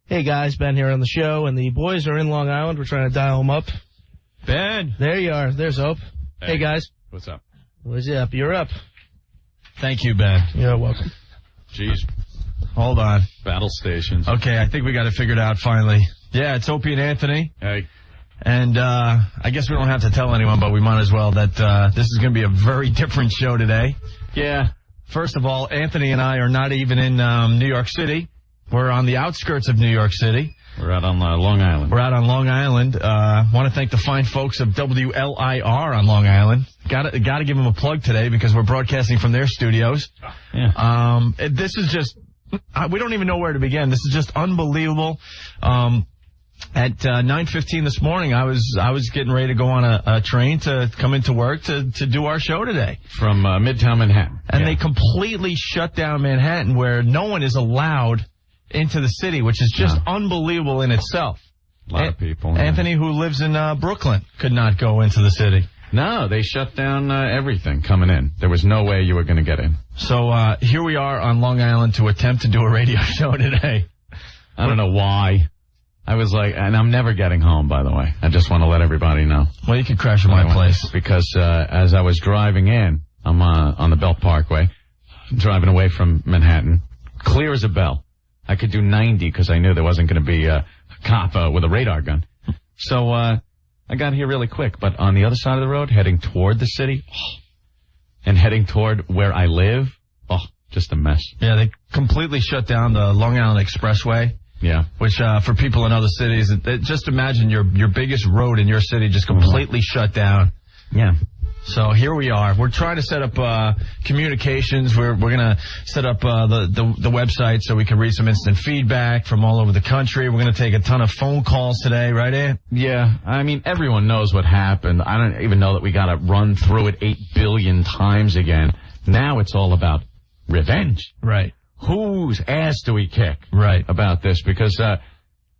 Hey guys, Ben here on the show, and the boys are in Long Island. We're trying to dial them up. Ben! There you are. There's Hope. Hey guys. What's up? What's up? You're up. Thank you, Ben. You're welcome. Jeez. Hold on. Battle stations. Okay, I think we got it figured out finally. Yeah, it's Opie and Anthony. Hey. And I guess we don't have to tell anyone, but we might as well, that this is going to be a very different show today. Yeah. First of all, Anthony and I are not even in New York City. We're on the outskirts of New York City. We're out on Long Island. We're out on Long Island. Want to thank the fine folks of WLIR on Long Island. Got to give them a plug today because we're broadcasting from their studios. Yeah. This is just, we don't even know where to begin. This is just unbelievable. At 9:15 this morning, I was getting ready to go on a train to come into work to do our show today. From Midtown Manhattan. And they completely shut down Manhattan, where no one is allowed into the city, which is just unbelievable in itself. A lot of people. Anthony, who lives in Brooklyn, could not go into the city. No, they shut down everything coming in. There was no way you were going to get in. So here we are on Long Island to attempt to do a radio show today. I don't know why. I was like, and I'm never getting home, by the way. I just want to let everybody know. Well, you could crash at my place. Because as I was driving in, I'm on the Belt Parkway, driving away from Manhattan, clear as a bell. I could do 90 because I knew there wasn't going to be a cop with a radar gun. So I got here really quick. But on the other side of the road, heading toward the city, and heading toward where I live, just a mess. Yeah, they completely shut down the Long Island Expressway. Yeah. Which, for people in other cities, just imagine your biggest road in your city just completely shut down. Yeah. So here we are. We're trying to set up communications. We're going to set up the website so we can read some instant feedback from all over the country. We're going to take a ton of phone calls today, right, Ant? Yeah. I mean, everyone knows what happened. I don't even know that we got to run through it 8 billion times again. Now it's all about revenge. Right. Whose ass do we kick? Right. About this? Because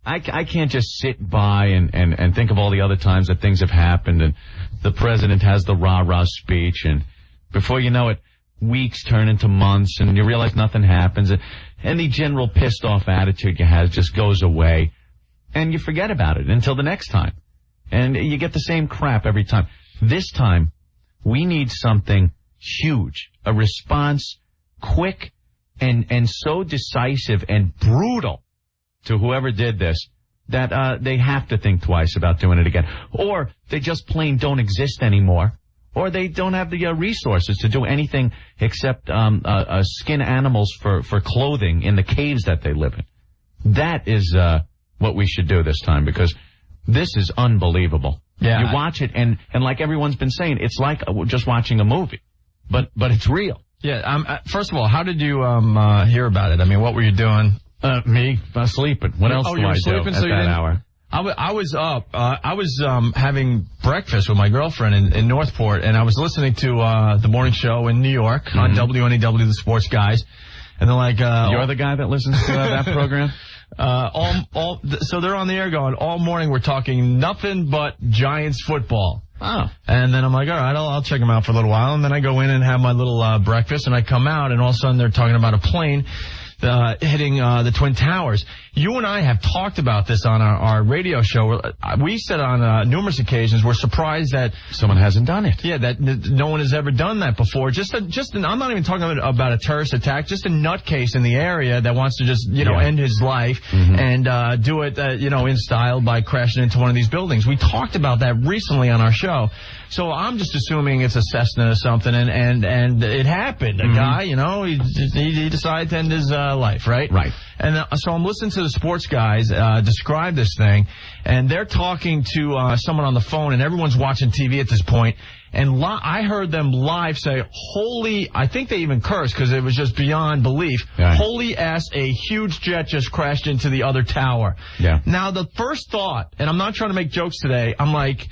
I can't just sit by and think of all the other times that things have happened, and the president has the rah-rah speech, and before you know it, weeks turn into months, and you realize nothing happens, and the general pissed-off attitude you have just goes away, and you forget about it until the next time. And you get the same crap every time. This time, we need something huge, a response quick and so decisive and brutal to whoever did this that they have to think twice about doing it again. Or they just plain don't exist anymore. Or they don't have the resources to do anything except skin animals for clothing in the caves that they live in. That is what we should do this time, because this is unbelievable. Yeah. You watch it, and like everyone's been saying, it's like just watching a movie. But it's real. Yeah. First of all, how did you hear about it? I mean, what were you doing? Me sleeping. What else do I do at that hour? I was up. I was having breakfast with my girlfriend in Northport, and I was listening to the morning show in New York on WNEW, the Sports Guys, and they're like, "You're the guy that listens to that program." So they're on the air going all morning. We're talking nothing but Giants football. Oh. And then I'm like, all right, I'll check them out for a little while. And then I go in and have my little breakfast, and I come out, and all of a sudden they're talking about a plane hitting the Twin Towers. You and I have talked about this on our radio show. We said on numerous occasions we're surprised that someone hasn't done it. Yeah, that no one has ever done that before. I'm not even talking about a terrorist attack, just a nutcase in the area that wants to just, end his life and do it, in style by crashing into one of these buildings. We talked about that recently on our show. So I'm just assuming it's a Cessna or something, and it happened. A guy, he decided to end his life, right? Right. And so I'm listening to the Sports Guys describe this thing, and they're talking to someone on the phone, and everyone's watching TV at this point. And I heard them live say, holy, I think they even cursed because it was just beyond belief. Yeah. Holy ass, a huge jet just crashed into the other tower. Yeah. Now, the first thought, and I'm not trying to make jokes today, I'm like,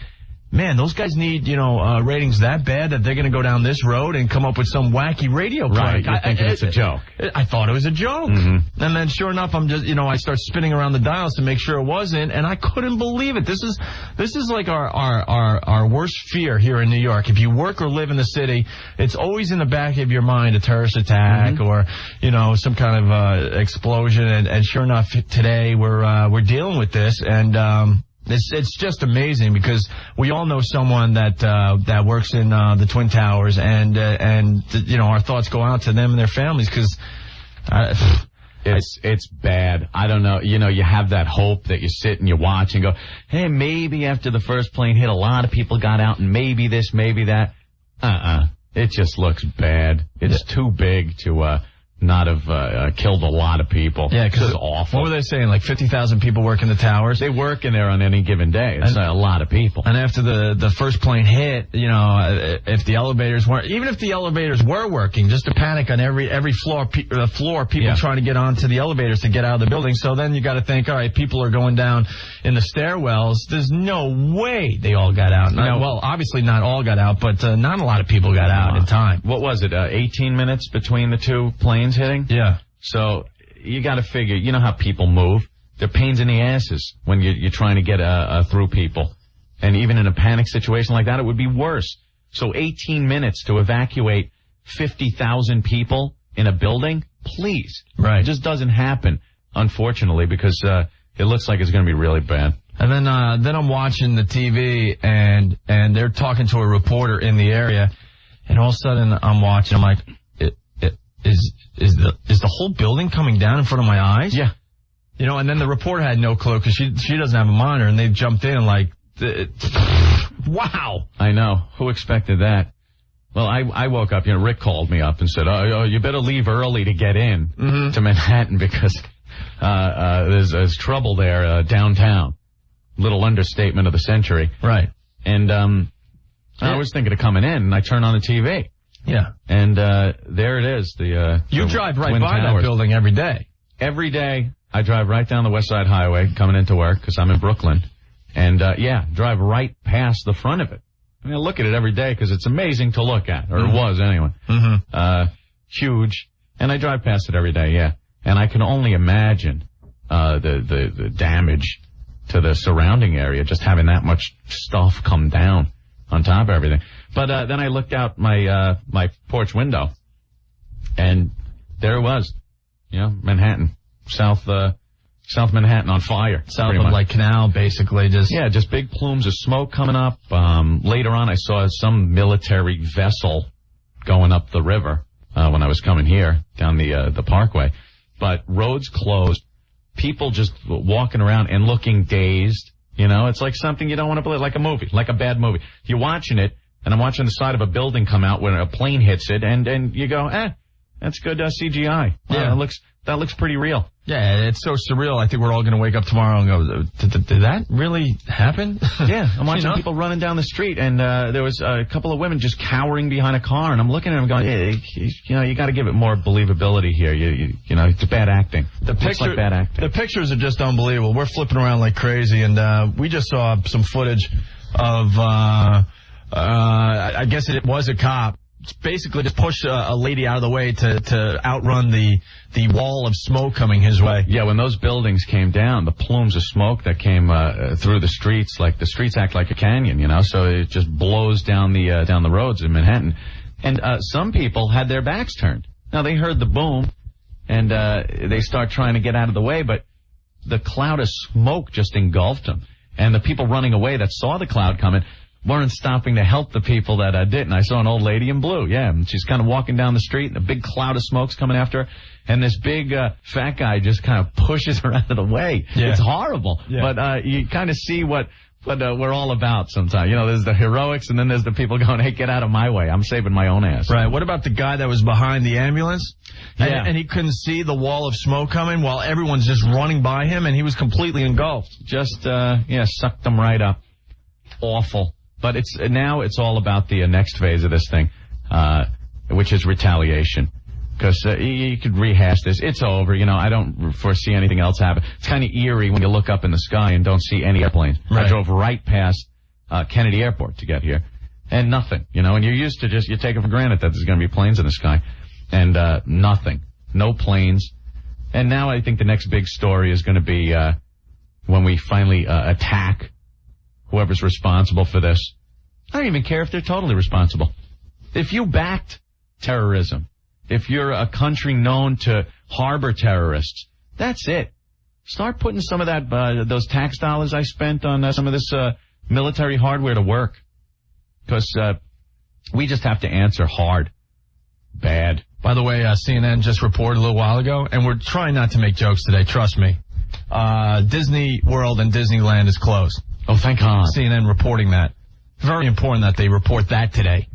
man, those guys need, ratings that bad that they're going to go down this road and come up with some wacky radio Right, prank. you're thinking it's a joke. I thought it was a joke. Mm-hmm. And then sure enough, I'm just, I start spinning around the dials to make sure it wasn't, and I couldn't believe it. This is like our worst fear here in New York. If you work or live in the city, it's always in the back of your mind a terrorist attack or, some kind of explosion. And sure enough, today we're dealing with this, and it's just amazing because we all know someone that works in the Twin Towers, and our thoughts go out to them and their families because it's bad. I don't know. You have that hope that you sit and you watch and go, hey, maybe after the first plane hit, a lot of people got out, and maybe this, maybe that. It just looks bad. It's too big to not have killed a lot of people. Yeah, because it's awful. What were they saying? Like 50,000 people work in the towers? They work in there on any given day. It's a lot of people. And after the first plane hit, if the elevators weren't, even if the elevators were working, just a panic on every floor, people trying to get onto the elevators to get out of the building. So then you got to think, all right, people are going down in the stairwells. There's no way they all got out. Well, obviously not all got out, but not a lot of people got out in time. What was it? 18 minutes between the two planes hitting? Yeah. So you got to figure, you know how people move. They're pains in the asses when you're trying to get through people. And even in a panic situation like that, it would be worse. So 18 minutes to evacuate 50,000 people in a building? Please. Right. It just doesn't happen, unfortunately, because it looks like it's going to be really bad. And then I'm watching the TV, and they're talking to a reporter in the area, and all of a sudden I'm watching, I'm like, is the whole building coming down in front of my eyes? Yeah. And then the reporter had no clue because she doesn't have a monitor, and they jumped in like, wow. I know. Who expected that? Well, I woke up, Rick called me up and said, oh, you better leave early to get in to Manhattan because there's trouble there downtown. Little understatement of the century. Right. And I was thinking of coming in, and I turn on the TV. Yeah. And there it is. You drive right by Towers. that building every day. Every day, I drive right down the West Side Highway coming into work because I'm in Brooklyn. And, drive right past the front of it. I look at it every day because it's amazing to look at, or it was anyway. Huge. And I drive past it every day, yeah. And I can only imagine the damage to the surrounding area, just having that much stuff come down on top of everything. But then I looked out my porch window, and there it was, Manhattan, South Manhattan on fire. South of like Canal, basically, just big plumes of smoke coming up. Later on, I saw some military vessel going up the river when I was coming here down the Parkway. But roads closed, people just walking around and looking dazed. It's like something you don't want to believe, like a movie, like a bad movie. You're watching it, and I'm watching the side of a building come out when a plane hits it, and you go, that's good CGI. Yeah, that looks pretty real. Yeah, it's so surreal. I think we're all going to wake up tomorrow and go, did that really happen? Yeah, I'm watching people running down the street, and there was a couple of women just cowering behind a car, and I'm looking at them going, you got to give it more believability here. It's bad acting. Looks like bad acting. The pictures are just unbelievable. We're flipping around like crazy, and we just saw some footage of, I guess it was a cop. Basically just pushed a lady out of the way to outrun the wall of smoke coming his way. Yeah, when those buildings came down, the plumes of smoke that came through the streets, like the streets act like a canyon, so it just blows down the roads in Manhattan. And some people had their backs turned. Now, they heard the boom, and they start trying to get out of the way, but the cloud of smoke just engulfed them. And the people running away that saw the cloud coming weren't stopping to help the people that didn't. I saw an old lady in blue, and she's kind of walking down the street, and a big cloud of smoke's coming after her, and this big fat guy just kind of pushes her out of the way. Yeah. It's horrible, but you kind of see what we're all about sometimes. There's the heroics, and then there's the people going, hey, get out of my way. I'm saving my own ass. Right. What about the guy that was behind the ambulance? Yeah. And he couldn't see the wall of smoke coming while everyone's just running by him, and he was completely engulfed. Just, sucked them right up. Awful. But it's all about the next phase of this thing, which is retaliation. Because you could rehash this. It's over. I don't foresee anything else happen. It's kind of eerie when you look up in the sky and don't see any airplanes. Right. I drove right past Kennedy Airport to get here. And nothing, and you're used to you take it for granted that there's going to be planes in the sky. And nothing. No planes. And now I think the next big story is going to be when we finally attack whoever's responsible for this. I don't even care if they're totally responsible. If you backed terrorism, if you're a country known to harbor terrorists, that's it. Start putting some of that those tax dollars I spent on some of this military hardware to work. Because we just have to answer hard. Bad. By the way, CNN just reported a little while ago, and we're trying not to make jokes today, trust me. Disney World and Disneyland is closed. Oh, thank God. CNN reporting that. Very important that they report that today.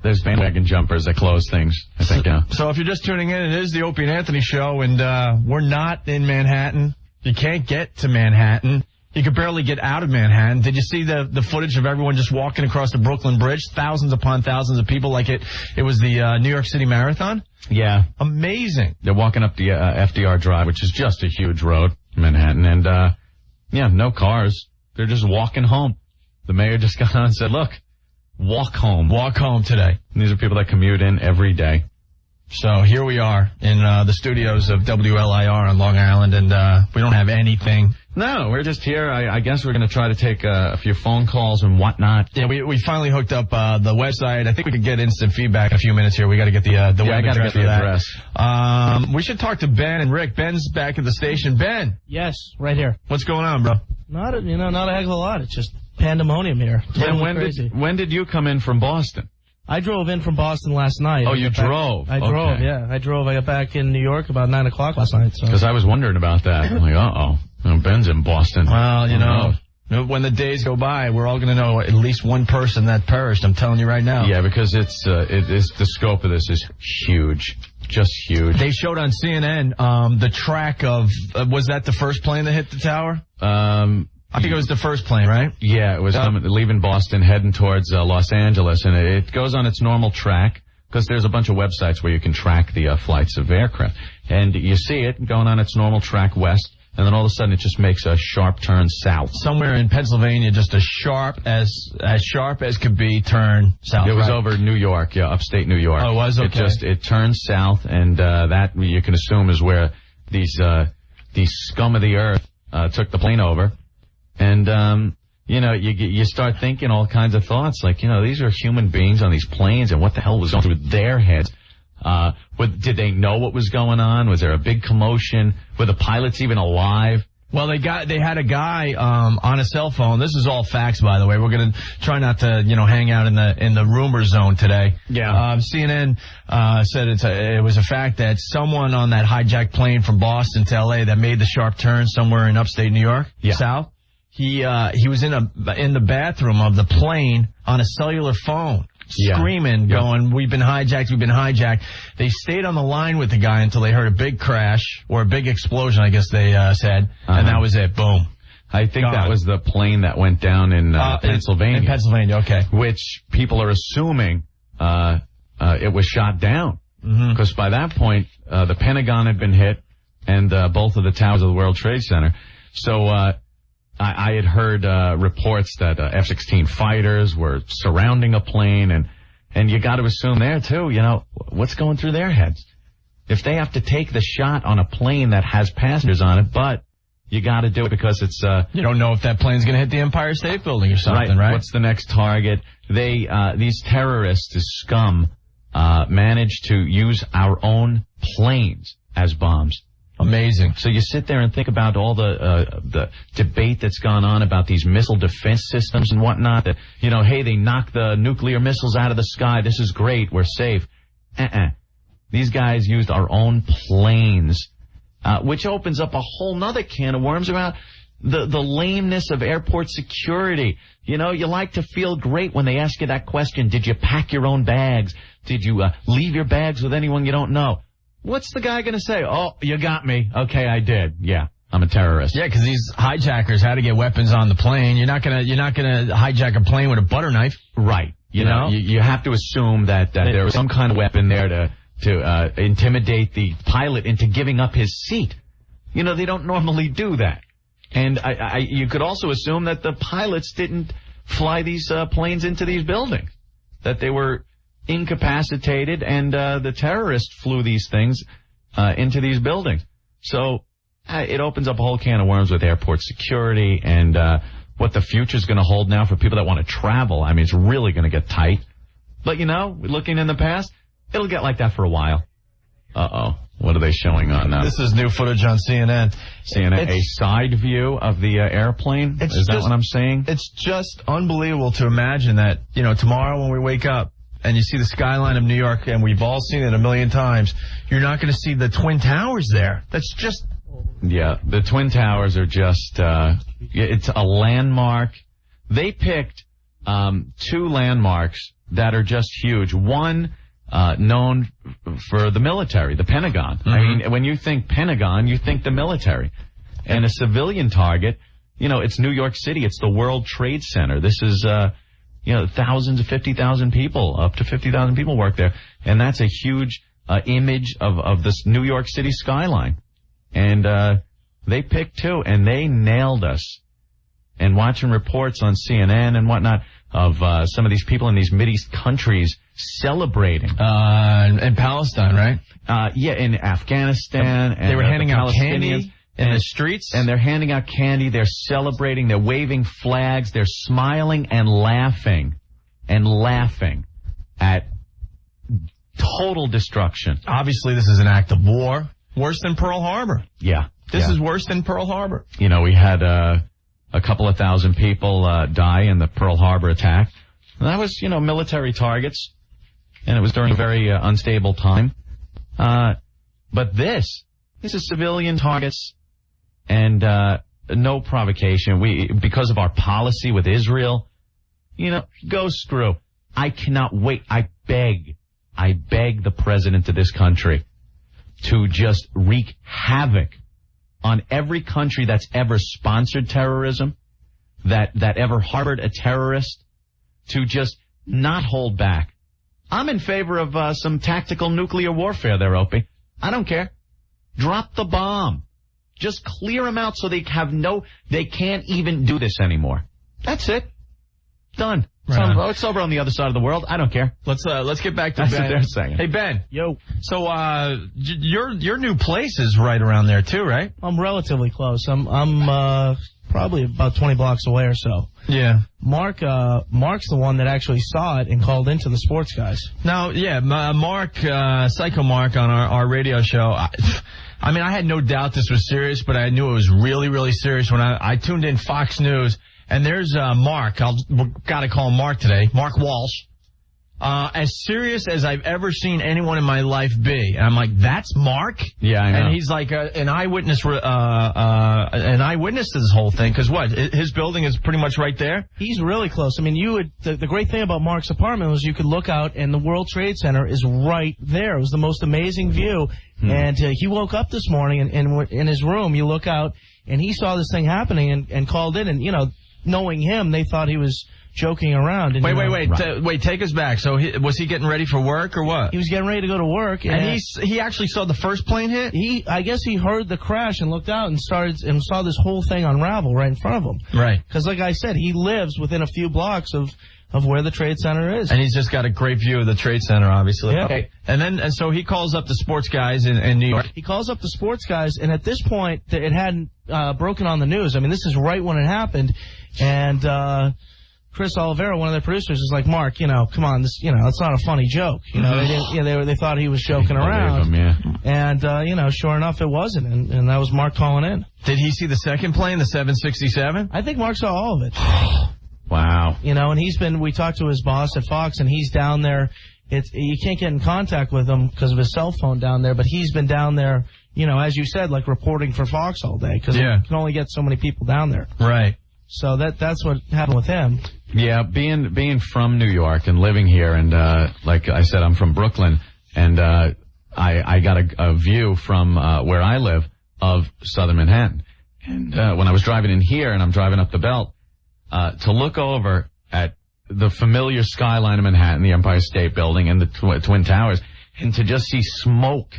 There's bandwagon jumpers that close things, I think, yeah. So if you're just tuning in, it is the Opie and Anthony show, and we're not in Manhattan. You can't get to Manhattan. You could barely get out of Manhattan. Did you see the footage of everyone just walking across the Brooklyn Bridge? Thousands upon thousands of people like it was the New York City Marathon? Yeah. Amazing. They're walking up the FDR Drive, which is just a huge road in Manhattan. And, no cars. They're just walking home. The mayor just got on and said, look, walk home. Walk home today. And these are people that commute in every day. So here we are in the studios of WLIR on Long Island, and we don't have anything. No, we're just here. I guess we're going to try to take a few phone calls and whatnot. Yeah, we finally hooked up the website. I think we could get instant feedback in a few minutes here. We got to get the web address for that. We should talk to Ben and Rick. Ben's back at the station. Ben. Yes, right here. What's going on, bro? Not a heck of a lot. It's just pandemonium here. When did you come in from Boston? I drove in from Boston last night. Oh, you drove? I drove, yeah. I got back in New York about 9 o'clock last night. Because I was wondering about that. I'm like, Ben's in Boston. Well, when the days go by, we're all going to know at least one person that perished. I'm telling you right now. Yeah, because the scope of this is huge. Just huge. They showed on CNN the track of, was that the first plane that hit the tower? I think it was the first plane, right? Yeah, it was leaving Boston, heading towards Los Angeles, and it goes on its normal track, because there's a bunch of websites where you can track the flights of aircraft. And you see it going on its normal track west, and then all of a sudden it just makes a sharp turn south. Somewhere in Pennsylvania, just as sharp as could be, turn south. It was over New York, yeah, upstate New York. Oh, it was? Okay. It turned south, and that you can assume is where these scum of the earth took the plane over. And, you start thinking all kinds of thoughts, like, these are human beings on these planes, and what the hell was going through their heads? Did they know what was going on? Was there a big commotion? Were the pilots even alive? Well, they had a guy on a cell phone. This is all facts, by the way. We're going to try not to, hang out in the rumor zone today. Yeah. CNN said it was a fact that someone on that hijacked plane from Boston to L.A. that made the sharp turn somewhere in upstate New York, south. He was in the bathroom of the plane on a cellular phone, screaming, going, "We've been hijacked, we've been hijacked." They stayed on the line with the guy until they heard a big crash, or a big explosion, I guess they said, and that was it. Boom. I think that was the plane that went down in Pennsylvania. In Pennsylvania, okay. Which people are assuming it was shot down. Because by that point, the Pentagon had been hit, and both of the towers of the World Trade Center. So I had heard reports that F-16 fighters were surrounding a plane, and you got to assume there, too, what's going through their heads? If they have to take the shot on a plane that has passengers on it, but you got to do it because it's... you don't know if that plane's going to hit the Empire State Building or something, right? What's the next target? These terrorists, this scum, managed to use our own planes as bombs. Amazing. So you sit there and think about all the debate that's gone on about these missile defense systems and whatnot. That, hey, they knocked the nuclear missiles out of the sky. This is great. We're safe. These guys used our own planes, which opens up a whole nother can of worms about the lameness of airport security. You like to feel great when they ask you that question. Did you pack your own bags? Did you leave your bags with anyone you don't know? What's the guy going to say? Oh, you got me. Okay, I did. Yeah, I'm a terrorist. Yeah, because these hijackers had to get weapons on the plane. You're not gonna hijack a plane with a butter knife, right? You know, you have to assume that there was some kind of weapon there to intimidate the pilot into giving up his seat. They don't normally do that. And you could also assume that the pilots didn't fly these planes into these buildings, that they were incapacitated, and the terrorists flew these things into these buildings. So it opens up a whole can of worms with airport security and what the future's going to hold now for people that want to travel. I mean, it's really going to get tight. But, looking in the past, it'll get like that for a while. Uh-oh. What are they showing on now? This is new footage on CNN. CNN, a side view of the airplane? Is that what I'm saying? It's just unbelievable to imagine that, tomorrow when we wake up and you see the skyline of New York, and we've all seen it a million times, you're not going to see the Twin Towers there. That's just... Yeah, the Twin Towers are just, it's a landmark. They picked 2 landmarks that are just huge. One known for the military, the Pentagon. Mm-hmm. I mean, when you think Pentagon, you think the military. And a civilian target, it's New York City. It's the World Trade Center. This is, thousands of 50,000 people, up to 50,000 people work there. And that's a huge image of this New York City skyline. And they picked 2, and they nailed us. And watching reports on CNN and whatnot of some of these people in these Mideast countries celebrating. In Palestine, right? Yeah, in Afghanistan. They were handing out candy in the streets. And they're handing out candy. They're celebrating. They're waving flags. They're smiling and laughing at total destruction. Obviously, this is an act of war. Worse than Pearl Harbor. Yeah. This is worse than Pearl Harbor. We had a couple of thousand people die in the Pearl Harbor attack. And that was, military targets. And it was during a very unstable time. But this is civilian targets and no provocation. Because of our policy with Israel, go screw. I cannot wait. I beg the president of this country to just wreak havoc on every country that's ever sponsored terrorism, that ever harbored a terrorist, to just not hold back. I'm in favor of some tactical nuclear warfare there, Opie. I don't care. Drop the bomb. Just clear them out so they can't even do this anymore. That's it. Done. Right. It's over on the other side of the world. I don't care. Let's get back to That's Ben. what they're saying. Hey, Ben. Yo. So, your new place is right around there too, right? I'm relatively close. I'm probably about 20 blocks away or so. Yeah. Mark's the one that actually saw it and called into the sports guys. Now, yeah, Mark, Psycho Mark on our radio show. I mean, I had no doubt this was serious, but I knew it was really, really serious when I tuned in Fox News. And there's Mark. Gotta call him Mark today. Mark Walsh. As serious as I've ever seen anyone in my life be. And I'm like, that's Mark? Yeah, I know. And he's like an eyewitness to this whole thing. Because what? His building is pretty much right there? He's really close. I mean, the great thing about Mark's apartment was you could look out and the World Trade Center is right there. It was the most amazing view. And he woke up this morning and in his room, you look out and he saw this thing happening and called in. And, knowing him, they thought he was joking around. And, wait, take us back. So was he getting ready for work or what? He was getting ready to go to work. And he actually saw the first plane hit? I guess he heard the crash and looked out and saw this whole thing unravel right in front of him. Right. Because like I said, he lives within a few blocks of where the Trade Center is. And he's just got a great view of the Trade Center, obviously. Yeah. Okay. And so he calls up the sports guys in New York. He calls up the sports guys, and at this point, it hadn't broken on the news. I mean, this is right when it happened. And Chris Olivera, one of their producers, is like, Mark, come on, this, it's not a funny joke. They thought he was joking around. Him, yeah. And, sure enough, it wasn't. And that was Mark calling in. Did he see the second plane, the 767? I think Mark saw all of it. Wow. And we talked to his boss at Fox, and he's down there. You can't get in contact with him because of his cell phone down there, but he's been down there, as you said, like reporting for Fox all day because you can only get so many people down there. Right. So that's what happened with him. Yeah, being from New York and living here, and like I said, I'm from Brooklyn, and I got a view from where I live of Southern Manhattan. And when I was driving in here, and I'm driving up the Belt, to look over at the familiar skyline of Manhattan, the Empire State Building, and the Twin Towers, and to just see smoke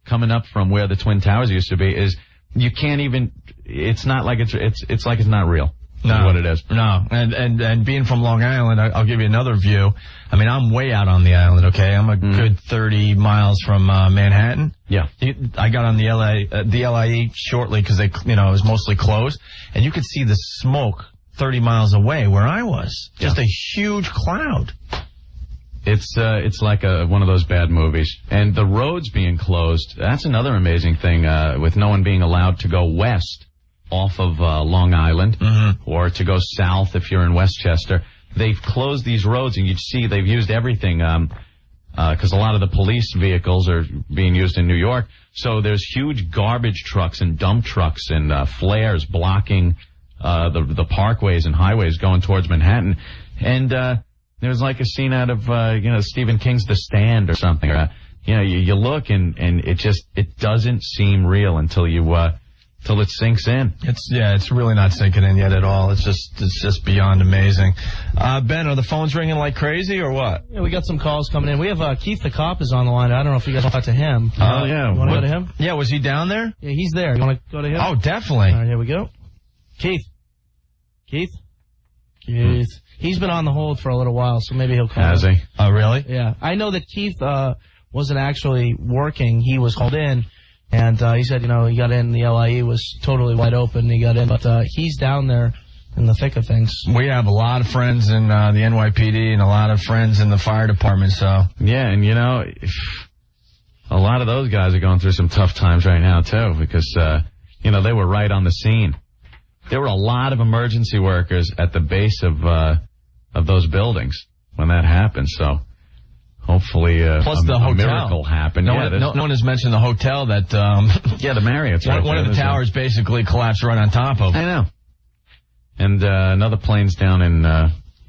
coming up from where the Twin Towers used to be, you can't even. It's not like it's like it's not real. No, what it is. No, and being from Long Island, I'll give you another view. I mean, I'm way out on the island, okay? I'm a good 30 miles from Manhattan. Yeah. I got on the LIE shortly because it was mostly closed, and you could see the smoke 30 miles away where I was. Just a huge cloud. It's like one of those bad movies. And the roads being closed, that's another amazing thing, with no one being allowed to go west off of Long Island, or to go south if you're in Westchester. They've closed these roads, and you see they've used everything, because a lot of the police vehicles are being used in New York. So there's huge garbage trucks and dump trucks and flares blocking the parkways and highways going towards Manhattan. And there's like a scene out of Stephen King's The Stand or something. You look and it doesn't seem real until till it sinks in. It's really not sinking in yet at all. It's just beyond amazing. Ben, are the phones ringing like crazy or what? Yeah, we got some calls coming in. We have Keith the cop is on the line. I don't know if you guys want to talk to him. Oh yeah, you want to go to him? Yeah, was he down there? Yeah, he's there. You want to go to him? Oh, definitely. All right, here we go. Keith. He's been on the hold for a little while, so maybe he'll call. Has he? Oh, really? Yeah, I know that Keith wasn't actually working. He was called in. And he said, he got in, the LIE was totally wide open, he got in, but he's down there in the thick of things. We have a lot of friends in the NYPD and a lot of friends in the fire department, so. Yeah, and a lot of those guys are going through some tough times right now, too, because, they were right on the scene. There were a lot of emergency workers at the base of those buildings when that happened, so. Hopefully, plus the hotel. A miracle happened. No one has mentioned the hotel that. The Marriott's. One of the towers basically collapsed right on top of. I know. And another plane's down in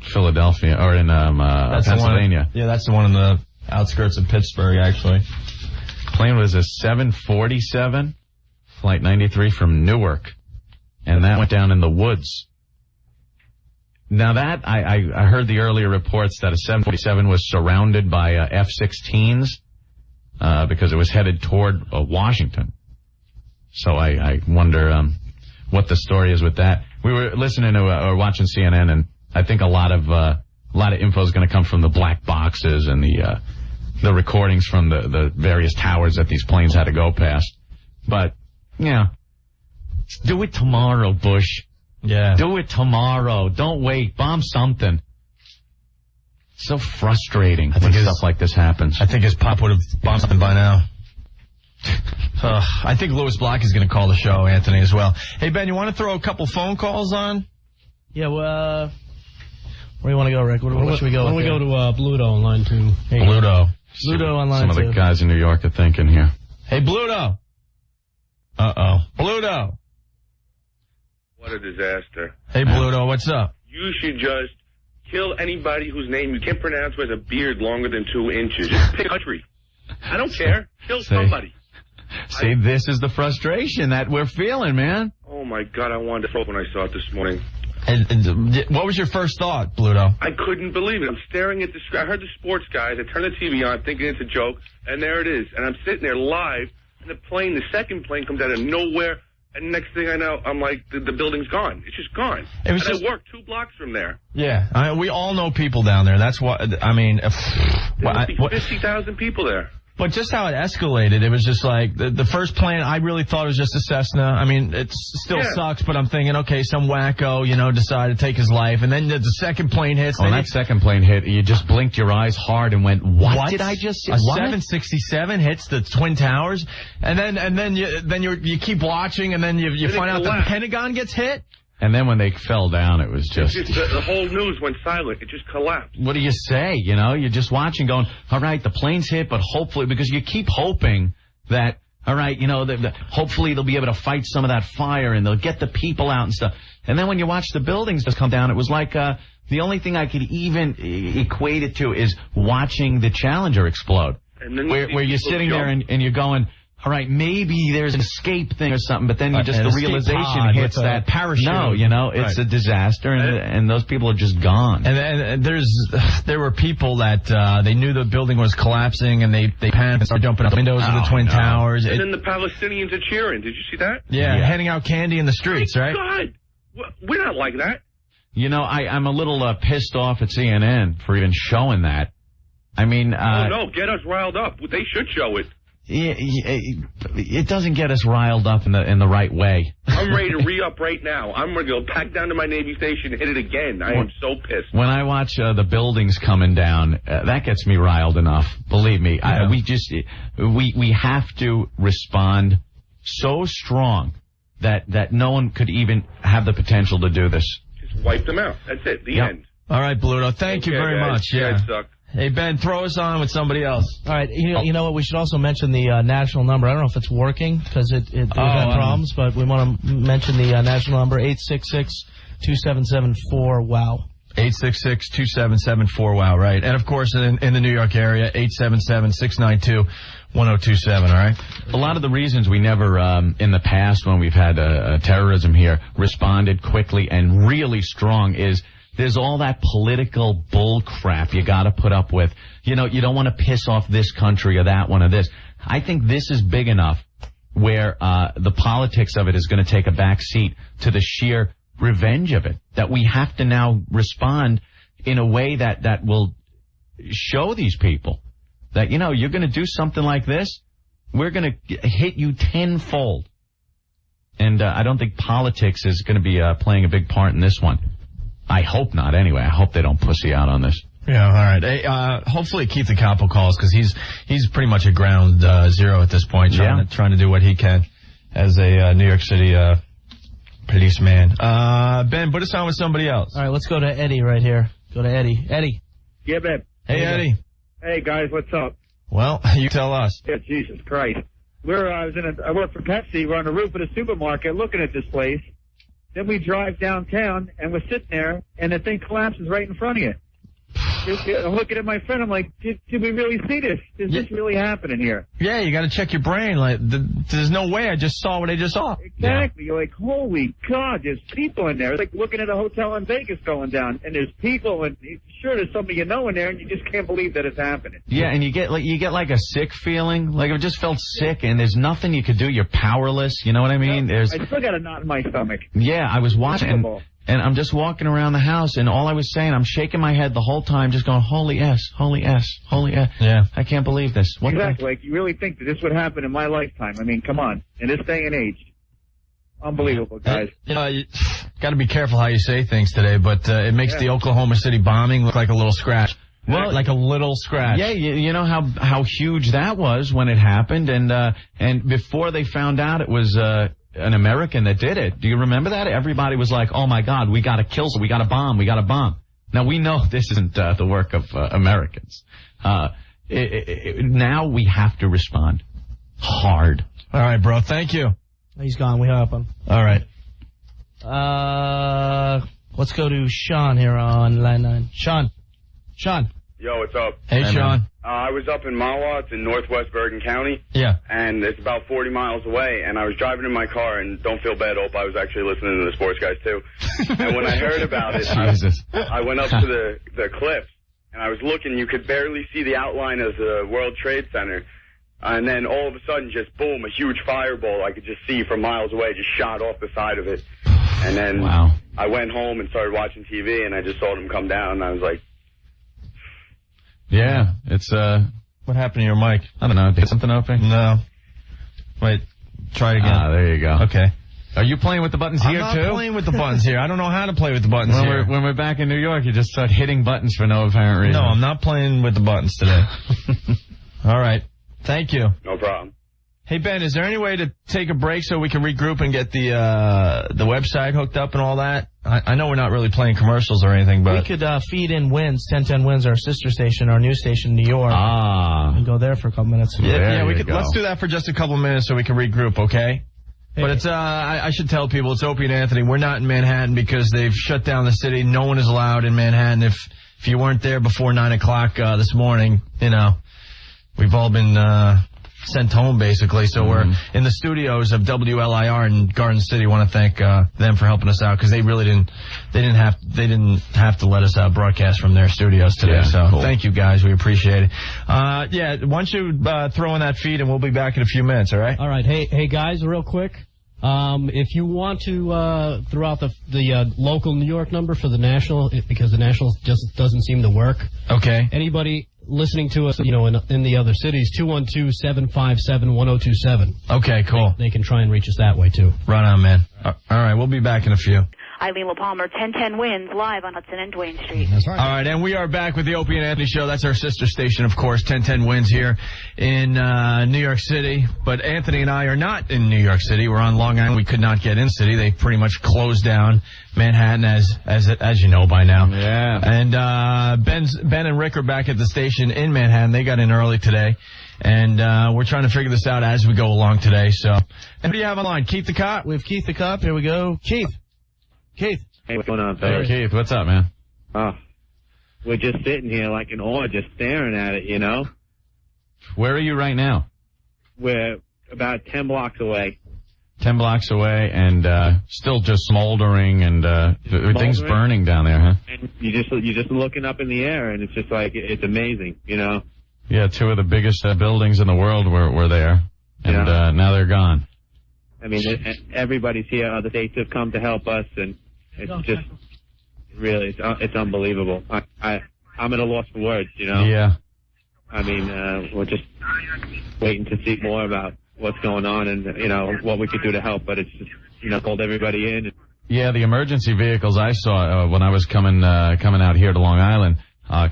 Philadelphia or in Pennsylvania. That's the one in the outskirts of Pittsburgh, actually. Plane was a 747, flight 93 from Newark, and that went down in the woods. Now that, I heard the earlier reports that a 747 was surrounded by F-16s because it was headed toward Washington. So I wonder what the story is with that. We were listening to or watching CNN, and I think a lot of info is going to come from the black boxes and the recordings from the various towers that these planes had to go past. But do it tomorrow, Bush. Yeah. Do it tomorrow. Don't wait. Bomb something. It's so frustrating when stuff like this happens. I think his pop would have bombed something by now. I think Louis Block is going to call the show, Anthony, as well. Hey, Ben, you want to throw a couple phone calls on? Yeah, well, where do you want to go, Rick? Where should we go? Why don't we go to Bluto on line 2? Hey, Bluto on line 2. Some of the guys in New York are thinking here. Hey, Bluto. Uh-oh. Bluto. What a disaster. Hey, Bluto, what's up? You should just kill anybody whose name you can't pronounce who has a beard longer than 2 inches. Just pick a country. I don't care. Kill somebody. See, this is the frustration that we're feeling, man. Oh, my God, I wanted to throw up when I saw it this morning. And what was your first thought, Bluto? I couldn't believe it. I'm staring at the screen. I heard the sports guys. I turned the TV on thinking it's a joke, and there it is. And I'm sitting there live, and the second plane comes out of nowhere. And next thing I know, I'm like, the building's gone. It's just gone. I work 2 blocks from there. Yeah, we all know people down there. That's what, I mean. There must be 50,000 people there. But just how it escalated, it was just like, the first plane, I really thought it was just a Cessna. I mean, it still sucks, but I'm thinking, okay, some wacko, decided to take his life. And then the second plane hits. When that second plane hit, you just blinked your eyes hard and went, what did I just see? A 767 hits the Twin Towers. And then you keep watching, and then you find out the Pentagon gets hit. And then when they fell down, it was just... the whole news went silent. It just collapsed. What do you say? You're just watching going, all right, the plane's hit, but hopefully, because you keep hoping that, all right, hopefully they'll be able to fight some of that fire and they'll get the people out and stuff. And then when you watch the buildings just come down, it was like the only thing I could even equate it to is watching the Challenger explode. And then where you're sitting there and you're going... All right, maybe there's an escape thing or something, but then the realization hits that parachute. No, it's a disaster, and those people are just gone. And there were people that they knew the building was collapsing, and they panicked and started jumping out the windows of the Twin Towers. And then the Palestinians are cheering. Did you see that? Yeah, handing out candy in the streets, right? God, We're not like that. You know, I'm a little pissed off at CNN for even showing that. I mean... no, get us riled up. They should show it. It doesn't get us riled up in the right way. I'm ready to re-up right now. I'm ready to go back down to my Navy station and hit it again. I am so pissed. When I watch the buildings coming down, that gets me riled enough. Believe me. Yeah. We have to respond so strong that no one could even have the potential to do this. Just wipe them out. That's it. The end. All right, Bluto. Thank you very much. Yeah. Suck. Hey, Ben, throw us on with somebody else. All right, you know what? We should also mention the national number. I don't know if it's working because we've had problems, but we want to mention the national number, 866-2774-WOW. 866-2774-WOW, right. And, of course, in the New York area, 877-692-1027, all right? A lot of the reasons we never, in the past when we've had terrorism here, responded quickly and really strong is... There's all that political bull crap you got to put up with. You know, you don't want to piss off this country or that one or this. I think this is big enough where the politics of it is going to take a back seat to the sheer revenge of it, that we have to now respond in a way that will show these people that, you know, you're going to do something like this, we're going to hit you tenfold. And I don't think politics is going to be playing a big part in this one. I hope not, anyway. I hope they don't pussy out on this. Yeah, all right. Hey, hopefully Keith the Capo calls, because he's pretty much at ground zero at this point, trying to do what he can as a New York City policeman. Ben, put us on with somebody else. All right, let's go to Eddie right here. Go to Eddie. Eddie. Yeah, babe. Hey, Eddie. Hey, guys, what's up? Well, you tell us. Yeah, Jesus Christ. I work for Pepsi. We're on the roof of the supermarket looking at this place. Then we drive downtown, and we're sitting there, and the thing collapses right in front of you. I'm looking at my friend. I'm like, did we really see this? Is this really happening here? Yeah, you got to check your brain. Like, there's no way I just saw what I just saw. Exactly. Yeah. You're like, holy God, there's people in there. It's like looking at a hotel in Vegas going down, and there's people, and sure, there's somebody you know in there, and you just can't believe that it's happening. Yeah, and you get like a sick feeling. Like, I just felt sick, and there's nothing you could do. You're powerless. You know what I mean? I still got a knot in my stomach. Yeah, I was watching. And I'm just walking around the house, and all I was saying, I'm shaking my head the whole time, just going, holy S, holy S, holy S. Yeah. I can't believe this. Exactly. Like, you really think that this would happen in my lifetime? I mean, come on. In this day and age. Unbelievable, guys. You know, you got to be careful how you say things today, but it makes the Oklahoma City bombing look like a little scratch. Well, like a little scratch. Yeah, you know how huge that was when it happened, and before they found out it was an American that did it. Do you remember that? Everybody was like, oh my God, we got to kill, we got to bomb, we got to bomb. Now we know this isn't the work of Americans. Now we have to respond hard. All right, bro. Thank you. He's gone. We hung up on him. All right. Let's go to Sean here on line 9. Sean. Yo, what's up? Hey, Sean. I was up in Mahwah. It's in northwest Bergen County. Yeah. And it's about 40 miles away. And I was driving in my car, and don't feel bad, Ope, I was actually listening to the sports guys, too. And when I heard about it, I went up to the cliffs, and I was looking. You could barely see the outline of the World Trade Center. And then all of a sudden, just boom, a huge fireball I could just see from miles away just shot off the side of it. And then I went home and started watching TV, and I just saw them come down, and I was like, yeah, it's, what happened to your mic? I don't know. Did something open? No. Wait, try it again. Ah, there you go. Okay. Are you playing with the buttons here, too? I'm not playing with the buttons here. I don't know how to play with the buttons here. When we're back in New York, you just start hitting buttons for no apparent reason. No, I'm not playing with the buttons today. All right. Thank you. no problem. Hey, Ben, is there any way to take a break so we can regroup and get the website hooked up and all that? I know we're not really playing commercials or anything, but... We could feed in Wins, 1010 Wins, our sister station, our news station in New York. Ah. And go there for a couple minutes. Yeah, we could. Let's do that for just a couple minutes so we can regroup, okay? Hey. But it's, I should tell people, it's Opie and Anthony. We're not in Manhattan because they've shut down the city. No one is allowed in Manhattan. If you weren't there before 9 o'clock this morning, you know, we've all been... sent home, basically. So we're in the studios of WLIR in Garden City. Want to thank them for helping us out because they really didn't have to let us broadcast from their studios today. Yeah, so cool. Thank you guys, we appreciate it. Why don't you throw in that feed and we'll be back in a few minutes. All right. All right. Hey guys, real quick. If you want to throw out the local New York number for the national, because the national just doesn't seem to work. Okay. Anybody listening to us, in the other cities, 212-757-1027. Okay, cool. They can try and reach us that way, too. Right on, man. All right, we'll be back in a few. Eileen LaPalmer, 1010 Wins, live on Hudson and Duane Street. That's right. All right, and we are back with the Opie and Anthony Show. That's our sister station, of course, 1010 Wins here in New York City. But Anthony and I are not in New York City. We're on Long Island. We could not get in city. They pretty much closed down Manhattan, as you know by now. Yeah. And Ben and Rick are back at the station in Manhattan. They got in early today. And we're trying to figure this out as we go along today. So, and who do you have online? Keith the Cop? We have Keith the Cop. Here we go. Keith. Hey, what's going on, Hey, Keith, what's up, man? We're just sitting here like in awe, just staring at it, Where are you right now? We're about 10 blocks away. 10 blocks away, and still just smoldering, and things burning down there, huh? And you're just looking up in the air, and it's just like, it's amazing, Yeah, two of the biggest buildings in the world were there, and now they're gone. I mean, everybody's here. Other states have come to help us, and it's just really, it's unbelievable. I'm at a loss for words, Yeah. I mean, we're just waiting to see more about what's going on and, what we could do to help, but it's just, pulled everybody in. Yeah, the emergency vehicles I saw when I was coming out here to Long Island,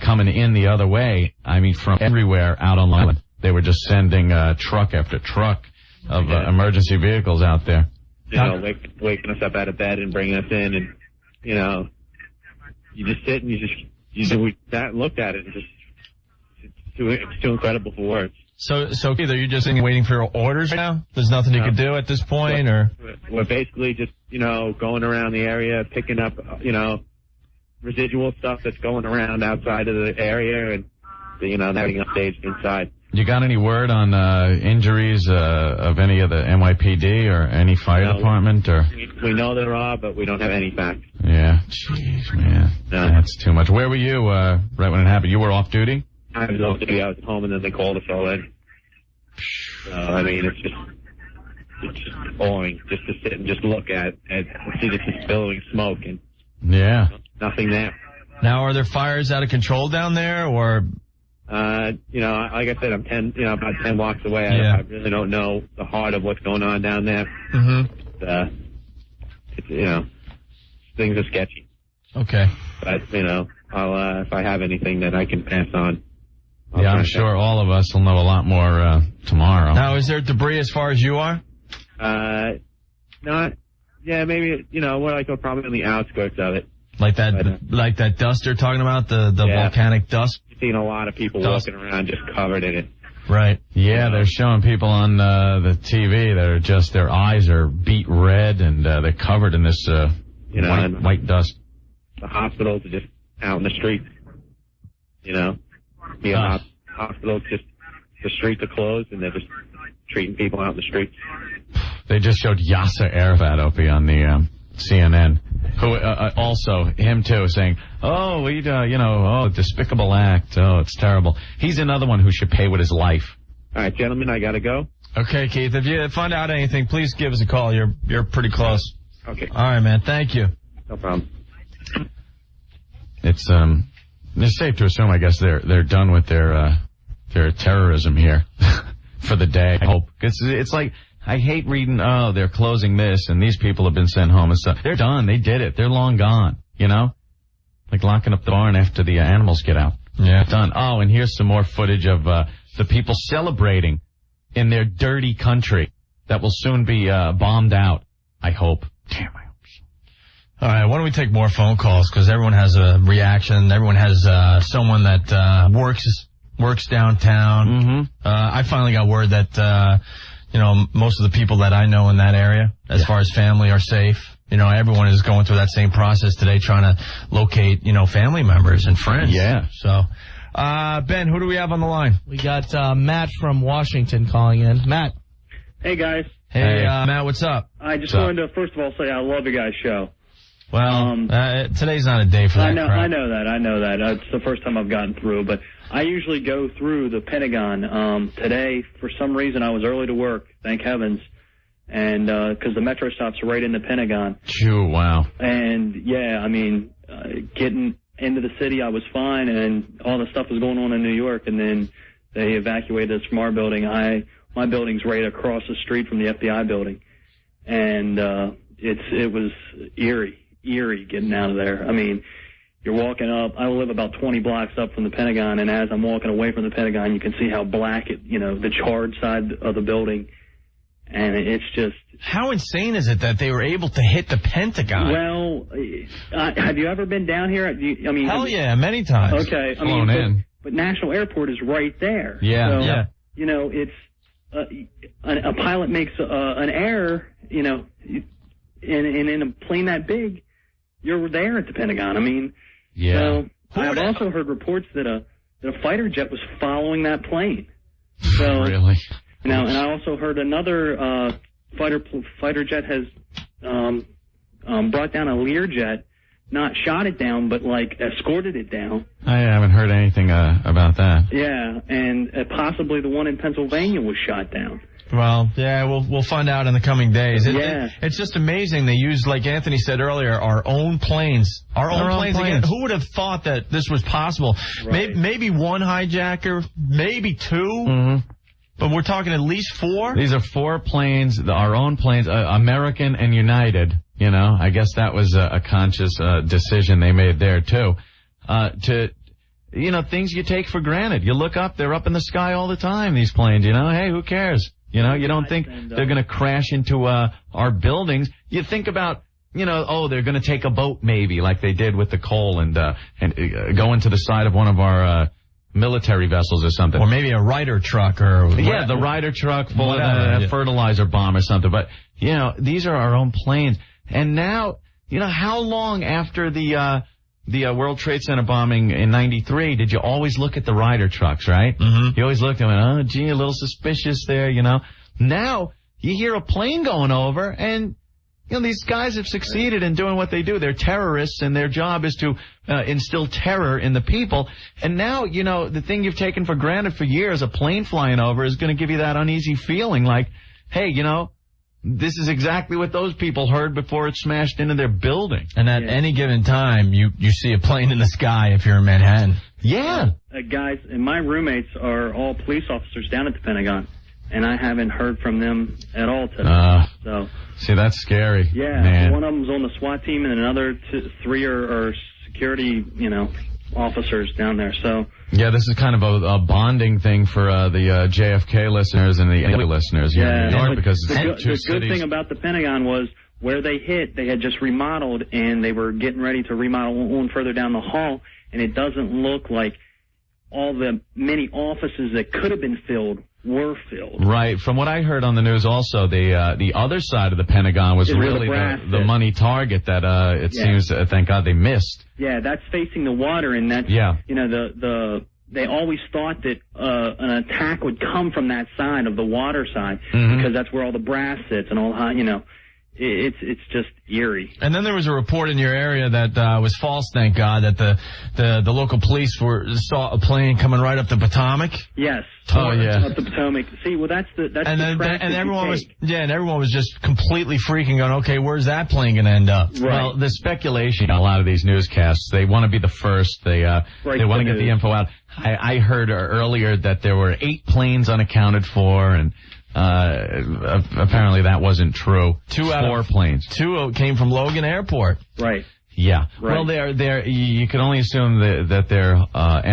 coming in the other way, I mean, from everywhere out on Long Island. They were just sending truck after truck of emergency vehicles out there. Waking us up out of bed and bringing us in, and, you just sit and we looked at it and just, it's too incredible for words. So either you're just waiting for orders right now? There's nothing you can do at this point, or? We're basically just, going around the area, picking up, residual stuff that's going around outside of the area, and, having us staged inside. You got any word on injuries of any of the NYPD or any fire department? Or we know there are, but we don't have any facts. Yeah, jeez, man, that's too much. Where were you right when it happened? You were off duty? I was off duty. I was at home, and then they called us all in. So, I mean, it's just boring just to sit and just look at and see this is billowing smoke and nothing there. Now, are there fires out of control down there, or? Like I said, I'm about 10 blocks away. Yeah. I really don't know the heart of what's going on down there. Mm-hmm. Things are sketchy. Okay. But, I'll, if I have anything that I can pass on. I'm sure all of us will know a lot more tomorrow. Now, is there debris as far as you are? Not. Yeah, maybe, we're probably on the outskirts of it. Like that dust you're talking about, the volcanic dust? You've seen a lot of people walking around just covered in it. Right. Yeah, they're showing people on the TV that are just, their eyes are beet red, and they're covered in this white dust. The hospitals are just out in the streets. Hospitals, just the streets are closed, and they're just treating people out in the streets. They just showed Yasser Arafat, Opie, on the CNN, who also, him too, saying, despicable act, it's terrible. He's another one who should pay with his life. All right, gentlemen, I gotta go. Okay, Keith, if you find out anything, please give us a call. You're pretty close. Okay. All right, man, thank you. No problem. It's safe to assume, I guess, they're done with their terrorism here for the day, I hope. It's like, I hate reading, they're closing this, and these people have been sent home and stuff. They're done. They did it. They're long gone, Like locking up the barn after the animals get out. Yeah. Done. Oh, and here's some more footage of the people celebrating in their dirty country that will soon be bombed out, I hope. Damn, I hope so. All right, why don't we take more phone calls, because everyone has a reaction. Everyone has someone that works downtown. Mm-hmm. I finally got word that... most of the people that I know in that area, as far as family, are safe. Everyone is going through that same process today, trying to locate, family members and friends. Yeah. So, Ben, who do we have on the line? We got Matt from Washington calling in. Matt. Hey, guys. Hey. Matt, what's up? I just wanted to, first of all, say I love your guys' show. Well, today's not a day for that crap. I know that. It's the first time I've gotten through, but I usually go through the Pentagon. Today, for some reason, I was early to work, thank heavens, and because the metro stops right in the Pentagon. Phew, wow. And yeah, I mean, getting into the city, I was fine, and all the stuff was going on in New York, and then they evacuated us from our building. My building's right across the street from the FBI building, and it was eerie getting out of there. I mean, you're walking up. I live about 20 blocks up from the Pentagon, and as I'm walking away from the Pentagon, you can see how black the charred side of the building, and it's just. How insane is it that they were able to hit the Pentagon? Well, have you ever been down here? Hell yeah, many times. Okay, Flown in. But National Airport is right there. Yeah, so, yeah. It's a pilot makes an error, and in a plane that big, you're there at the Pentagon. I mean, yeah. So I've also heard reports that a fighter jet was following that plane. So, really? And I also heard another fighter jet has brought down a Learjet, not shot it down, but escorted it down. I haven't heard anything about that. Yeah, and possibly the one in Pennsylvania was shot down. Well, yeah, we'll find out in the coming days. Yeah. It's just amazing. They use, like Anthony said earlier, our own planes. Our own planes. Again. Who would have thought that this was possible? Right. Maybe one hijacker, maybe two. Mm-hmm. But we're talking at least 4? These are 4 planes, our own planes, American and United. I guess that was a conscious decision they made there, too. Things you take for granted. You look up, they're up in the sky all the time, these planes, hey, who cares? You don't think they're going to crash into our buildings. You think about, they're going to take a boat maybe, like they did with the coal and go into the side of one of our military vessels or something. Or maybe a Ryder truck or... Yeah, the Ryder truck full of a fertilizer bomb or something. But, these are our own planes. And now, how long after the World Trade Center bombing in 93 did you always look at the Ryder trucks, right? Mm-hmm. You always looked and went, oh, gee, a little suspicious there, Now, you hear a plane going over and... these guys have succeeded in doing what they do. They're terrorists, and their job is to instill terror in the people. And now, the thing you've taken for granted for years, a plane flying over, is going to give you that uneasy feeling like, hey, this is exactly what those people heard before it smashed into their building. And at any given time, you see a plane in the sky if you're in Manhattan. Yeah. Guys, and my roommates are all police officers down at the Pentagon. And I haven't heard from them at all today. So see, that's scary. Yeah, man. One of them's on the SWAT team, and another 3 are security, officers down there. So yeah, this is kind of a bonding thing for the JFK listeners and the other listeners here in New York, because the good thing about the Pentagon was where they hit, they had just remodeled, and they were getting ready to remodel on further down the hall, and it doesn't look like all the many offices that could have been filled were filled. Right. From what I heard on the news also, the other side of the Pentagon was really the money target that it seems, thank God, they missed. Yeah, that's facing the water, and that's, they always thought that an attack would come from that side of the water side, because that's where all the brass sits and all, it's just eerie. And then there was a report in your area that was false, thank God, that the local police saw a plane coming right up the Potomac. Yes. Oh yeah. Up the Potomac. See, well, that's the everyone was just completely freaking out. Okay, where's that plane going to end up? Right. Well, the speculation on a lot of these newscasts, they want to be the first. They want to get the info out. I heard earlier that there were 8 planes unaccounted for, and apparently that wasn't true. 4 planes. 2 came from Logan Airport. Right. Yeah. Right. Well, you can only assume that their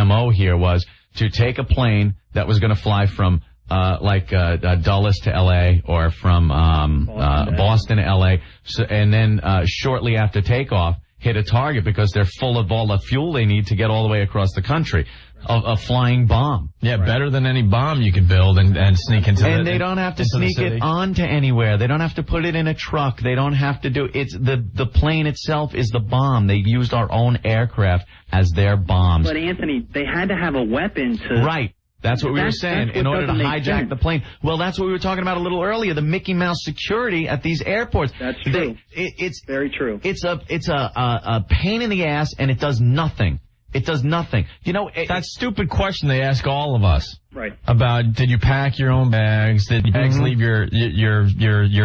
MO here was to take a plane that was going to fly from Dulles to L.A. or from Boston to L.A. And then shortly after takeoff, hit a target because they're full of all the fuel they need to get all the way across the country. A flying bomb. Yeah, better than any bomb you could build and sneak into. And they don't have to sneak it onto anywhere. They don't have to put it in a truck. They don't have to do it's the plane itself is the bomb. They used our own aircraft as their bombs. But Anthony, they had to have a weapon to. Right. That's what we were saying. In order to hijack the plane. Well, that's what we were talking about a little earlier. The Mickey Mouse security at these airports. That's true. It's very true. It's a pain in the ass, and it does nothing. It does nothing. That stupid question they ask all of us. Right. About did you pack your own bags? Did bags leave your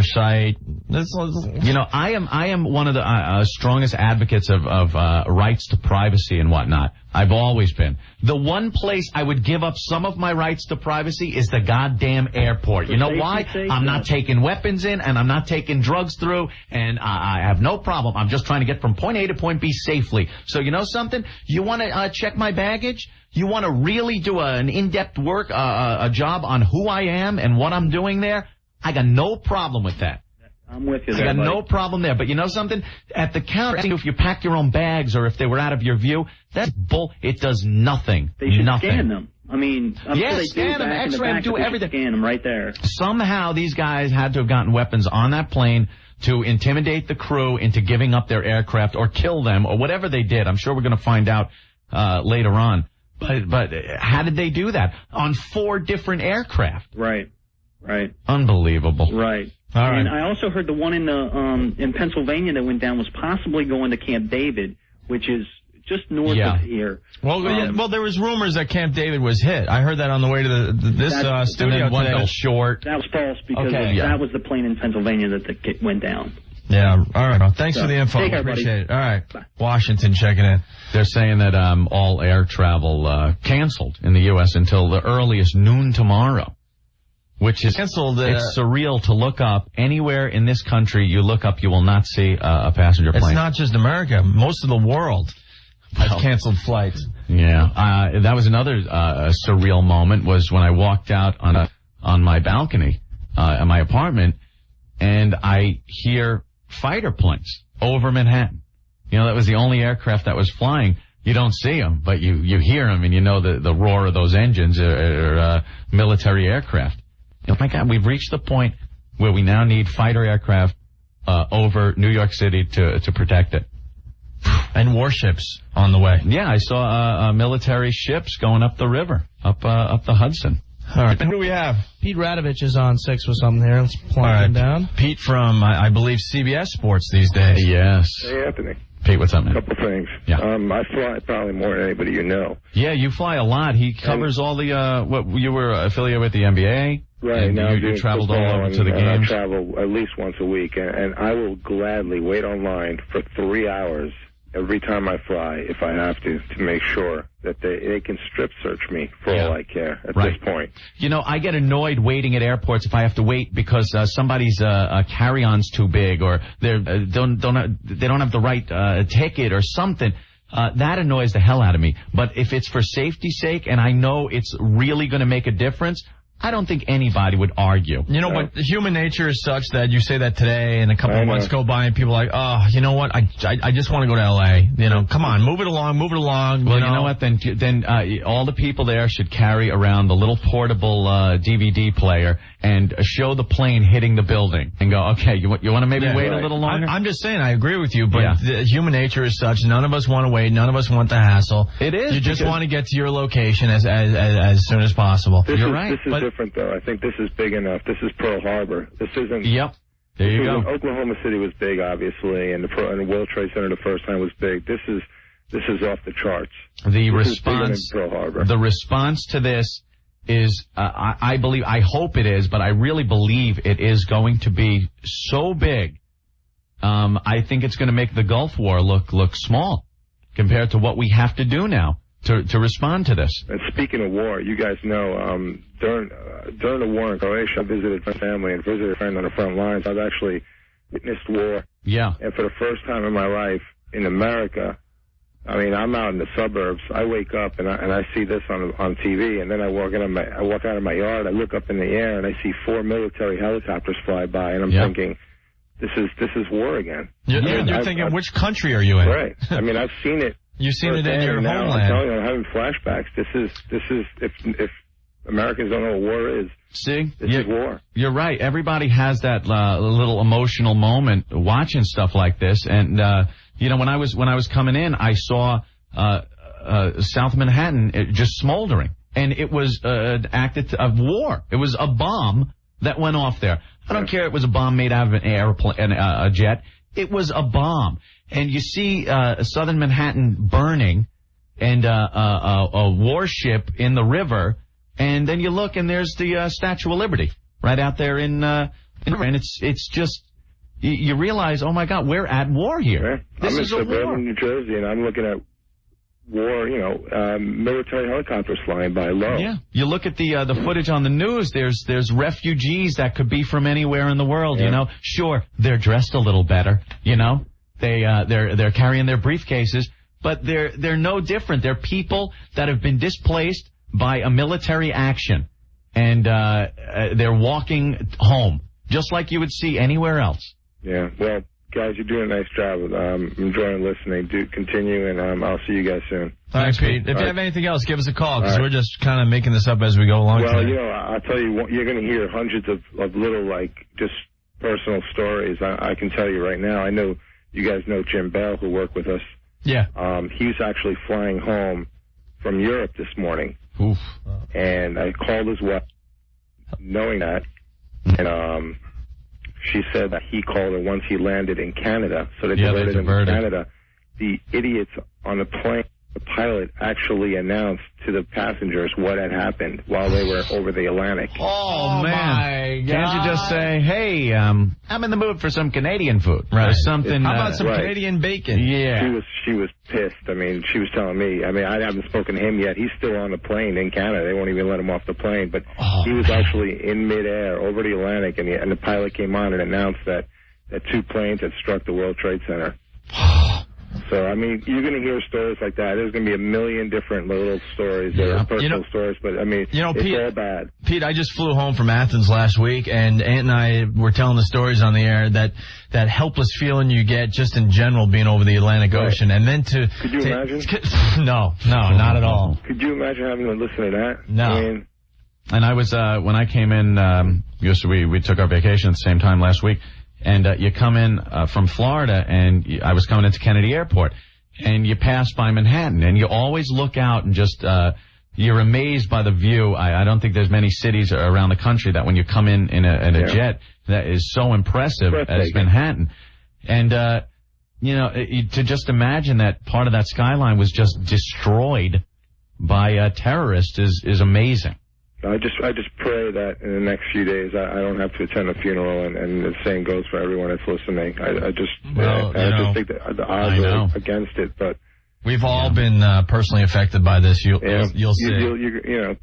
site? You know, I am one of the strongest advocates of rights to privacy and whatnot. I've always been. The one place I would give up some of my rights to privacy is the goddamn airport. You know why? I'm not taking weapons in, and I'm not taking drugs through, and I have no problem. I'm just trying to get from point A to point B safely. So you know something? You want to check my baggage? You want to really do an in-depth work, a job on who I am and what I'm doing there? I got no problem with that. I'm with you I there, got buddy. no problem there. But you know something? At the counter, if you pack your own bags or if they were out of your view, that's bull. It does nothing. They should nothing. scan them. I mean, I'm sure they scan them, back in the X-ray them, back, do but they should everything. Scan them right there. Somehow these guys had to have gotten weapons on that plane to intimidate the crew into giving up their aircraft or kill them or whatever they did. I'm sure we're going to find out later on. But how did they do that? On 4 different aircraft. Right. Unbelievable. Right. All right. And I also heard the one in Pennsylvania that went down was possibly going to Camp David, which is just north of here. Well, there was rumors that Camp David was hit. I heard that on the way to this studio and then one today. fell short. That was false because that was the plane in Pennsylvania that went down. Yeah. All right. Well, thanks for the info. Take care, buddy. Appreciate it. All right. Bye. Washington checking in. They're saying that all air travel canceled in the U.S. until the earliest noon tomorrow, which is canceled. It's surreal to look up anywhere in this country. You look up, you will not see a passenger plane. It's not just America. Most of the world has canceled flights. Yeah. That was another surreal moment was when I walked out on my balcony in my apartment, and I hear fighter planes over Manhattan. You know, that was the only aircraft that was flying. You don't see them, but you hear them, and you know the roar of those engines are military aircraft. Oh my God, we've reached the point where we now need fighter aircraft over New York City to protect it. And warships on the way. Yeah, I saw military ships going up the river, up the Hudson. All right. And who do we have? Pete Radovich is on 6 with something here. Let's plug him down. Pete from, I believe, CBS Sports these days. Yes. Hey, Anthony. Pete, what's up, man? A couple things. Yeah. I fly probably more than anybody you know. Yeah, you fly a lot. He covers all the, what you were affiliated with the NBA. Right. And now you traveled all over to the games. I travel at least once a week, and I will gladly wait online for 3 hours every time I fly, if I have to make sure that they can strip search me for all I care at this point. You know, I get annoyed waiting at airports if I have to wait because somebody's carry-on's too big or they don't have the right ticket or something. That annoys the hell out of me. But if it's for safety's sake and I know it's really going to make a difference, I don't think anybody would argue. You know what? Human nature is such that you say that today and a couple of months go by and people are like, oh, you know what? I just want to go to L.A. You know, come on, move it along. Well, you know what? Then all the people there should carry around the little portable DVD player and show the plane hitting the building and go, okay, you want to maybe wait a little longer? I'm just saying, I agree with you, but the human nature is such. None of us want to wait. None of us want the hassle. It is. You just want to get to your location as soon as possible. You're right. This is different, though. I think this is big enough. This is Pearl Harbor. This isn't. Yep. There you go. Oklahoma City was big, obviously, and the World Trade Center the first time was big. This is off the charts. The response to this is, I believe, I hope it is, but I really believe it is going to be so big. I think it's going to make the Gulf War look small compared to what we have to do now to respond to this. And speaking of war, you guys know, during the war in Croatia, I visited my family and visited a friend on the front lines. I've actually witnessed war. Yeah. And for the first time in my life in America, I mean, I'm out in the suburbs. I wake up and I see this on TV, and then I walk out of my yard. I look up in the air and I see 4 military helicopters fly by, and I'm thinking, this is war again. You're thinking, which country are you in? Right. I mean, I've seen it. You've seen it in your homeland. I'm telling you, I'm having flashbacks. This is if Americans don't know what war is. See, this is war. You're right. Everybody has that little emotional moment watching stuff like this, and you know, when I was coming in, I saw South Manhattan just smoldering, and it was an act of war. It was a bomb that went off there. I don't care. It was a bomb made out of an airplane, a jet. It was a bomb, and you see southern Manhattan burning, and a warship in the river. And then you look, and there's the Statue of Liberty right out there and it's just, you realize, oh my God, we're at war here. Yeah. I'm in suburban New Jersey, and I'm looking at war, military helicopters flying by low. Yeah. You look at the footage on the news, there's refugees that could be from anywhere in the world, Sure, they're dressed a little better, they're carrying their briefcases, but they're no different. They're people that have been displaced by a military action, and they're walking home, just like you would see anywhere else. Yeah, well, guys, you're doing a nice job. I'm enjoying listening. Do continue, and I'll see you guys soon. All right, Pete. If you have anything else, give us a call, because we're just kind of making this up as we go along. Well, I'll tell you, you're going to hear hundreds of little, just personal stories. I can tell you right now. I know you guys know Jim Bell, who worked with us. Yeah. He's actually flying home from Europe this morning. Oof. And I called his wife, knowing that, and she said that he called her once he landed in Canada, so they diverted him to Canada. The idiots on the plane, the pilot actually announced to the passengers what had happened while they were over the Atlantic. Oh man. My God. Can't you just say, hey, I'm in the mood for some Canadian food? Right. Or something. How about some Canadian bacon? Yeah. She was pissed. I mean, she was telling me. I mean, I haven't spoken to him yet. He's still on the plane in Canada. They won't even let him off the plane. But he was actually in midair over the Atlantic, and the pilot came on and announced that two planes had struck the World Trade Center. So, I mean, you're going to hear stories like that. There's going to be a million different little stories. There are personal stories, but, I mean, it's Pete, all bad. Pete, I just flew home from Athens last week, and Ant and I were telling the stories on the air, that helpless feeling you get just in general being over the Atlantic Ocean. And then Could you imagine? No, not at all. Could you imagine having to listen to that? No. I mean, and I was, when I came in, we took our vacation at the same time last week. And you come in from Florida, and I was coming into Kennedy Airport, and you pass by Manhattan, and you always look out and just you're amazed by the view. I don't think there's many cities around the country that when you come in a jet that is so impressive as Manhattan. And to just imagine that part of that skyline was just destroyed by terrorists is amazing. I just pray that in the next few days I don't have to attend a funeral, and the same goes for everyone that's listening. I just think that the odds are against it, but we've all been personally affected by this. You'll see.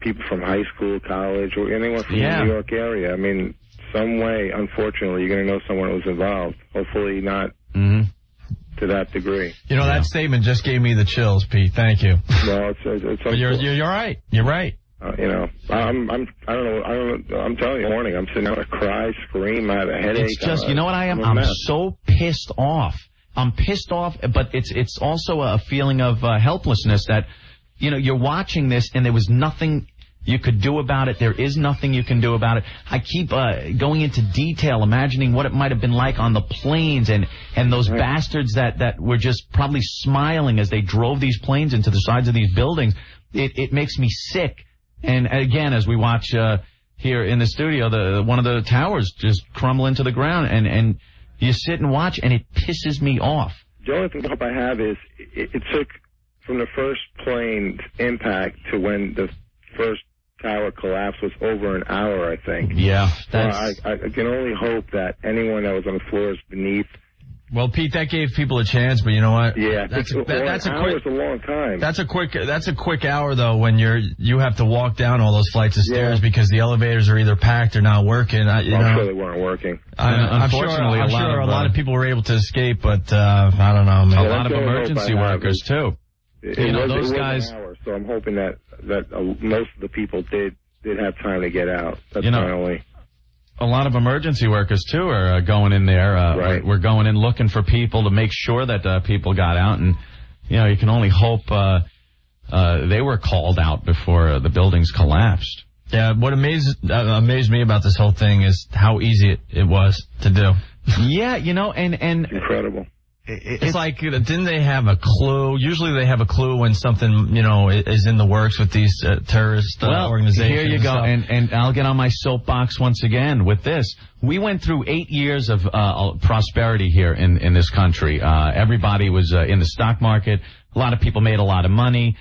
People from high school, college, or anyone from the New York area. I mean, some way, unfortunately, you're going to know someone who was involved. Hopefully not to that degree. That statement just gave me the chills, Pete. Thank you. Well, it's but you're right. You're right. I don't know. I'm telling you, morning, I'm sitting out, I cry, scream, I have a headache. It's just, you know what I am? I'm so pissed off. I'm pissed off, but it's also a feeling of helplessness that, you're watching this and there was nothing you could do about it. There is nothing you can do about it. I keep going into detail, imagining what it might have been like on the planes and those bastards that were just probably smiling as they drove these planes into the sides of these buildings. It makes me sick. And again, as we watch here in the studio, one of the towers just crumble into the ground, and you sit and watch, and it pisses me off. The only thing I have is it took from the first plane's impact to when the first tower collapse was over an hour, I think. Yeah. So I can only hope that anyone that was on the floors beneath. Well, Pete, that gave people a chance, but you know what? Yeah, that's a long time. That's a quick hour though when you have to walk down all those flights of stairs because the elevators are either packed or not working. I'm sure they weren't working. Unfortunately, I'm sure a lot of people were able to escape, but I don't know, man. A lot of emergency workers too. Those guys. An hour, so I'm hoping that most of the people did have time to get out. That's my only. A lot of emergency workers, too, are going in there. Right. We're going in looking for people to make sure that people got out. And, you can only hope they were called out before the buildings collapsed. Yeah, what amazed me about this whole thing is how easy it was to do. Yeah, and incredible. It's like, didn't they have a clue? Usually they have a clue when something, is in the works with these terrorist organizations. Here you go. And I'll get on my soapbox once again with this. We went through 8 years of prosperity here in this country. Everybody was in the stock market. A lot of people made a lot of money.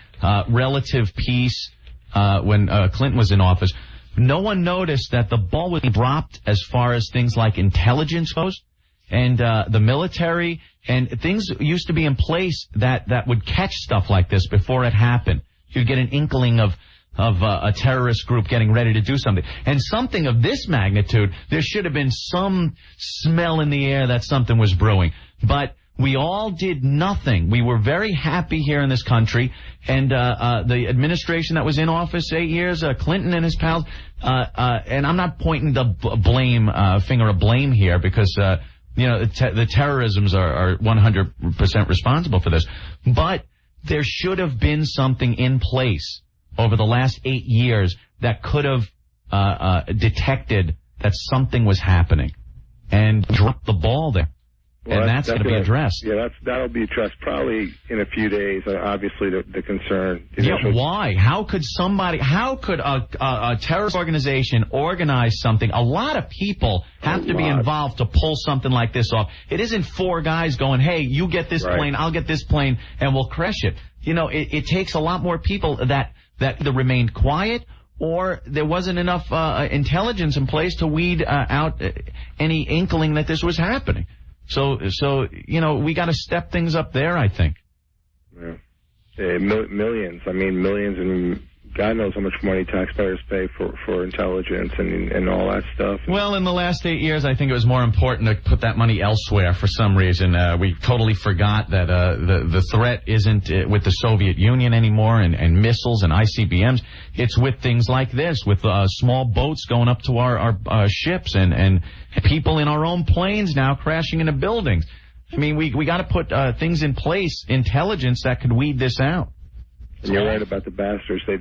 Relative peace. when Clinton was in office, no one noticed that the ball was dropped as far as things like intelligence goes, and the military, and things used to be in place that would catch stuff like this before it happened. You'd get an inkling of a terrorist group getting ready to do something. And something of this magnitude, there should have been some smell in the air that something was brewing. But we all did nothing. We were very happy here in this country. And the administration that was in office 8 years, Clinton and his pals, and I'm not pointing the finger of blame here, because the terrorisms are 100% responsible for this. But there should have been something in place over the last 8 years that could have detected that something was happening and dropped the ball there. Well, and that's going to be addressed. Yeah, that'll be addressed probably in a few days. Obviously, the concern. Why? How could a terrorist organization organize something? A lot of people have to be involved to pull something like this off. It isn't 4 guys going, hey, you get this plane, I'll get this plane, and we'll crash it. It takes a lot more people that either remained quiet, or there wasn't enough intelligence in place to weed out any inkling that this was happening. So we got to step things up there, I think. Yeah. Millions. I mean, millions, and God knows how much money taxpayers pay for intelligence and all that stuff. Well, in the last 8 years, I think it was more important to put that money elsewhere for some reason. We totally forgot that the threat isn't with the Soviet Union anymore and missiles and ICBMs. It's with things like this, with small boats going up to our ships and people in our own planes now crashing into buildings. I mean, we got to put things in place, intelligence that could weed this out. And you're right about the bastards. They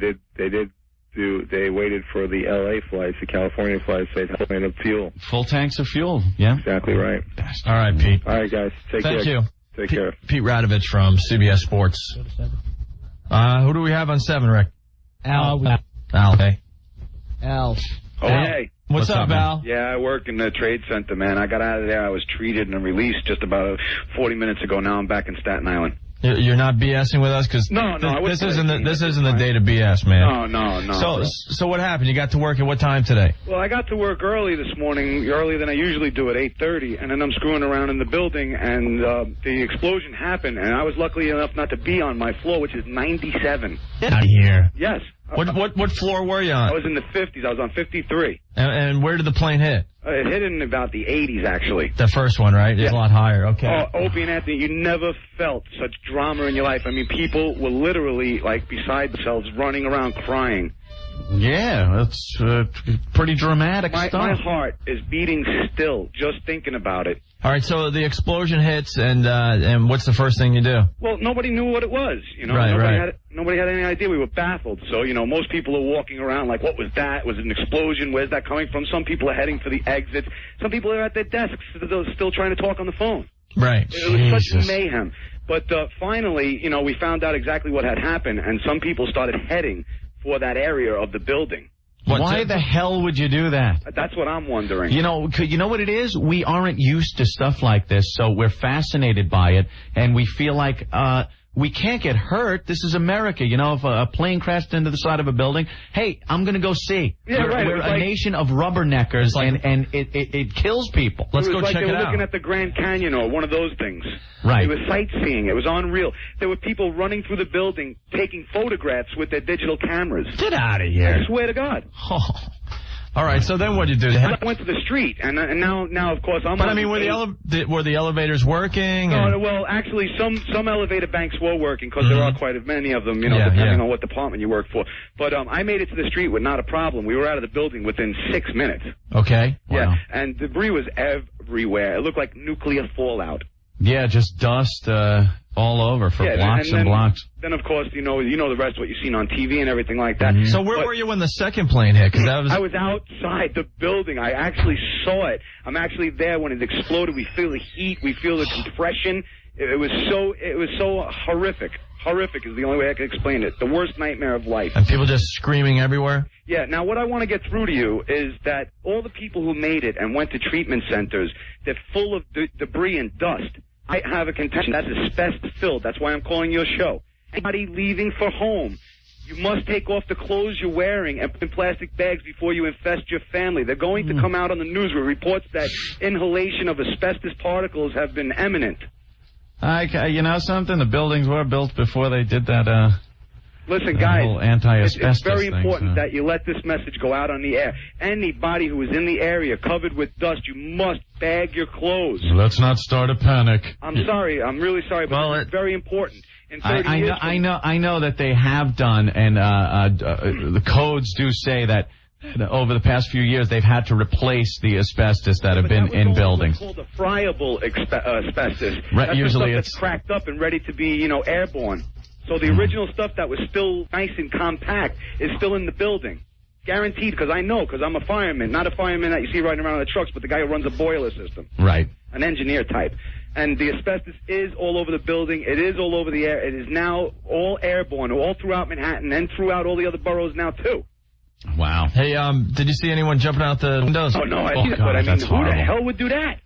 waited for the L.A. flights, the California flights. They'd have plenty of fuel. Full tanks of fuel, yeah. Exactly right. All right, Pete. All right, guys. Thank you. Take care. Pete Radovich from CBS Sports. Who do we have on 7, Rick? Al. Hey. Al. Oh, hey. What's up, Al? Yeah, I work in the trade center, man. I got out of there. I was treated and released just about 40 minutes ago. Now I'm back in Staten Island. You're not BSing with us? Because this isn't the day to BS, man. No. So what happened? You got to work at what time today? Well, I got to work early this morning, earlier than I usually do at 8:30, and then I'm screwing around in the building, and the explosion happened, and I was lucky enough not to be on my floor, which is 97. Get out of here. Yes. What floor were you on? I was in the 50s. I was on 53. And where did the plane hit? It hit in about the 80s, actually. The first one, right? It's a lot higher. Okay. Oh, Opie and Anthony, you never felt such drama in your life. I mean, people were literally, like, beside themselves, running around crying. Yeah, that's pretty dramatic stuff. My heart is beating still just thinking about it. All right, so the explosion hits, and what's the first thing you do? Well, nobody knew what it was. Nobody had any idea. We were baffled. So, most people are walking around like, what was that? Was it an explosion? Where's that coming from? Some people are heading for the exits. Some people are at their desks still trying to talk on the phone. Right. It was such mayhem. But finally, we found out exactly what had happened, and some people started heading for that area of the building. Why the hell would you do that? That's what I'm wondering. You know what it is? We aren't used to stuff like this, so we're fascinated by it, and we feel like we can't get hurt. This is America. If a plane crashed into the side of a building, hey, I'm going to go see. Yeah, we're a nation of rubberneckers, and it kills people. Let's go check it out. They were looking at the Grand Canyon or one of those things. Right. It was sightseeing. It was unreal. There were people running through the building taking photographs with their digital cameras. Get out of here. I swear to God. Oh. All right, so then what did you do? I went to the street, and now of course I'm. But I mean, were the elevators working? No, well, actually, some elevator banks were working because there are quite many of them, depending on what department you work for. But I made it to the street with not a problem. We were out of the building within 6 minutes. Okay. Yeah, wow. and debris was everywhere. It looked like nuclear fallout. Yeah, just dust all over for blocks and blocks. Then, of course, you know the rest of what you've seen on TV and everything like that. Mm-hmm. So where were you when the second plane hit? I was outside the building. I actually saw it. I'm actually there when it exploded. We feel the heat. We feel the compression. It was so horrific. Horrific is the only way I can explain it. The worst nightmare of life. And people just screaming everywhere? Yeah, now what I want to get through to you is that all the people who made it and went to treatment centers, they're full of debris and dust. I have a contention that's asbestos filled. That's why I'm calling your show. Anybody leaving for home, You must take off the clothes you're wearing and put in plastic bags before you infest your family. They're going to come out on the news with reports that inhalation of asbestos particles have been imminent. You know something? The buildings were built before they did that. Listen, guys, anti-asbestos it's very important thing, that you let this message go out on the air. Anybody who is in the area covered with dust, you must bag your clothes. Let's not start a panic. I'm sorry. I'm really sorry, but it's very important. I know that they have done, and the codes do say that over the past few years they've had to replace the asbestos that have been in buildings. It's called a friable asbestos. Right, that's usually the stuff that's cracked up and ready to be, airborne. So the original stuff that was still nice and compact is still in the building. Guaranteed, because I'm a fireman. Not a fireman that you see riding around on the trucks, but the guy who runs a boiler system. Right. An engineer type. And the asbestos is all over the building. It is all over the air. It is now all airborne, all throughout Manhattan and throughout all the other boroughs now, too. Wow. Hey, did you see anyone jumping out the windows? Oh, no, I didn't. But I mean, who the hell would do that?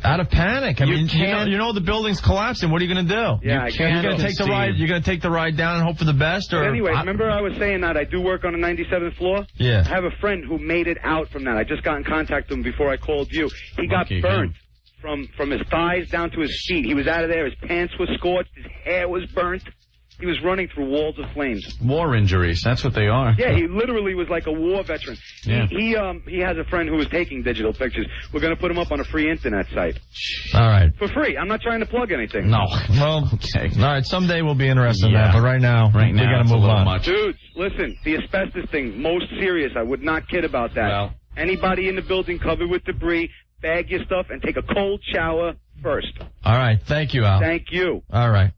Out of panic. I mean, you know the building's collapsing. What are you going to do? Yeah, you're going to take the ride. You're going to take the ride down and hope for the best. Or anyway, remember I was saying that I do work on the 97th floor. Yeah. I have a friend who made it out from that. I just got in contact with him before I called you. He got burnt from his thighs down to his feet. He was out of there. His pants were scorched. His hair was burnt. He was running through walls of flames. War injuries, that's what they are. Yeah, he literally was like a war veteran. Yeah. He has a friend who was taking digital pictures. We're going to put him up on a free internet site. All right. For free. I'm not trying to plug anything. No. Well, okay. All right, someday we'll be interested in that, but right now we got to move on. Much. Dudes, listen, the asbestos thing, most serious. I would not kid about that. Well, anybody in the building covered with debris, bag your stuff and take a cold shower first. All right. Thank you, Al. Thank you. All right.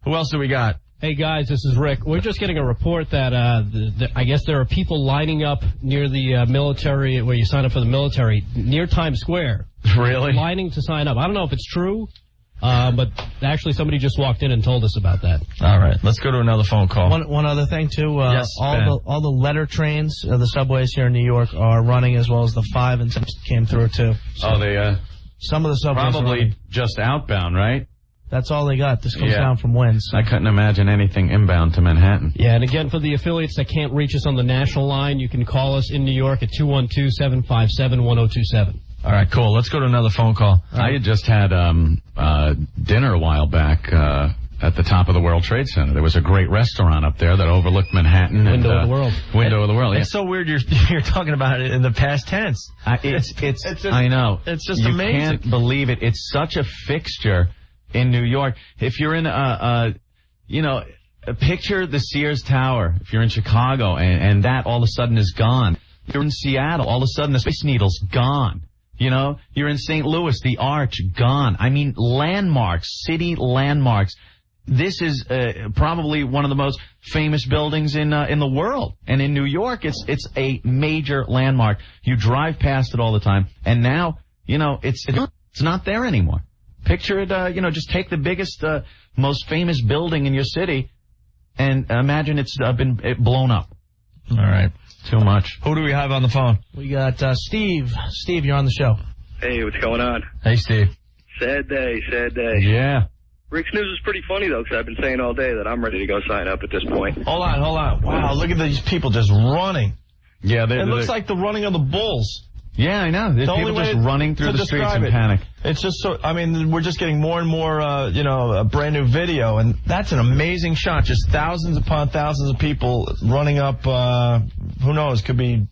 Who else do we got? Hey, guys, this is Rick. We're just getting a report that I guess there are people lining up near the military, where you sign up for the military, near Times Square. Really? Lining to sign up. I don't know if it's true, but actually somebody just walked in and told us about that. All right. Let's go to another phone call. One other thing, too. Yes, all the letter trains, the subways here in New York are running, as well as the 5 and 6 came through, too. So they some of the subways probably just outbound, right? That's all they got. This comes down from winds. I couldn't imagine anything inbound to Manhattan. Yeah, and again, for the affiliates that can't reach us on the national line, you can call us in New York at 212-757-1027. All right, cool. Let's go to another phone call. I had just had dinner a while back at the top of the World Trade Center. There was a great restaurant up there that overlooked Manhattan. Window of the world. Window of the world, yeah. It's so weird you're talking about it in the past tense. I know. It's just amazing. amazing. You can't believe it. It's such a fixture in New York. If you're in picture the Sears Tower. If you're in Chicago and that all of a sudden is gone. If you're in Seattle, all of a sudden the Space Needle's gone. You know, you're in St. Louis, the Arch, gone. I mean, landmarks, city landmarks. This is probably one of the most famous buildings in the world. And in New York, it's a major landmark. You drive past it all the time. And now, it's not there anymore. Picture it, just take the biggest, most famous building in your city and imagine it's been blown up. All right. Too much. Who do we have on the phone? We got Steve. Steve, you're on the show. Hey, what's going on? Hey, Steve. Sad day, sad day. Yeah. Rick's news is pretty funny, though, because I've been saying all day that I'm ready to go sign up at this point. Hold on. Wow, look at these people just running. Yeah, it looks like the running of the bulls. Yeah, I know. There's people just running through the streets in panic. It's just so, we're just getting more and more, a brand new video, and that's an amazing shot. Just thousands upon thousands of people running up, who knows, could be,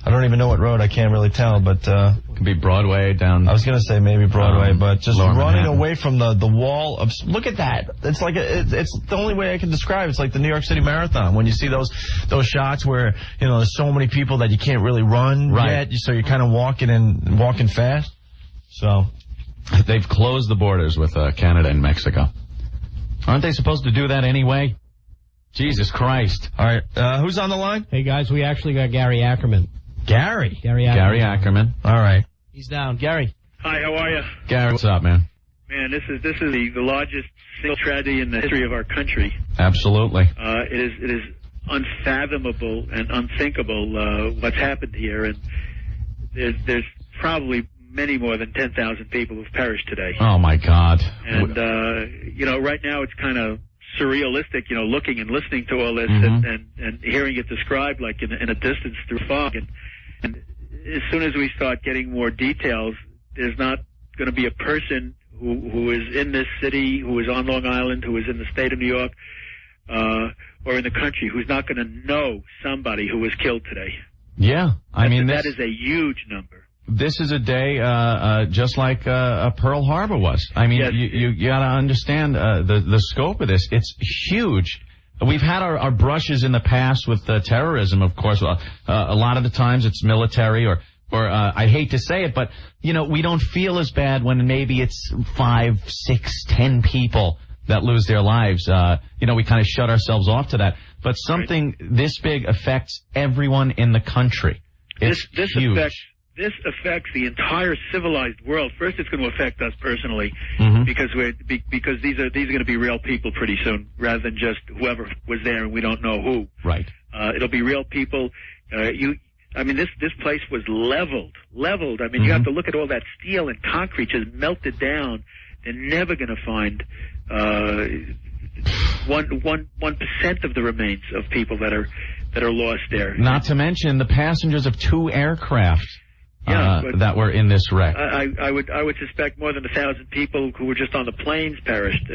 I don't even know what road, I can't really tell, but, could be Broadway down. I was going to say maybe Broadway, but just running Manhattan. away from the wall of, look at that. It's like, it's the only way I can describe it. It's like the New York City Marathon. When you see those shots where, there's so many people that you can't really run yet, so you're kind of walking fast. So. They've closed the borders with Canada and Mexico. Aren't they supposed to do that anyway? Jesus Christ. All right, who's on the line? Hey, guys, we actually got Gary Ackerman. Gary Ackerman. All right. He's down. Gary. Hi, how are you? Gary, what's up, man? Man, this is the largest single tragedy in the history of our country. Absolutely. It is unfathomable and unthinkable what's happened here, and there's probably many more than 10,000 people who've perished today. Oh my God. And right now it's kind of surrealistic, looking and listening to all this and hearing it described like in a distance through fog. And as soon as we start getting more details, there's not going to be a person who is in this city, who is on Long Island, who is in the state of New York, or in the country, who's not going to know somebody who was killed today. Yeah, that is a huge number. This is a day just like Pearl Harbor was. I mean, yes. you got to understand the scope of this. It's huge. We've had our brushes in the past with terrorism, of course. A lot of the times it's military or I hate to say it, but, we don't feel as bad when maybe it's 5, 6, 10 people that lose their lives. We kind of shut ourselves off to that. But something this big affects everyone in the country. It's huge. This affects the entire civilized world. First, it's going to affect us personally because these are going to be real people pretty soon, rather than just whoever was there and we don't know who. Right. It'll be real people. This place was leveled. I mean, you have to look at all that steel and concrete just melted down. They're never going to find 1% of the remains of people that are lost there. Not to mention the passengers of 2 aircraft. That were in this wreck. I would suspect more than 1,000 people who were just on the planes perished,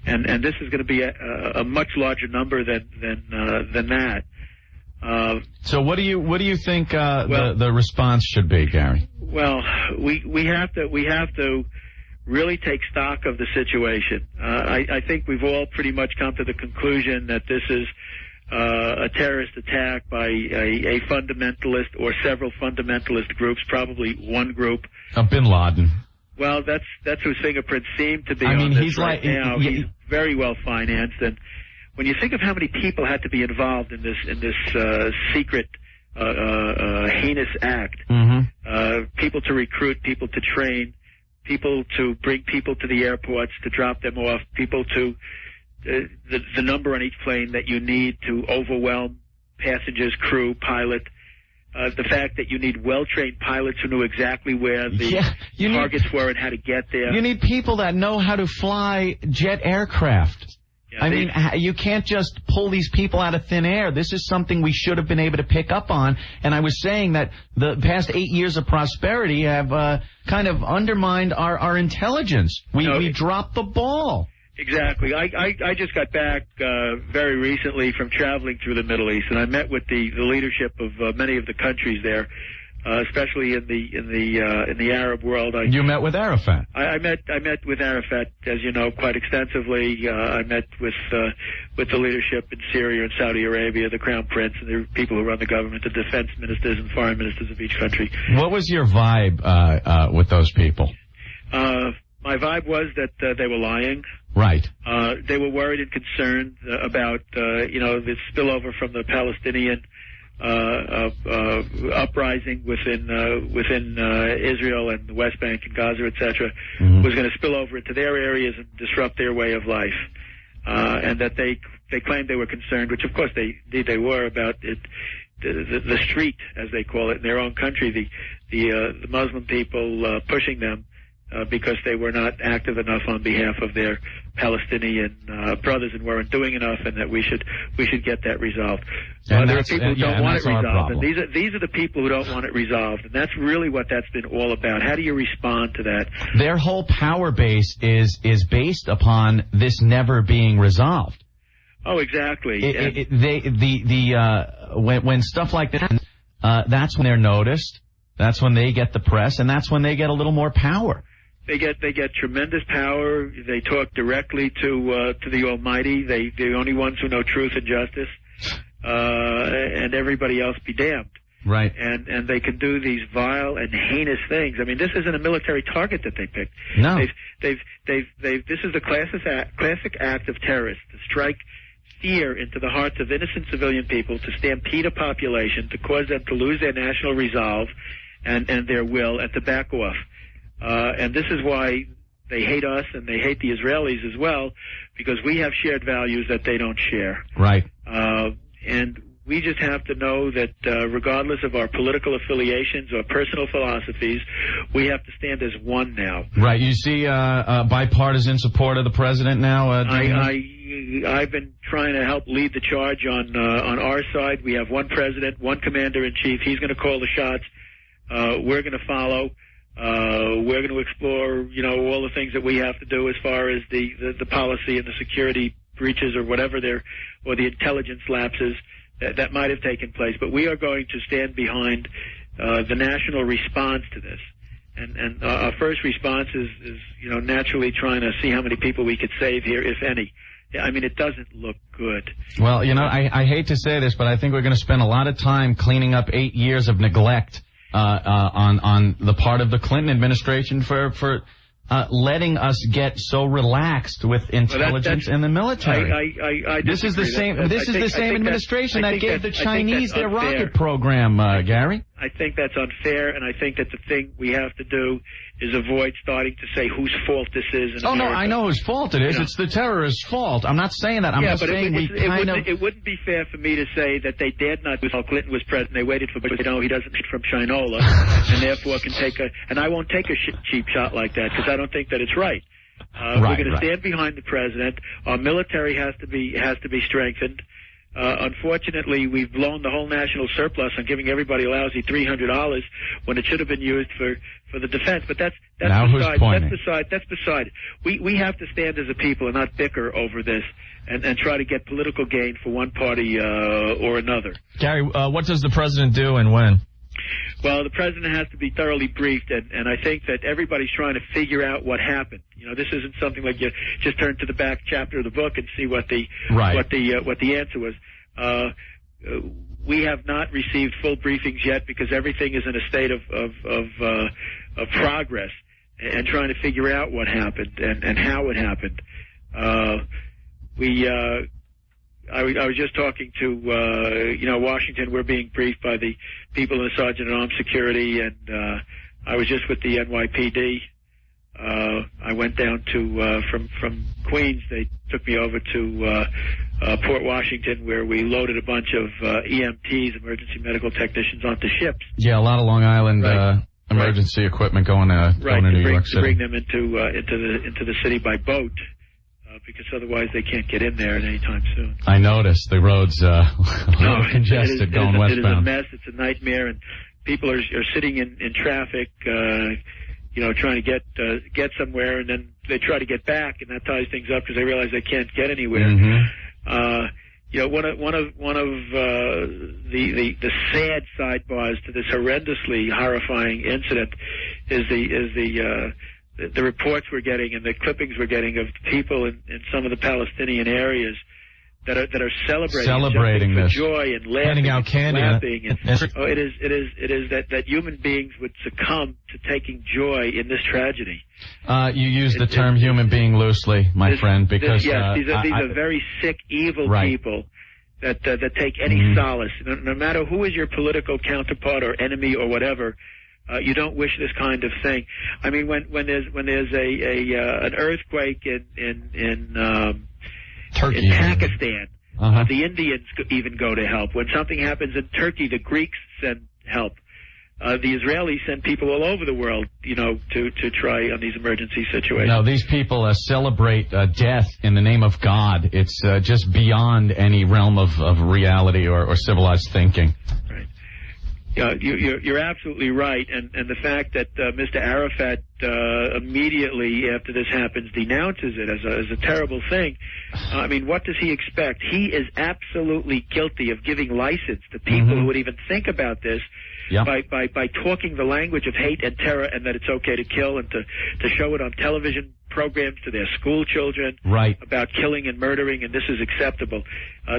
and this is going to be a much larger number than that. So what do you think the response should be, Gary? Well, we have to really take stock of the situation. I think we've all pretty much come to the conclusion that this is a terrorist attack by a fundamentalist or several fundamentalist groups, probably one group. Bin Laden. Well, that's whose fingerprints seem to be on this right now. He's very well financed, and when you think of how many people had to be involved in this secret heinous act, people to recruit, people to train, people to bring people to the airports, to drop them off, people to the number on each plane that you need to overwhelm passengers, crew, pilot. The fact that you need well-trained pilots who knew exactly where the targets were and how to get there. You need people that know how to fly jet aircraft. Yeah, you can't just pull these people out of thin air. This is something we should have been able to pick up on. And I was saying that the past 8 years of prosperity have kind of undermined our intelligence. We dropped the ball. Exactly. I just got back very recently from traveling through the Middle East, and I met with the leadership of many of the countries there, especially in the Arab world. You met with Arafat. I met with Arafat, as you know, quite extensively. I met with the leadership in Syria and Saudi Arabia, the Crown Prince, and the people who run the government, the defense ministers and foreign ministers of each country. What was your vibe with those people? My vibe was that they were lying. Right. They were worried and concerned about, the spillover from the Palestinian uprising within Israel and the West Bank and Gaza, etc., was going to spill over into their areas and disrupt their way of life. And that they claimed they were concerned, which of course they were, about it, the street, as they call it, in their own country, the Muslim people pushing them. Because they were not active enough on behalf of their Palestinian brothers and weren't doing enough, and that we should get that resolved. There are people who don't want it resolved, and these are the people who don't want it resolved, and that's really what that's been all about. How do you respond to that? Their whole power base is based upon this never being resolved. Oh, exactly. When stuff like that, that's when they're noticed. That's when they get the press, and that's when they get a little more power. They get tremendous power. They talk directly to the Almighty. They're the only ones who know truth and justice, and everybody else be damned. Right. And they can do these vile and heinous things. I mean, this isn't a military target that they picked. No. This is the classic act of terrorists, to strike fear into the hearts of innocent civilian people, to stampede a population, to cause them to lose their national resolve and their will, and to back off. And this is why they hate us, and they hate the Israelis as well, because we have shared values that they don't share. Right. And we just have to know that regardless of our political affiliations or personal philosophies, we have to stand as one now. Right. You see bipartisan support of the president now? I've been trying to help lead the charge on our side. We have one president, one commander-in-chief. He's going to call the shots. We're going to follow. We're going to explore, all the things that we have to do as far as the policy and the security breaches or whatever or the intelligence lapses that might have taken place. But we are going to stand behind the national response to this. And our first response is naturally trying to see how many people we could save here, if any. I mean, it doesn't look good. Well, I hate to say this, but I think we're going to spend a lot of time cleaning up 8 years of neglect on the part of the Clinton administration for letting us get so relaxed with intelligence and the military. This is the same. This is the same administration that gave the Chinese their rocket program, Gary. I think that's unfair, and I think that the thing we have to do is avoid starting to say whose fault this is. No, I know whose fault it is. It's the terrorists' fault. I'm not saying that. I'm just saying it wouldn't be fair for me to say that they dared not. While Clinton was president, they waited for, he doesn't eat from Shinola, and therefore can take and I won't take a cheap shot like that because I don't think that it's right. We're going to stand behind the president. Our military has to be strengthened. Unfortunately, we've blown the whole national surplus on giving everybody a lousy $300 when it should have been used for the defense. But that's beside. We have to stand as a people and not bicker over this and try to get political gain for one party or another. Gary, what does the president do and when? Well, the president has to be thoroughly briefed, and I think that everybody's trying to figure out what happened. This isn't something like you just turn to the back chapter of the book and see what the answer was. We have not received full briefings yet because everything is in a state of progress and trying to figure out what happened and how it happened. I was just talking to, Washington. We're being briefed by the people in the Sergeant at Arms Security, and I was just with the NYPD. I went down to, from Queens, they took me over to Port Washington, where we loaded a bunch of EMTs, emergency medical technicians, onto ships. Yeah, a lot of Long Island emergency equipment going to New York City. To bring them into the city by boat. Because otherwise they can't get in there at any time soon. I noticed the roads a little congested going westbound. It is a mess. It's a nightmare, and people are sitting in traffic, trying to get somewhere, and then they try to get back, and that ties things up because they realize they can't get anywhere. Mm-hmm. One of the sad sidebars to this horrendously horrifying incident is the reports we're getting and the clippings we're getting of people in some of the Palestinian areas that are celebrating this, for joy and laughing, handing out candy. It is that human beings would succumb to taking joy in this tragedy. You use the term human being loosely, my friend, because these are very sick, evil people that take any solace, no matter who is your political counterpart or enemy or whatever. You don't wish this kind of thing. I mean, when there's an earthquake in Turkey, in Pakistan, the Indians even go to help. When something happens in Turkey, the Greeks send help. The Israelis send people all over the world, to try on these emergency situations. No, these people celebrate death in the name of God. It's just beyond any realm of reality or civilized thinking. Right. You're absolutely right, and the fact that Mr. Arafat immediately after this happens denounces it as a terrible thing. I mean, what does he expect? He is absolutely guilty of giving license to people who would even think about this by talking the language of hate and terror, and that it's okay to kill, and to show it on television programs to their school children about killing and murdering, and this is acceptable.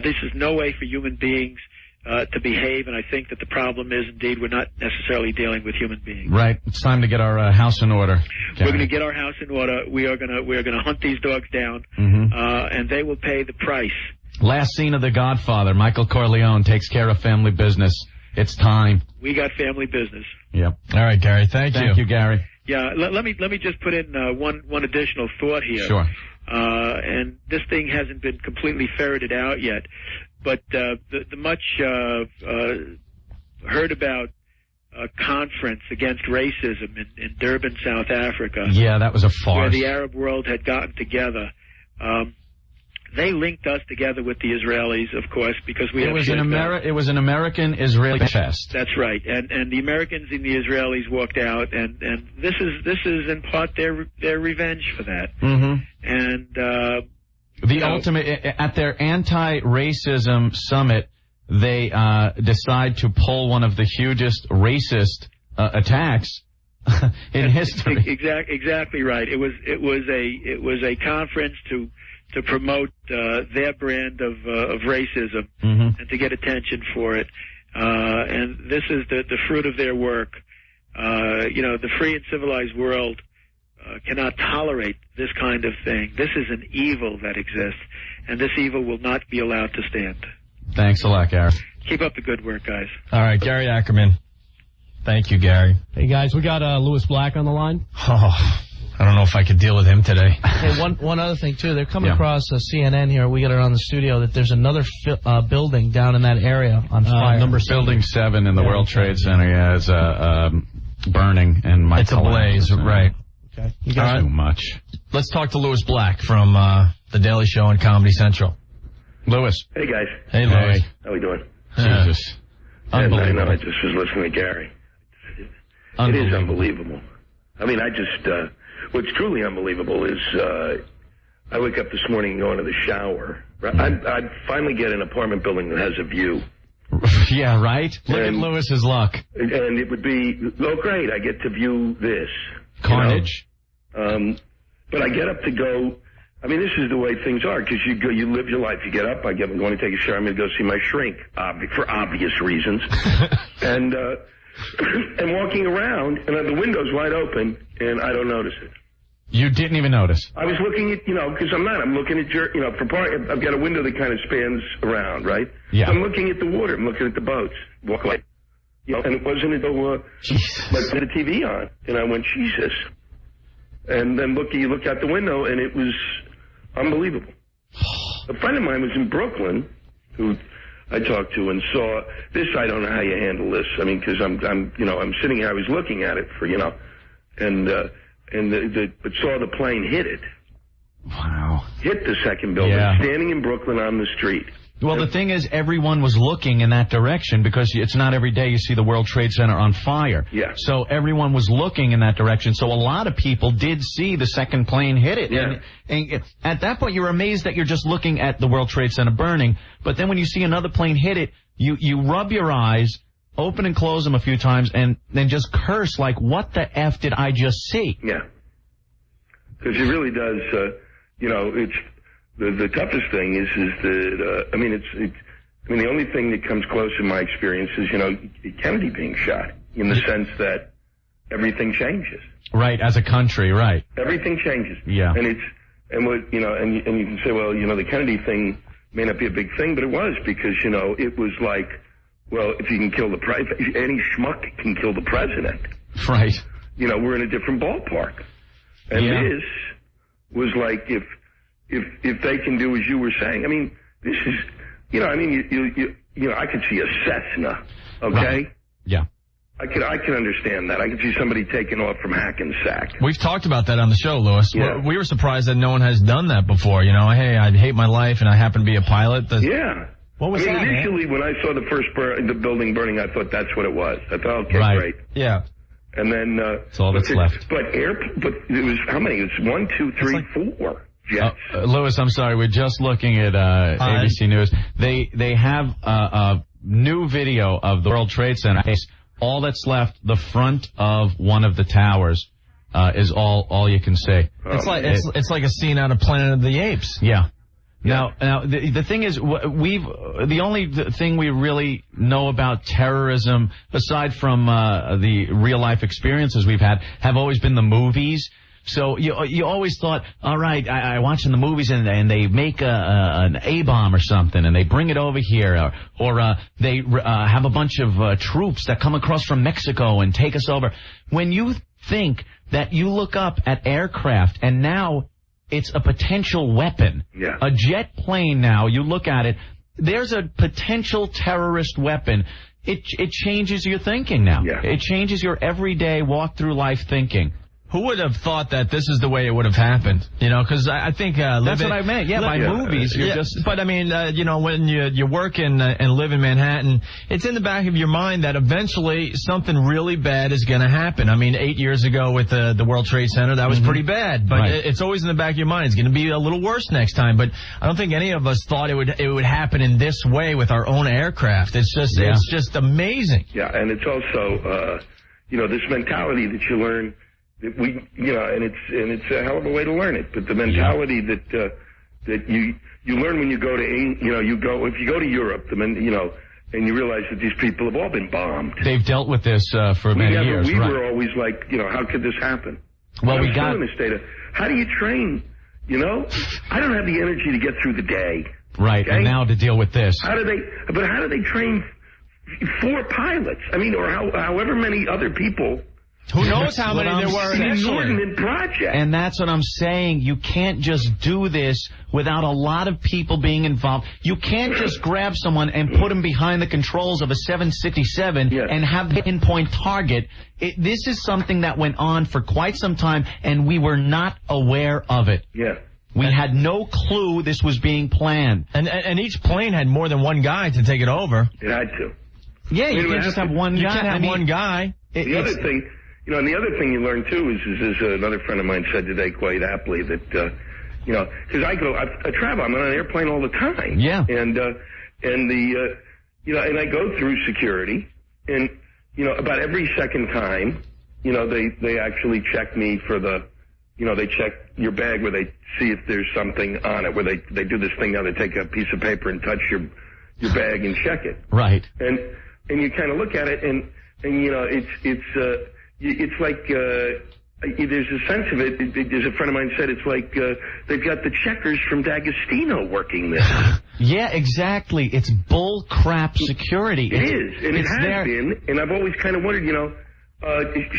This is no way for human beings to behave, and I think that the problem is, indeed, we're not necessarily dealing with human beings. Right. It's time to get our house in order. We're going to get our house in order. We are going to hunt these dogs down, and they will pay the price. Last scene of The Godfather. Michael Corleone takes care of family business. It's time. We got family business. Yep. All right, Gary. Thank you. Thank you, Gary. Yeah. Let me just put in one additional thought here. Sure. And this thing hasn't been completely ferreted out yet. But the much heard about conference against racism in Durban, South Africa. Yeah, that was a farce. Where the Arab world had gotten together. They linked us together with the Israelis, of course, because we it was an American-Israeli fest. That's right, and the Americans and the Israelis walked out, and this is in part their revenge for that. Mm-hmm. And the ultimate at their anti-racism summit, they decide to pull one of the hugest racist attacks in history. Exactly right. It was a conference to promote their brand of racism, mm-hmm. and to get attention for it. And this is the fruit of their work. The free and civilized world cannot tolerate this kind of thing. This is an evil that exists, and this evil will not be allowed to stand. Thanks a lot, Gary. Keep up the good work, guys. All right, Gary Ackerman. Thank you, Gary. Hey, guys, we got Louis Black on the line. Oh, I don't know if I could deal with him today. Hey, one other thing, too. They're coming across CNN here. We got it on the studio that there's another building down in that area on fire. Building 7 in the World Trade Center, is burning. And it's ablaze, right. Okay. You guys too much. Let's talk to Louis Black from The Daily Show on Comedy Central. Louis. Hey, guys. Hey, Louis. How we doing? Jesus. Unbelievable. I just was listening to Gary. It is unbelievable. I mean, what's truly unbelievable is I wake up this morning and go into the shower. I'd finally get an apartment building that has a view. Yeah, right? Look at Lewis's luck. And it would be, great, I get to view this. Carnage. But I get up to go, I mean, this is the way things are, because you live your life. You get up, I'm going to take a shower, I'm going to go see my shrink, for obvious reasons. And walking around, and the window's wide open, and I don't notice it. You didn't even notice? I was looking at, because I'm looking at for part, I've got a window that kind of spans around, right? Yeah. So I'm looking at the water, I'm looking at the boats, walk away. And it wasn't until, I had the TV on, and I went, Jesus. And then you look out the window, and it was unbelievable. A friend of mine was in Brooklyn, who I talked to and saw this. I don't know how you handle this. I mean, because I'm sitting here. I was looking at it but saw the plane hit it. Wow. Hit the second building, standing in Brooklyn on the street. Well, the thing is, everyone was looking in that direction because it's not every day you see the World Trade Center on fire. Yeah. So everyone was looking in that direction. So a lot of people did see the second plane hit it. Yeah. And at that point, you're amazed that you're just looking at the World Trade Center burning. But then when you see another plane hit it, you rub your eyes, open and close them a few times, and then just curse like, what the F did I just see? Yeah. Because it really does, it's... The toughest thing is that the only thing that comes close in my experience is Kennedy being shot, in the sense that everything changes. Right, as a country, right. Everything changes. Yeah. And and you can say, well, the Kennedy thing may not be a big thing, but it was, because it was like, well, if you can kill any schmuck can kill the president. Right. We're in a different ballpark. And this was like if they can do as you were saying, I mean, this is, I could see a Cessna, okay? Right. Yeah. I can understand that. I could see somebody taking off from Hackensack. We've talked about that on the show, Louis. Yeah. We were surprised that no one has done that before. Hey, I hate my life and I happen to be a pilot. Yeah. What was that? Initially, when I saw the building burning, I thought that's what it was. I thought, okay, great. Yeah. And then that's all that's left. But it was how many? It's 1, 2, 3, 4. Yes. Louis, I'm sorry. We're just looking at ABC News. They have a new video of the World Trade Center. All that's left, the front of one of the towers, is all you can see. It's like a scene out of Planet of the Apes. Yeah. Now the thing is, the only thing we really know about terrorism, aside from the real life experiences we've had, have always been the movies. So you always thought, all right, I watching the movies and they make an A-bomb or something and they bring it over here, or they have a bunch of troops that come across from Mexico and take us over. When you think that you look up at aircraft and now it's a potential weapon, a jet plane now, you look at it, there's a potential terrorist weapon. It changes your thinking now. Yeah. It changes your everyday walk through life thinking. Who would have thought that this is the way it would have happened? You know, because I think that's what I meant. Yeah, by movies, you're just. But I mean, you know, when you work and live in Manhattan, it's in the back of your mind that eventually something really bad is going to happen. I mean, 8 years ago with the World Trade Center, that was pretty bad. But it's always in the back of your mind. It's going to be a little worse next time. But I don't think any of us thought it would happen in this way with our own aircraft. It's just amazing. Yeah, and it's also you know, this mentality that you learn. You know, and it's a hell of a way to learn it. But the mentality that you learn when you go to, you know, if you go to Europe, you know, and you realize that these people have all been bombed. They've dealt with this for many years. We were always like, you know, how could this happen? Well, we got in this state of, how do you train? You know, I don't have the energy to get through the day. Right, okay? And now to deal with this. How do they train 4 pilots? I mean, or however many other people. Who knows how many there were inordinate project. And that's what I'm saying. You can't just do this without a lot of people being involved. You can't just grab someone and put them behind the controls of a 767 and have the pinpoint target. This is something that went on for quite some time, and we were not aware of it. Yeah. We had no clue this was being planned. And each plane had more than one guy to take it over. It had to. Yeah, you can't just have one guy. You can't have one guy. The other thing... You know, and the other thing you learn, too, is another friend of mine said today quite aptly that, you know, because I travel, I'm on an airplane all the time. Yeah. And you know, and I go through security, and, you know, about every second time, you know, they actually check me for you know, they check your bag where they see if there's something on it, where they do this thing now, they take a piece of paper and touch your bag and check it. Right. And you kind of look at it, and you know, it's like, there's a sense of it, as a friend of mine said, it's like they've got the checkers from D'Agostino working this. Yeah, exactly. It's bull crap security. It is, and it has been, and I've always kind of wondered, you know,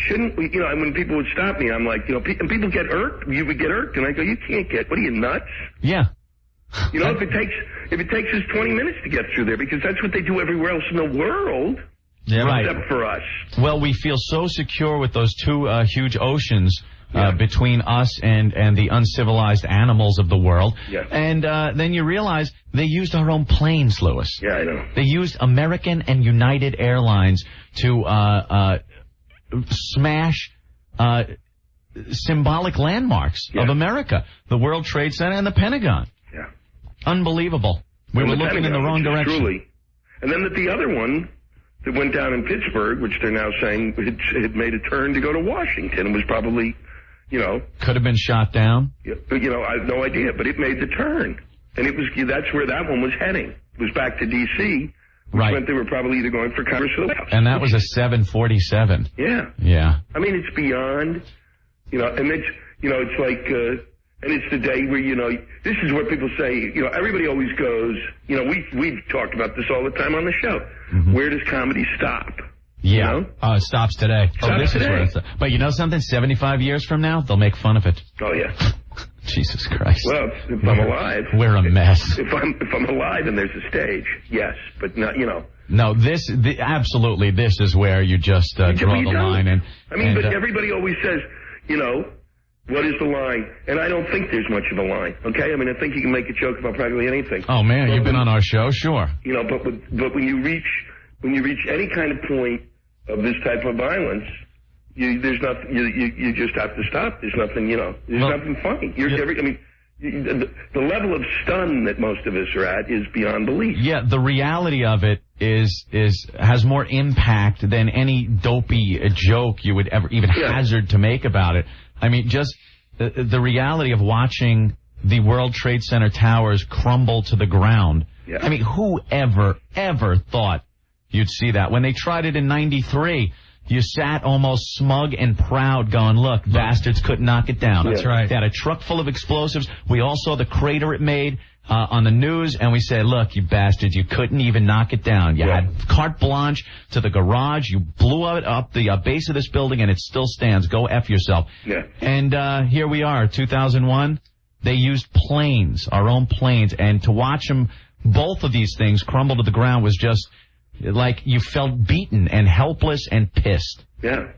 shouldn't we, you know, when people would stop me, I'm like, you know, and people get irked, you would get irked, and I go, you can't what are you, nuts? Yeah. You know, if it takes us 20 minutes to get through there, because that's what they do everywhere else in the world. Yeah, right. Except for us. Well, we feel so secure with those 2 huge oceans between us and the uncivilized animals of the world. Yeah. And then you realize they used our own planes, Louis. Yeah, I know. They used American and United Airlines to smash symbolic landmarks of America, the World Trade Center and the Pentagon. Yeah. Unbelievable. We were looking in the wrong direction. Truly. And then the other one that went down in Pittsburgh, which they're now saying it made a turn to go to Washington, and was probably, you know... Could have been shot down? You know, I have no idea, but it made the turn. And that's where that one was heading. It was back to D.C., which meant they were probably either going for Congress or the White House. And that was a 747. Yeah. Yeah. I mean, it's beyond, you know, and it's, you know, it's like... and it's the day where, you know, this is what people say, you know, everybody always goes, you know, we've talked about this all the time on the show. Mm-hmm. Where does comedy stop? Yeah. You know? It stops today. This is where it's... But you know something? 75 years from now, they'll make fun of it. Oh, yeah. Jesus Christ. Well, if I'm alive... We're a mess. If I'm alive and there's a stage, yes, but not, you know... No, absolutely, this is where you just draw the line. I mean, but everybody always says, you know... What is the line? And I don't think there's much of a line, okay? I mean, I think you can make a joke about practically anything. Oh, man, you've been on our show, sure. You know, but when you reach any kind of point of this type of violence, there's nothing. You just have to stop. There's nothing. You know, there's nothing funny. The level of stun that most of us are at is beyond belief. Yeah, the reality of it has more impact than any dopey joke you would ever even hazard to make about it. I mean, just the reality of watching the World Trade Center towers crumble to the ground. Yeah. I mean, who ever thought you'd see that? When they tried it in '93, you sat almost smug and proud going, look, bastards couldn't knock it down. That's right. They had a truck full of explosives. We all saw the crater it made on the news, and we said, look, you bastards, you couldn't even knock it down. You had carte blanche to the garage. You blew it up the base of this building, and it still stands. Go F yourself. Yeah. And here we are, 2001. They used planes, our own planes, and to watch them, both of these things crumble to the ground was just like you felt beaten and helpless and pissed. Yeah.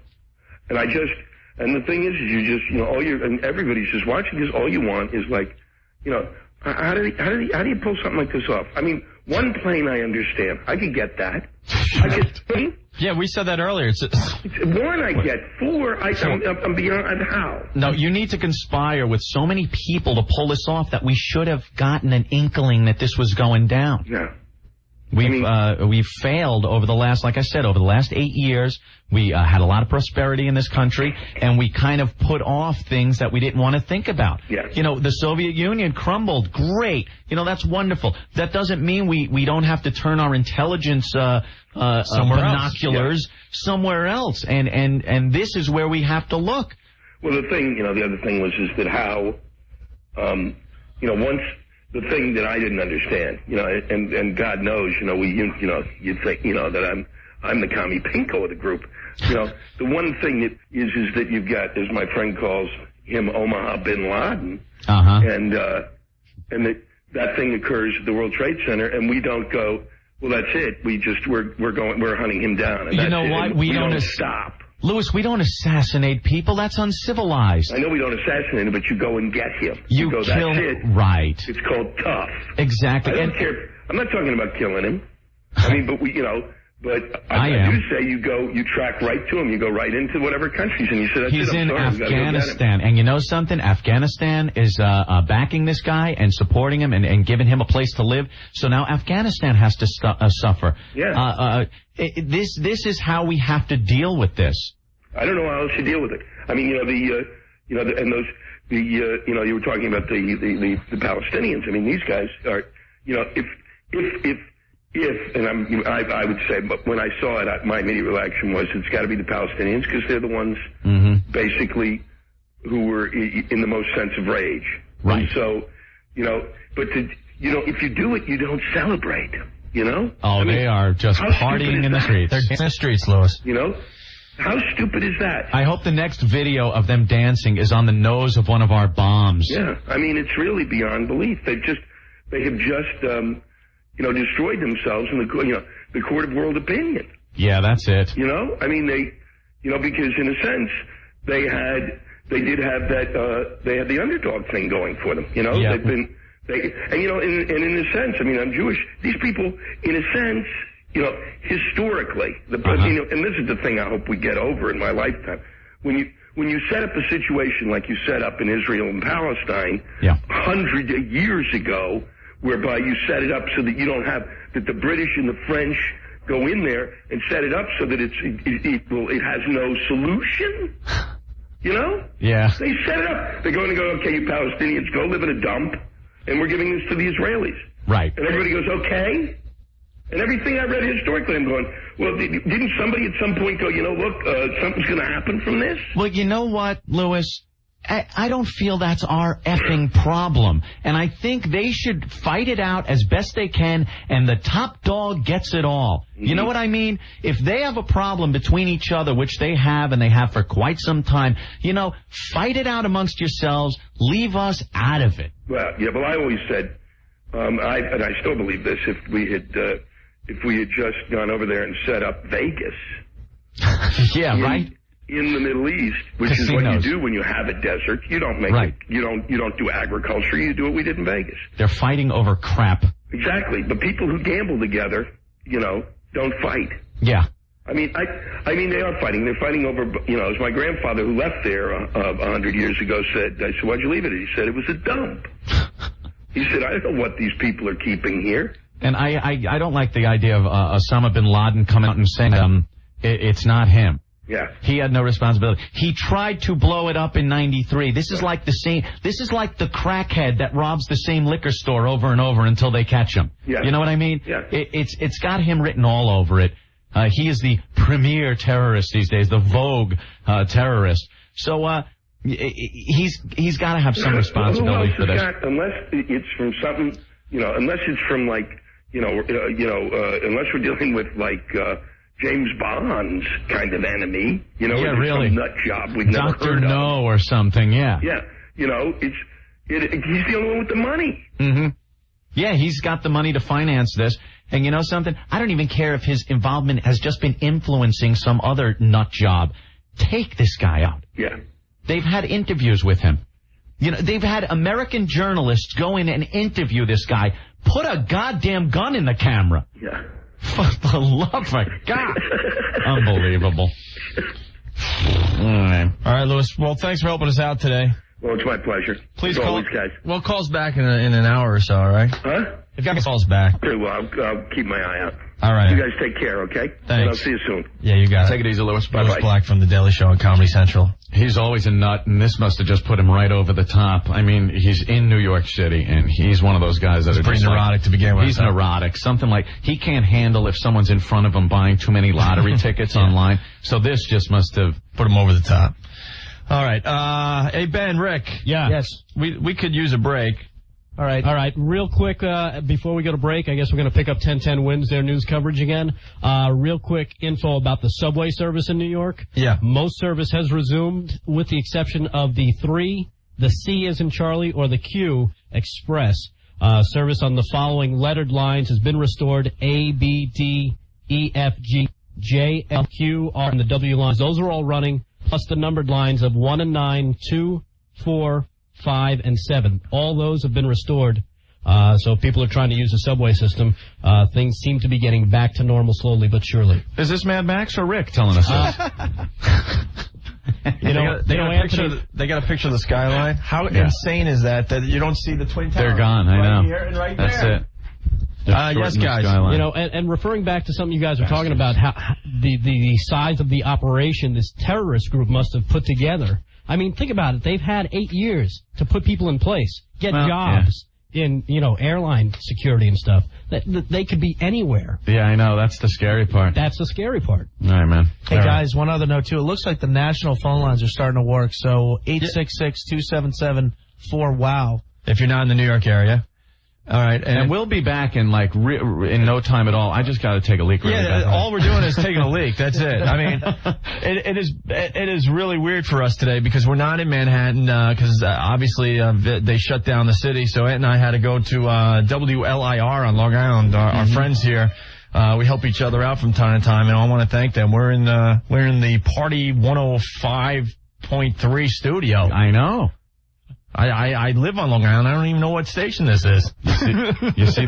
And And the thing is you just, you know, and everybody's just watching because all you want is like, you know, how do you pull something like this off? I mean, one plane I understand. I could get that. I could. Yeah, we said that earlier. It's one I get. Four, I'm beyond how. No, you need to conspire with so many people to pull this off that we should have gotten an inkling that this was going down. Yeah. We've failed over the last, like I said, over the last 8 years. We had a lot of prosperity in this country, and we kind of put off things that we didn't want to think about. Yeah. You know, the Soviet Union crumbled. Great. You know, that's wonderful. That doesn't mean we don't have to turn our intelligence binoculars somewhere else. And this is where we have to look. Well, the thing, you know, the other thing was is that how, you know, once the thing that I didn't understand, you know, and God knows, you know, you'd think, you know, that I'm the commie pinko of the group. You know, the one thing that is that you've got, as my friend calls him, Omaha bin Laden, and that thing occurs at the World Trade Center, and we don't go, well, that's it. We're hunting him down. And you know what? We don't stop. Louis, we don't assassinate people. That's uncivilized. I know we don't assassinate him, but you go and get him. You go, kill that's it. Right. It's called tough. Exactly. I don't care. I'm not talking about killing him. I mean, but I do say you track right to him. You go right into whatever countries, and you say, that's He's it. in Afghanistan. And you know something? Afghanistan is backing this guy and supporting him and giving him a place to live. So now Afghanistan has to suffer. Yeah. This is how we have to deal with this. I don't know how else you deal with it. I mean, you were talking about the Palestinians. I mean, these guys are, you know, I would say, but when I saw it, my immediate reaction was it's got to be the Palestinians because they're the ones basically who were in the most sense of rage. Right. And so, you know, but if you do it, you don't celebrate. You know? Oh, they are just partying in the streets. They're in the streets, Louis. You know? How stupid is that? I hope the next video of them dancing is on the nose of one of our bombs. Yeah. I mean, it's really beyond belief. They have just destroyed themselves in the court of world opinion. Yeah, that's it. You know? I mean, because in a sense, they had the underdog thing going for them. You know? Yeah. In a sense, I mean, I'm Jewish. These people, in a sense, you know, historically, and this is the thing I hope we get over in my lifetime. When you set up a situation like you set up in Israel and Palestine, 100 years ago, whereby you set it up so that you don't have that the British and the French go in there and set it up so that it has no solution. You know? Yeah. They set it up. They're going to go, okay, you Palestinians, go live in a dump, and we're giving this to the Israelis. Right. And everybody goes, okay. And everything I read historically, I'm going, well, didn't somebody at some point go, you know, look, something's going to happen from this? Well, you know what, Louis? I don't feel that's our effing problem. And I think they should fight it out as best they can, and the top dog gets it all. Mm-hmm. You know what I mean? If they have a problem between each other, which they have, and they have for quite some time, you know, fight it out amongst yourselves. Leave us out of it. Well, yeah, but I always said, and I still believe this, if we had just gone over there and set up Vegas. Yeah, right. In the Middle East, which Casinos. Is what you do when you have a desert. You don't make it. You don't do agriculture. You do what we did in Vegas. They're fighting over crap. Exactly. The people who gamble together, you know, don't fight. Yeah. I mean, they are fighting. They're fighting over, you know, as my grandfather who left there 100 years ago said, I said, why'd you leave it? He said, it was a dump. He said, I don't know what these people are keeping here. And I don't like the idea of Osama bin Laden coming out and saying it's not him. Yeah. He had no responsibility. He tried to blow it up in '93. This is like the same. This is like the crackhead that robs the same liquor store over and over until they catch him. Yeah. You know what I mean? Yeah. It's got him written all over it. He is the premier terrorist these days, the Vogue terrorist. So he's got to have some responsibility for this. Unless it's from something, you know, unless it's from like, unless we're dealing with like. James Bond's kind of enemy, you know, really. Some nut job we've never Dr. heard of. No or something, yeah. Yeah, you know, he's the only one with the money. Mm-hmm. Yeah, he's got the money to finance this. And you know something? I don't even care if his involvement has just been influencing some other nut job. take this guy out. Yeah. They've had interviews with him. You know, they've had American journalists go in and interview this guy. Put a goddamn gun in the camera. Yeah. For the love of God. Unbelievable. All right, Louis. Well, thanks for helping us out today. Well, it's my pleasure. Please call call these guys. Well, call us back in an hour or so, all right? Huh? If you call us back. Okay, well, I'll keep my eye out. All right. You guys take care, okay? Thanks. And I'll see you soon. Yeah, you got it. Take it easy, Louis. Louis Bye-bye. Black from The Daily Show on Comedy Central. He's always a nut, and this must have just put him right over the top. I mean, he's in New York City, and he's one of those guys that are pretty just neurotic to begin with. He's neurotic. Something like he can't handle if someone's in front of him buying too many lottery tickets online. So this just must have put him over the top. All right. Hey, Ben, Rick. Yeah. Yes. We could use a break. All right. Real quick, before we go to break, I guess we're going to pick up 1010 Wins, their news coverage again. Real quick info about the subway service in New York. Yeah. Most service has resumed with the exception of the 3, the C as in Charlie, or the Q Express. Service on the following lettered lines has been restored: A, B, D, E, F, G, J, L, Q, R, and the W lines. Those are all running, plus the numbered lines of 1 and 9, 2, 4, 5, and 7. All those have been restored. So if people are trying to use the subway system, things seem to be getting back to normal slowly but surely. Is this Mad Max or Rick telling us this? They got a picture of the skyline. How insane is that you don't see the Twin Towers? They're gone. I know. Right here and right That's there. it. Yes, guys. And referring back to something you guys were talking about, how the size of the operation this terrorist group must have put together. I mean, think about it. They've had 8 years to put people in place, get jobs in, airline security and stuff. They could be anywhere. Yeah, I know. That's the scary part. That's the scary part. All right, man. Hey, guys, one other note, too. It looks like the national phone lines are starting to work. So 866-277-4WOW. If you're not in the New York area. All right, and we'll be back in in no time at all. I just got to take a leak. All we're doing is taking a leak. That's it. I mean, it is really weird for us today because we're not in Manhattan because obviously they shut down the city. So Ed and I had to go to WLIR on Long Island. Our friends here, we help each other out from time to time, and I want to thank them. We're in the Party 105.3 studio. I know. I live on Long Island. I don't even know what station this is. You see.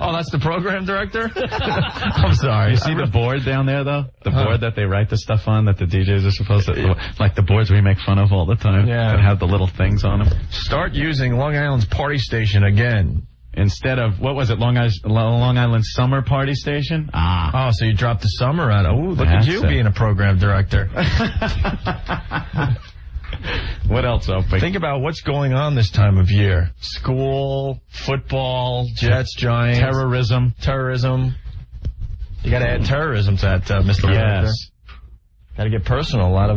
Oh, that's the program director? I'm sorry. You see the board down there, though? The board that they write the stuff on that the DJs are supposed to, like the boards we make fun of all the time. Yeah. That have the little things on them. Start using Long Island's party station again. Instead of, what was it, Long Island Summer Party Station? Oh, so you dropped the summer on it. Oh, look at you being a program director. What else, Opie? Think about what's going on this time of year. School, football, Jets, Giants. Terrorism. You got to add terrorism to that, Mr. Director. Yes. Got to get personal. A lot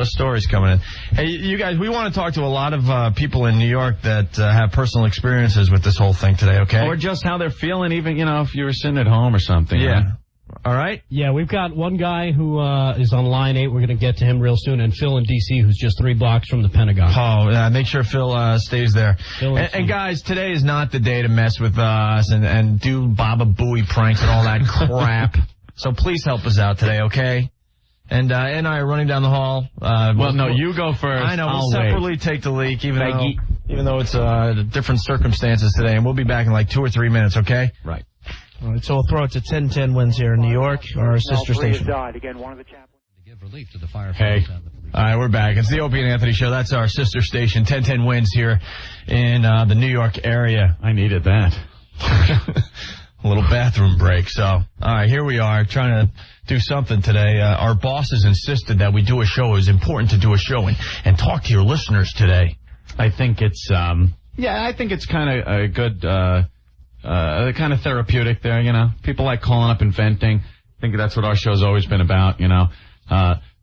of stories coming in. Hey, you guys, we want to talk to a lot of people in New York that have personal experiences with this whole thing today, okay? Or just how they're feeling, even, if you were sitting at home or something. Yeah. Right? All right. Yeah, we've got one guy who is on line 8. We're going to get to him real soon. And Phil in D.C., who's just 3 blocks from the Pentagon. Oh, make sure Phil stays there. And guys, today is not the day to mess with us and do Baba Booey pranks and all that crap. So please help us out today, okay? And I are running down the hall. No, you go first. I know. We'll separately take the leak, even though it's different circumstances today. And we'll be back in like 2 or 3 minutes, okay? Right. All right, so we'll throw it to 1010 Wins here in New York, our sister station. Died. Again, one of the chaplains to give relief to the firefighters. Hey. All right, we're back. It's the Opie and Anthony show. That's our sister station, 1010 Wins here in the New York area. I needed that. A little bathroom break. So, all right, here we are trying to do something today. Our bosses insisted that we do a show. It was important to do a show and talk to your listeners today. I think it's, I think it's kind of a good, kind of therapeutic there, People like calling up and venting. I think that's what our show's always been about,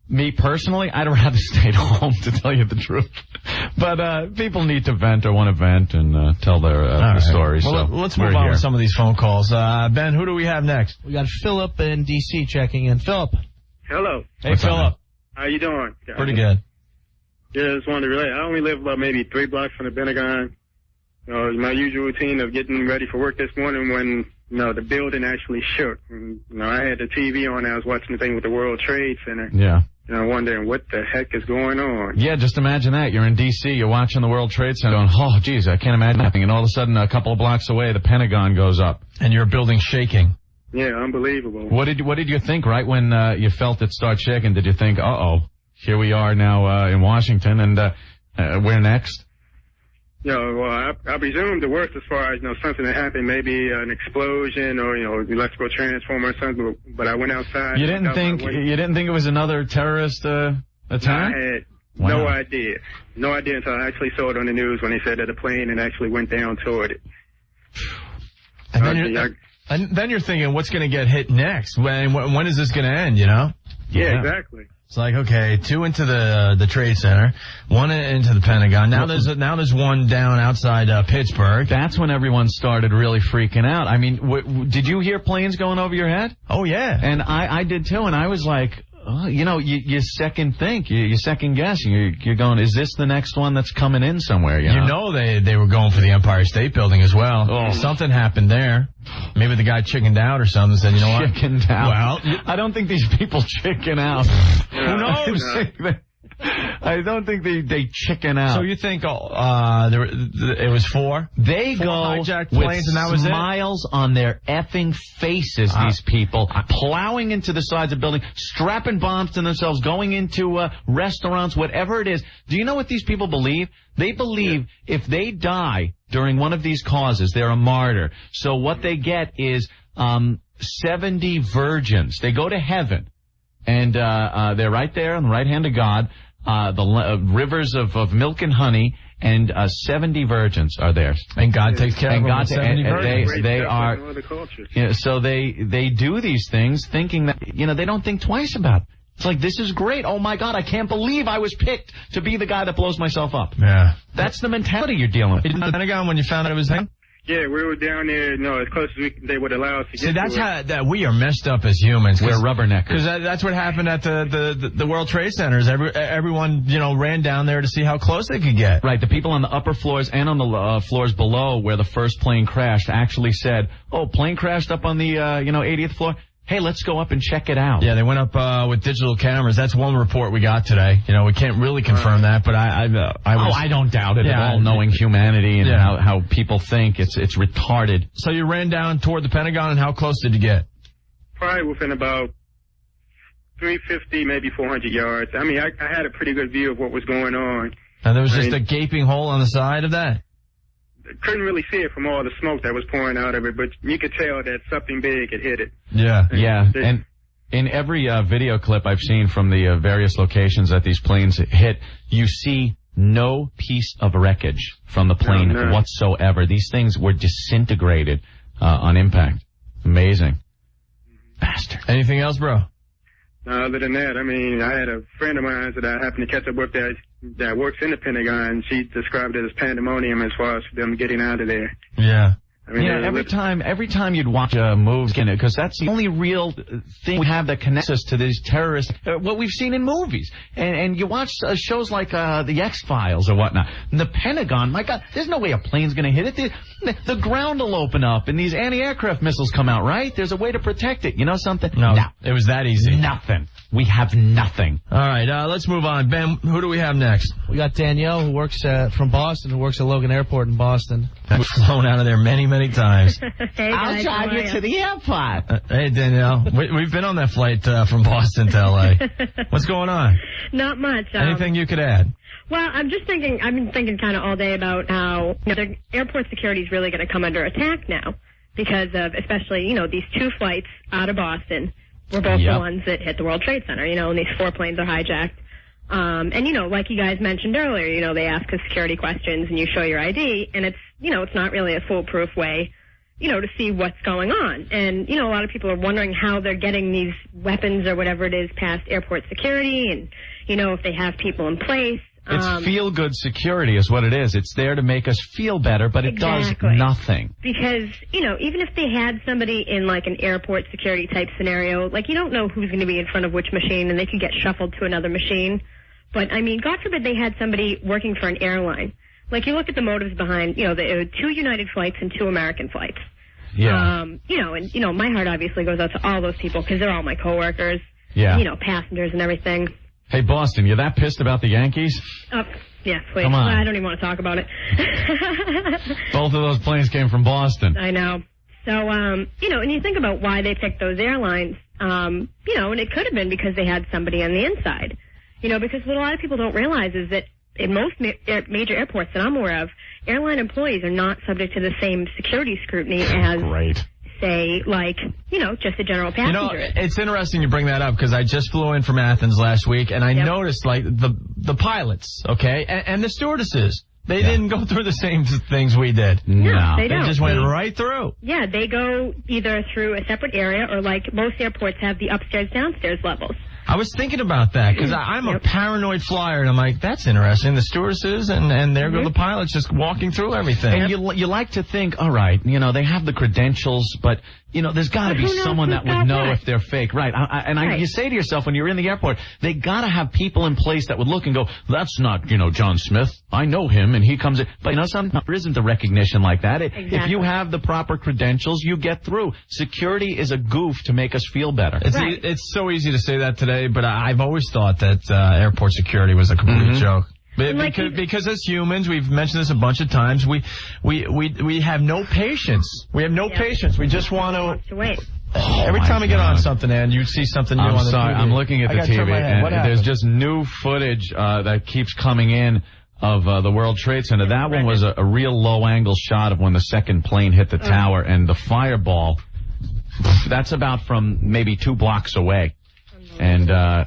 Me personally, I'd rather stay at home, to tell you the truth. But people need to vent or want to vent and tell their stories. Well, so let's move on with some of these phone calls. Ben, who do we have next? We got Philip in D.C. checking in. Philip. Hello. Hey, Philip. How you doing? Pretty good. Yeah, just wanted to relate. I only live about maybe 3 blocks from the Pentagon. My usual routine of getting ready for work this morning when, the building actually shook. And, I had the TV on. I was watching the thing with the World Trade Center. Yeah. And I'm wondering what the heck is going on. Yeah, just imagine that. You're in D.C., you're watching the World Trade Center going, oh, geez, I can't imagine nothing. And all of a sudden, a couple of blocks away, the Pentagon goes up. And your building shaking. Yeah, unbelievable. What did you think right when you felt it start shaking? Did you think, uh-oh, here we are now in Washington, and where next? Well, I presumed the worst as far as, something that happened, maybe an explosion or, electrical transformer or something, but I went outside. You didn't think it was another terrorist attack? I had no idea. No idea until I actually saw it on the news when they said that the plane and actually went down toward it. And then you're thinking, what's going to get hit next? When is this going to end, Yeah, exactly. It's like, okay, 2 into the Trade Center, 1 into the Pentagon. Now there's one down outside Pittsburgh. That's when everyone started really freaking out. I mean, did you hear planes going over your head? Oh, yeah. And I did too, and I was like, you second think, you second guess. You're going, is this the next one that's coming in somewhere? You know they were going for the Empire State Building as well. Oh. Something happened there. Maybe the guy chickened out or something and said, you know what? Chickened out. Well, I don't think these people chicken out. Who knows? I don't think they chicken out. So you think it was 4? They four go hijacked with planes and that was smiles on their effing faces, these people, plowing into the sides of buildings, strapping bombs to themselves, going into restaurants, whatever it is. Do you know what these people believe? They believe if they die during one of these causes, they're a martyr. So what they get is 70 virgins. They go to heaven. And they're right there on the right hand of God, the rivers of milk and honey, and 70 virgins are theirs. And God takes care of them. 70 virgins. They are. So they do these things thinking that they don't think twice about it. It's like, this is great. Oh my God, I can't believe I was picked to be the guy that blows myself up. Yeah, that's the mentality you're dealing with. In the Pentagon, when you found out it was him. Yeah, we were down there, as close as they would allow us to get. See, that's how we are messed up as humans. We're rubberneckers. Because that's what happened at the World Trade Centers. Everyone, ran down there to see how close they could get. Right. The people on the upper floors and on the floors below where the first plane crashed actually said, "Oh, plane crashed up on the 80th floor. Hey, let's go up and check it out." Yeah, they went up with digital cameras. That's one report we got today. We can't really confirm that, but I don't doubt it at all, knowing humanity and how people think. It's retarded. So you ran down toward the Pentagon, and how close did you get? Probably within about 350, maybe 400 yards. I mean, I had a pretty good view of what was going on. And there was just a gaping hole on the side of that? Couldn't really see it from all the smoke that was pouring out of it, but you could tell that something big had hit it. Yeah. And in every video clip I've seen from the various locations that these planes hit, you see no piece of wreckage from the plane whatsoever. These things were disintegrated on impact. Amazing. Bastard. Anything else, bro? Other than that, I mean, I had a friend of mine that I happened to catch up with that works in the Pentagon. She described it as pandemonium as far as them getting out of there. Yeah. I mean, every time you'd watch a movie, because that's the only real thing we have that connects us to these terrorists, what we've seen in movies. And you watch shows like the X-Files or whatnot. And the Pentagon, my God, there's no way a plane's going to hit it. The ground will open up and these anti-aircraft missiles come out, right? There's a way to protect it. You know something? No, it was that easy. Nothing. We have nothing. All right, let's move on. Ben, who do we have next? We got Danielle, who works from Boston, who works at Logan Airport in Boston. We've flown out of there many times. Hey, I'll drive you to the airport. Hey, Danielle. We've been on that flight from Boston to L.A. What's going on? Not much. Anything you could add? Well, I've been thinking kind of all day about how the airport security is really going to come under attack now because of, especially, these 2 flights out of Boston were both the ones that hit the World Trade Center, and these 4 planes are hijacked. And, like you guys mentioned earlier, they ask us security questions and you show your ID, and it's not really a foolproof way, to see what's going on. And, a lot of people are wondering how they're getting these weapons or whatever it is past airport security and, if they have people in place. It's feel-good security is what it is. It's there to make us feel better, but it does nothing. Because, even if they had somebody in, like, an airport security type scenario, like, you don't know who's going to be in front of which machine, and they could get shuffled to another machine. But, I mean, God forbid they had somebody working for an airline. Like, you look at the motives behind, the 2 United flights and 2 American flights. Yeah. My heart obviously goes out to all those people because they're all my coworkers. Yeah. Passengers and everything. Hey, Boston, you that pissed about the Yankees? Yeah, please. Come on. I don't even want to talk about it. Both of those planes came from Boston. I know. So, and you think about why they picked those airlines, and it could have been because they had somebody on the inside. Because what a lot of people don't realize is that in most major airports that I'm aware of, airline employees are not subject to the same security scrutiny as, say, just a general passenger. It's interesting you bring that up because I just flew in from Athens last week, and I noticed, the pilots, okay, and the stewardesses. They didn't go through the same things we did. No, they don't. They just went right through. Yeah, they go either through a separate area or, most airports have the upstairs-downstairs levels. I was thinking about that because I'm a paranoid flyer, and I'm like, that's interesting. The stewardesses and there go the pilots just walking through everything. And you like to think, all right, they have the credentials, but, there's got to be someone that would know if they're fake. Right. You say to yourself when you're in the airport, they got to have people in place that would look and go, that's not, John Smith. I know him, and he comes in. But, there isn't the recognition like that. If you have the proper credentials, you get through. Security is a goof to make us feel better. It's so easy to say that today, but I've always thought that airport security was a complete joke. Because as humans, we've mentioned this a bunch of times, we have no patience. We have no patience. We just want to wait. Every time we get on something, and you see something new on the TV. I'm looking at the TV, and there's just new footage that keeps coming in of the World Trade Center. That one was a real low-angle shot of when the second plane hit the tower, and the fireball, that's about from maybe 2 blocks away. And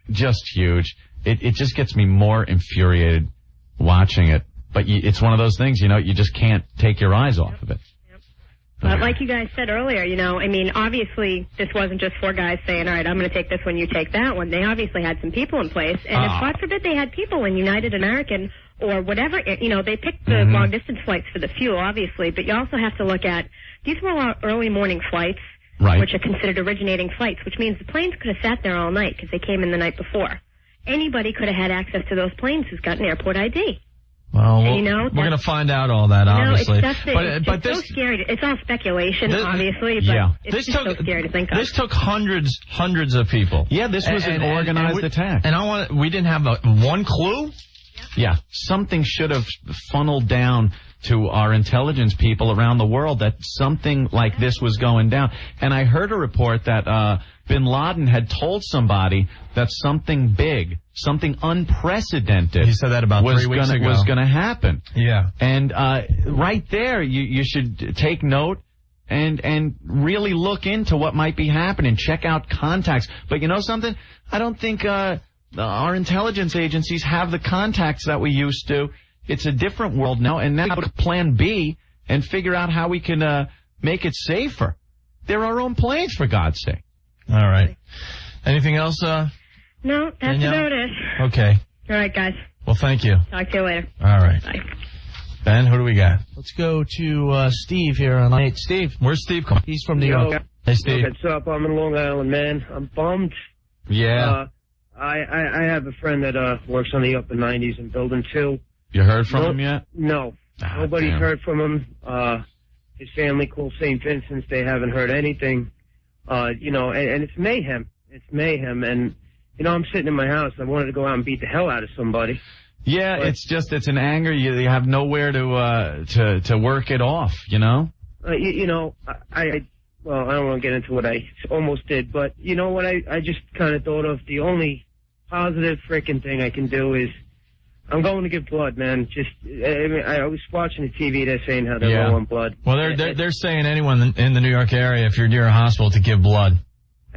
just huge. It just gets me more infuriated watching it. But it's one of those things, you just can't take your eyes off of it. But like you guys said earlier, obviously this wasn't just 4 guys saying, all right, I'm going to take this one, you take that one. They obviously had some people in place. And if, God forbid, they had people in United American or whatever, they picked the long-distance flights for the fuel, obviously. But you also have to look at, these were all early morning flights, which are considered originating flights, which means the planes could have sat there all night because they came in the night before. Anybody could have had access to those planes who's got an airport ID. Well, we're going to find out all that, obviously. It's so scary. It's all speculation, obviously, but it's just so scary to think of. This took hundreds of people. Yeah, this was an organized attack. And we didn't have one clue? Yeah, something should have funneled down to our intelligence people around the world that something like this was going down. And I heard a report that Bin Laden had told somebody that something big, something unprecedented, he said that about 3 weeks ago, was going to happen. Yeah. And right there, you should take note and really look into what might be happening. Check out contacts. But you know something? I don't think our intelligence agencies have the contacts that we used to. It's a different world now, and now plan B and figure out how we can make it safer. They're our own planes, for God's sake. All right. Anything else? No, that's Danielle? about it. Okay. All right, guys. Well, thank you. Talk to you later. All right. Bye. Ben, who do we got? Let's go to Steve here on line 8. Steve. Where's Steve coming? He's from New York. Hey, Steve. What's up? I'm in Long Island, man. I'm bummed. Yeah. I have a friend that works on the upper 90s in Building 2. You heard from him yet? No. Nobody's heard from him. His family called St. Vincent's. They haven't heard anything. And it's mayhem. It's mayhem. And, I'm sitting in my house. I wanted to go out and beat the hell out of somebody. Yeah, but it's an anger. You have nowhere to work it off, I don't want to get into what I almost did, but you know what I just kind of thought of? The only positive freaking thing I can do is I'm going to give blood, man. I was watching the TV. They're saying how they're low on blood. Well, they're saying anyone in the New York area, if you're near a hospital, to give blood.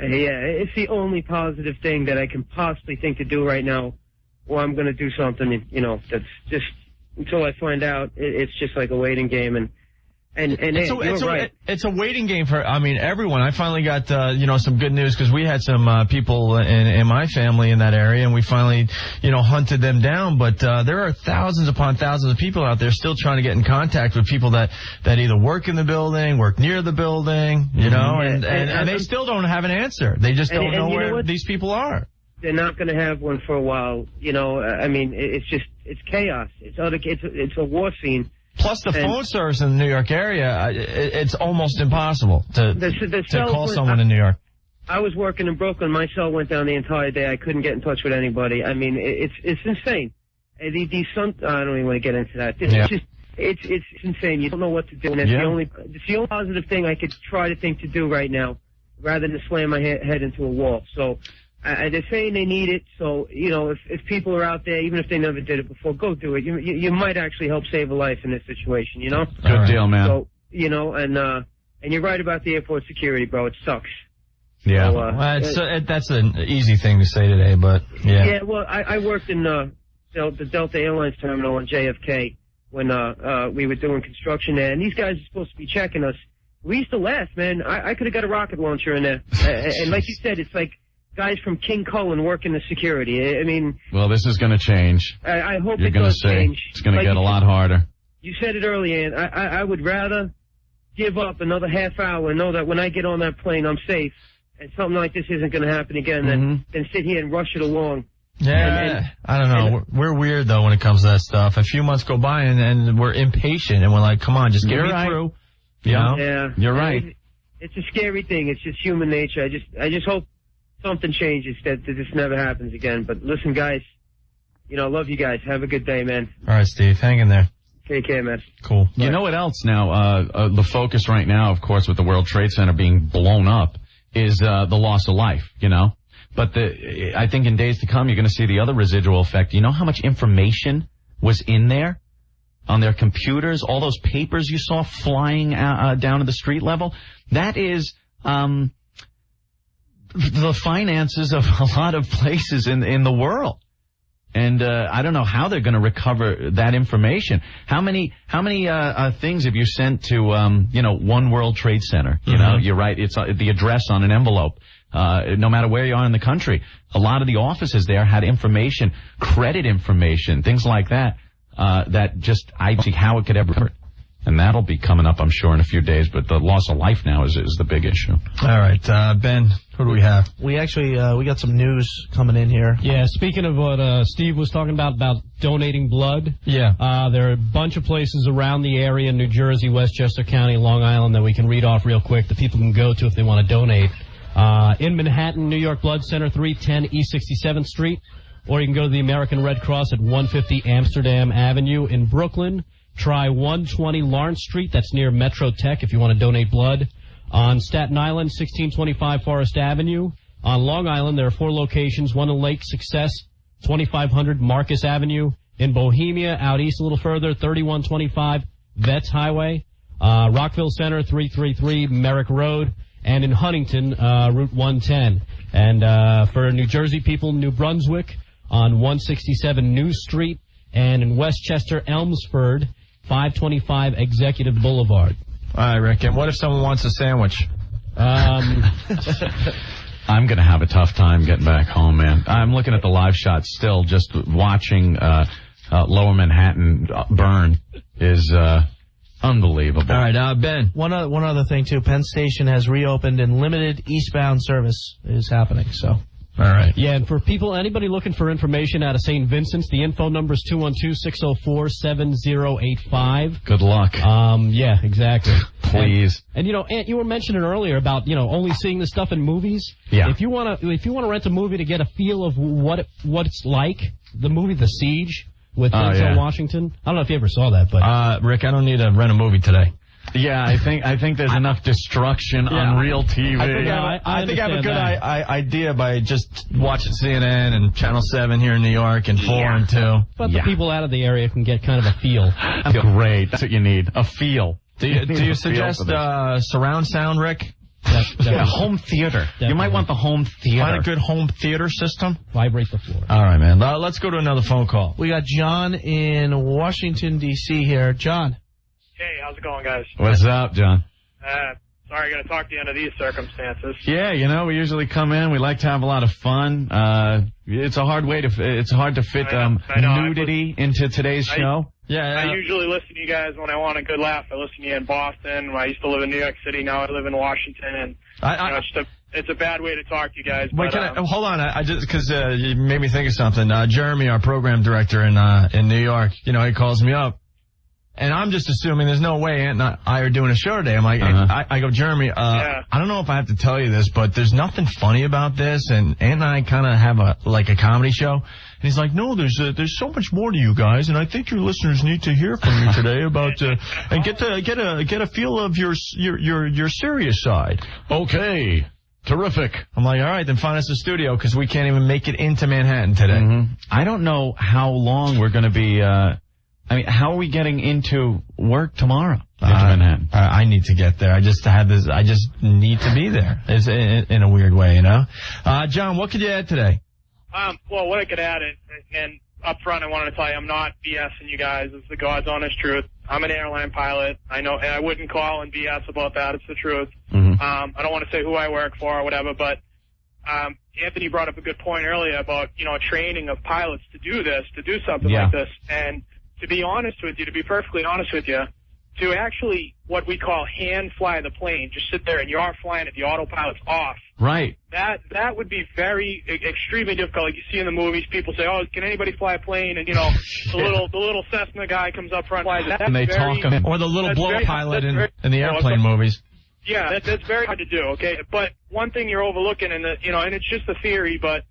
Yeah, it's the only positive thing that I can possibly think to do right now. Or I'm going to do something, that's just until I find out. It's just like a waiting game, and you're right. It's a waiting game for, everyone. I finally got, some good news because we had some people in my family in that area, and we finally, hunted them down. But there are thousands upon thousands of people out there still trying to get in contact with people that either work in the building, work near the building, and they still don't have an answer. They just don't know where these people are. They're not going to have one for a while. It's chaos. It's a war scene. Plus, the phone service in the New York area, it's almost impossible to call someone in New York. I was working in Brooklyn. My cell went down the entire day. I couldn't get in touch with anybody. I mean, it's insane. I don't even want to get into that. It's insane. You don't know what to do. And it's the only positive thing I could try to think to do right now, rather than slam my head into a wall. So they're saying they need it. So, if people are out there, even if they never did it before, go do it. You might actually help save a life in this situation, Good deal, man. So, and you're right about the airport security, bro. It sucks. Yeah. That's an easy thing to say today, but yeah. Yeah, well, I worked in the Delta Airlines terminal on JFK when we were doing construction there, and these guys are supposed to be checking us. We used to laugh, man. I could have got a rocket launcher in there. And like you said, it's like guys from King Cullen working the security. I mean... Well, this is going to change. I hope it does change. It's going to get a lot harder. You said it earlier, and I would rather give up another half hour and know that when I get on that plane, I'm safe, and something like this isn't going to happen again, than sit here and rush it along. Yeah, I don't know. We're weird, though, when it comes to that stuff. A few months go by, and we're impatient, and we're like, come on, just get me through. Yeah. You're right. It's a scary thing. It's just human nature. I just hope something changes, that this never happens again. But listen, guys, I love you guys. Have a good day, man. All right, Steve. Hang in there. Take care, man. Cool. You know what else now? The focus right now, of course, with the World Trade Center being blown up, is the loss of life, But I think in days to come, you're going to see the other residual effect. You know how much information was in there on their computers? All those papers you saw flying down to the street level? That is the finances of a lot of places in the world. And I don't know how they're going to recover that information. How many things have you sent to One World Trade Center? You're right. It's the address on an envelope. No matter where you are in the country, a lot of the offices there had information, credit information, things like that. That just I don't see how it could ever hurt. And that'll be coming up, I'm sure, in a few days. But the loss of life now is the big issue. All right, Ben, who do we have? We actually we got some news coming in here. Yeah, speaking of what Steve was talking about donating blood. Yeah. There are a bunch of places around the area, New Jersey, Westchester County, Long Island, that we can read off real quick that people can go to if they want to donate. In Manhattan, New York Blood Center, 310 East 67th Street. Or you can go to the American Red Cross at 150 Amsterdam Avenue. In Brooklyn, try 120 Lawrence Street. That's near Metro Tech if you want to donate blood. On Staten Island, 1625 Forest Avenue. On Long Island, there are 4 locations. One in Lake Success, 2500 Marcus Avenue. In Bohemia, out east a little further, 3125 Vets Highway. Rockville Center, 333 Merrick Road. And in Huntington, Route 110. And for New Jersey people, New Brunswick on 167 New Street. And in Westchester, Elmsford, 525 Executive Boulevard. All right, Rick. And what if someone wants a sandwich? I'm going to have a tough time getting back home, man. I'm looking at the live shots still. Just watching Lower Manhattan burn is unbelievable. All right, Ben. One other thing, too. Penn Station has reopened and limited eastbound service is happening, so... All right. Yeah, and for anybody looking for information out of St. Vincent's, the info number is 212-604-7085. Good luck. Yeah, exactly. Please. And Ant, you were mentioning earlier about, only seeing this stuff in movies. Yeah. If you want to rent a movie to get a feel of what it's like, the movie The Siege with Denzel Washington. I don't know if you ever saw that, but Rick, I don't need to rent a movie today. Yeah, I think there's enough destruction on real TV. I think I have a good idea by just watching CNN and Channel 7 here in New York and 4 and 2. But the people out of the area can get kind of a feel. Great. That's what you need. A feel. Do you suggest surround sound, Rick? Yeah, home theater. Definitely. You might want the home theater. Find a good home theater system. Vibrate the floor. All right, man. Let's go to another phone call. We got John in Washington, D.C. here. John. Hey, how's it going, guys? What's up, John? Sorry, I got to talk to you under these circumstances. Yeah, we usually come in. We like to have a lot of fun. It's hard to fit nudity into today's show. I usually listen to you guys when I want a good laugh. I listen to you in Boston. I used to live in New York City. Now I live in Washington, and it's a bad way to talk to you guys. Wait, hold on. I just because you made me think of something. Jeremy, our program director in New York, he calls me up. And I'm just assuming there's no way Ant and I are doing a show today. I'm like, I go, Jeremy, I don't know if I have to tell you this, but there's nothing funny about this. And Ant and I kind of have a comedy show. And he's like, no, there's so much more to you guys, and I think your listeners need to hear from you today about and get a feel of your serious side. Okay. Terrific. I'm like, all right, then find us a studio because we can't even make it into Manhattan today. I don't know how long we're going to be. How are we getting into work tomorrow? Into Manhattan. I need to get there. I just need to be there. It's in a weird way, you know. John, what could you add today? Well, what I could add, and up front, I wanted to tell you, I'm not BSing you guys. It's the God's honest truth. I'm an airline pilot. I know, and I wouldn't call and BS about that. It's the truth. I don't want to say who I work for or whatever, but Anthony brought up a good point earlier about, training of pilots to do something like this. And to be honest with you, to be perfectly honest with you, to actually what we call hand fly the plane, just sit there and you're flying it, the autopilot's off. Right. That would be very extremely difficult. Like you see in the movies, people say, "Oh, can anybody fly a plane?" And the little Cessna guy comes up front, flies it. And they talk him, or the little blow pilot in the airplane movies. Yeah, that's very hard to do. Okay, but one thing you're overlooking, and and it's just a theory, but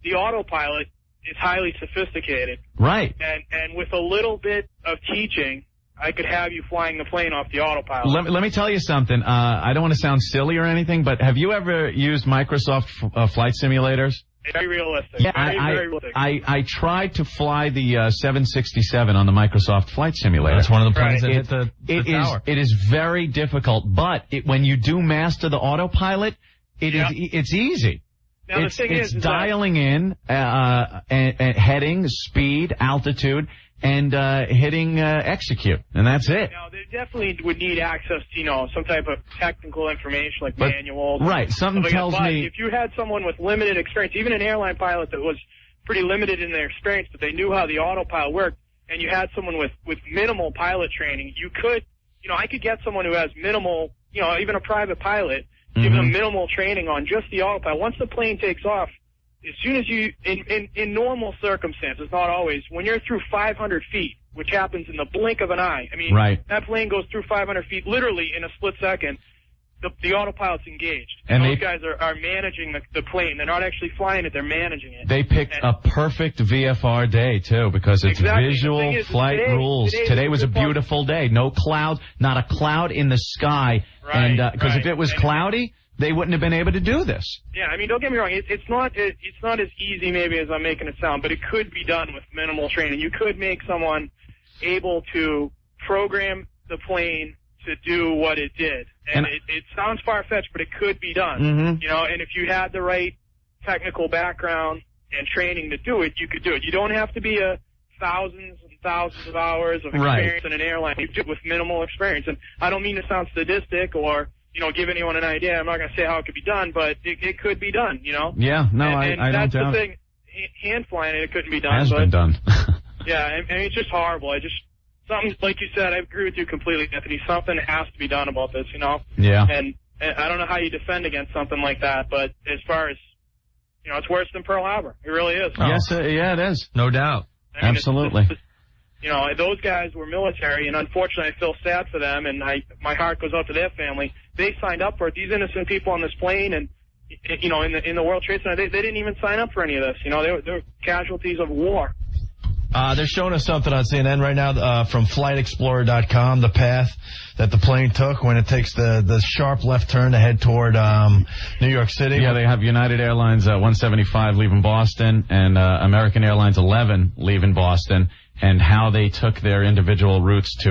the autopilot is highly sophisticated. Right. And with a little bit of teaching, I could have you flying the plane off the autopilot. Let me tell you something. I don't want to sound silly or anything, but have you ever used Microsoft flight simulators? It's very realistic. Yeah, very realistic. I tried to fly the 767 on the Microsoft flight simulator. That's one of the planes that hit the tower. It is very difficult, but when you do master the autopilot, it's easy. Now, the thing is dialing in, and heading, speed, altitude, and hitting execute, and that's it. Now, they definitely would need access to, some type of technical information like manuals. Right, something tells me... If you had someone with limited experience, even an airline pilot that was pretty limited in their experience, but they knew how the autopilot worked, and you had someone with minimal pilot training, you could, I could get someone who has minimal, even a private pilot, give them minimal training on just the autopilot. Once the plane takes off, as soon as you, in normal circumstances, not always, when you're through 500 feet, which happens in the blink of an eye, that plane goes through 500 feet literally in a split second, the autopilot's engaged. And those guys are managing the plane. They're not actually flying it, they're managing it. They picked a perfect VFR day, too, because it's visual flight rules. Today was a beautiful day. No clouds, not a cloud in the sky. Right, and because if it was cloudy, they wouldn't have been able to do this. Yeah, don't get me wrong. It's not as easy maybe as I'm making it sound, but it could be done with minimal training. You could make someone able to program the plane to do what it did. And it sounds far-fetched, but it could be done. And if you had the right technical background and training to do it, you could do it. You don't have to be thousands and thousands of hours of experience in an airline. You do it with minimal experience. And I don't mean to sound sadistic or give anyone an idea. I'm not going to say how it could be done, but it could be done, Yeah, no, I don't doubt. That's the thing. Hand flying it couldn't be done. Has been done. Yeah, it's just horrible. Something, like you said, I agree with you completely, Anthony. Something has to be done about this, Yeah. And I don't know how you defend against something like that, but as far as, it's worse than Pearl Harbor. It really is. Oh. Yes, it is. No doubt. Absolutely. Those guys were military, and unfortunately I feel sad for them, and my heart goes out to their family. They signed up for it. These innocent people on this plane and, in the World Trade Center, they didn't even sign up for any of this. They were casualties of war. They're showing us something on CNN right now from FlightExplorer.com, the path that the plane took when it takes the sharp left turn to head toward New York City. Yeah, they have United Airlines 175 leaving Boston and American Airlines 11 leaving Boston, and how they took their individual routes to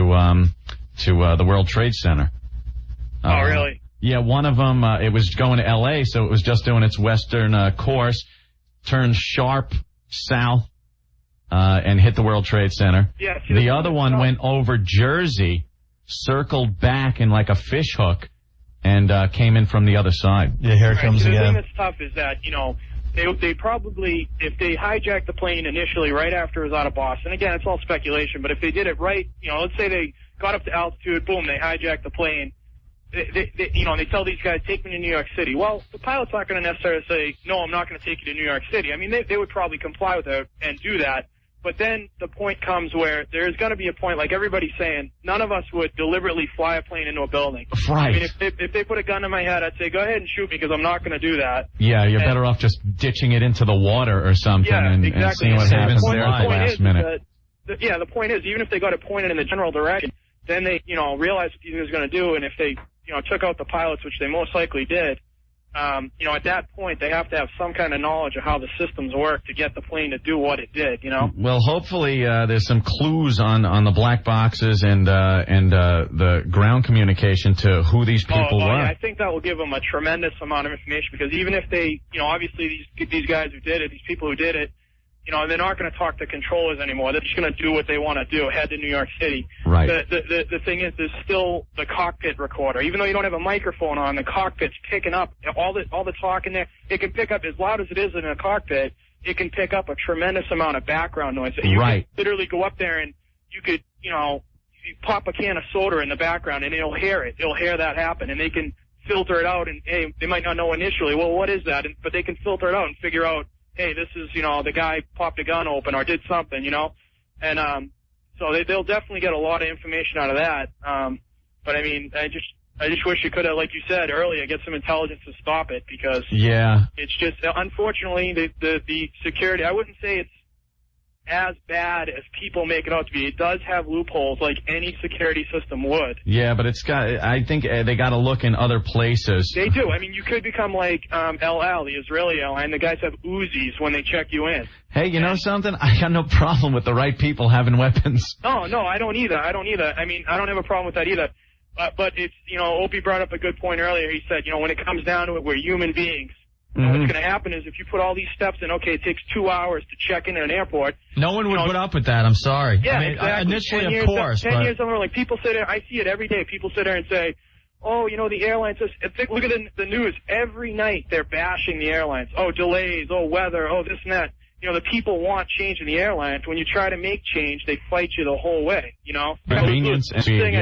the World Trade Center. Oh, really? Yeah, one of them, it was going to L.A., so it was just doing its western course, turned sharp south, and hit the World Trade Center. Yeah, the other one went over Jersey, circled back in like a fish hook, and came in from the other side. Yeah, here it comes again. The thing that's tough is that, they probably, if they hijacked the plane initially right after it was out of Boston, again, it's all speculation, but if they did it right, let's say they got up to altitude, boom, they hijacked the plane. They tell these guys, take me to New York City. Well, the pilot's not going to necessarily say, no, I'm not going to take you to New York City. I mean, they would probably comply with that and do that. But then the point comes where there's going to be a point, like everybody's saying, none of us would deliberately fly a plane into a building. Right. I mean, if they put a gun in my head, I'd say, go ahead and shoot me because I'm not going to do that. Yeah, you're better off just ditching it into the water or something and seeing what happens there at the last minute. The point is, even if they got it pointed in the general direction, then they, realize what these guys are going to do, and if they, took out the pilots, which they most likely did, at that point, they have to have some kind of knowledge of how the systems work to get the plane to do what it did, Well, hopefully there's some clues on the black boxes and the ground communication to who these people were. Yeah, I think that will give them a tremendous amount of information, because even if they, obviously these guys who did it, these people who did it, they're not going to talk to controllers anymore. They're just going to do what they want to do, head to New York City. Right. The thing is, there's still the cockpit recorder. Even though you don't have a microphone on, the cockpit's picking up all the talk in there. It can pick up, as loud as it is in a cockpit, it can pick up a tremendous amount of background noise. You can literally go up there and you could, you pop a can of soda in the background and it'll hear it. It'll hear that happen, and they can filter it out, and hey, they might not know initially, well, what is that? But they can filter it out and figure out, hey, this is, the guy popped a gun open or did something, and so they'll definitely get a lot of information out of that. But I mean, I just wish you could have, like you said earlier, get some intelligence to stop it, because it's just, unfortunately, the security, I wouldn't say it's as bad as people make it out to be. It does have loopholes like any security system would. Yeah, but I think they got to look in other places. They do. I mean, you could become like El Al, the Israeli airline. The guys have Uzis when they check you in. Hey, you know something? I got no problem with the right people having weapons. No, I don't either. I mean, I don't have a problem with that either. But it's, Opie brought up a good point earlier. He said, when it comes down to it, we're human beings. What's going to happen is if you put all these steps in, okay, it takes 2 hours to check in at an airport. No one would put up with that. I'm sorry. Yeah, I mean, exactly. initially, of course. 10 years over, like, people sit there, I see it every day. People sit there and say, oh, the airlines, look at the news. Every night they're bashing the airlines. Oh, delays, oh, weather, oh, this and that. The people want change in the airlines. When you try to make change, they fight you the whole way, Convenience and speed,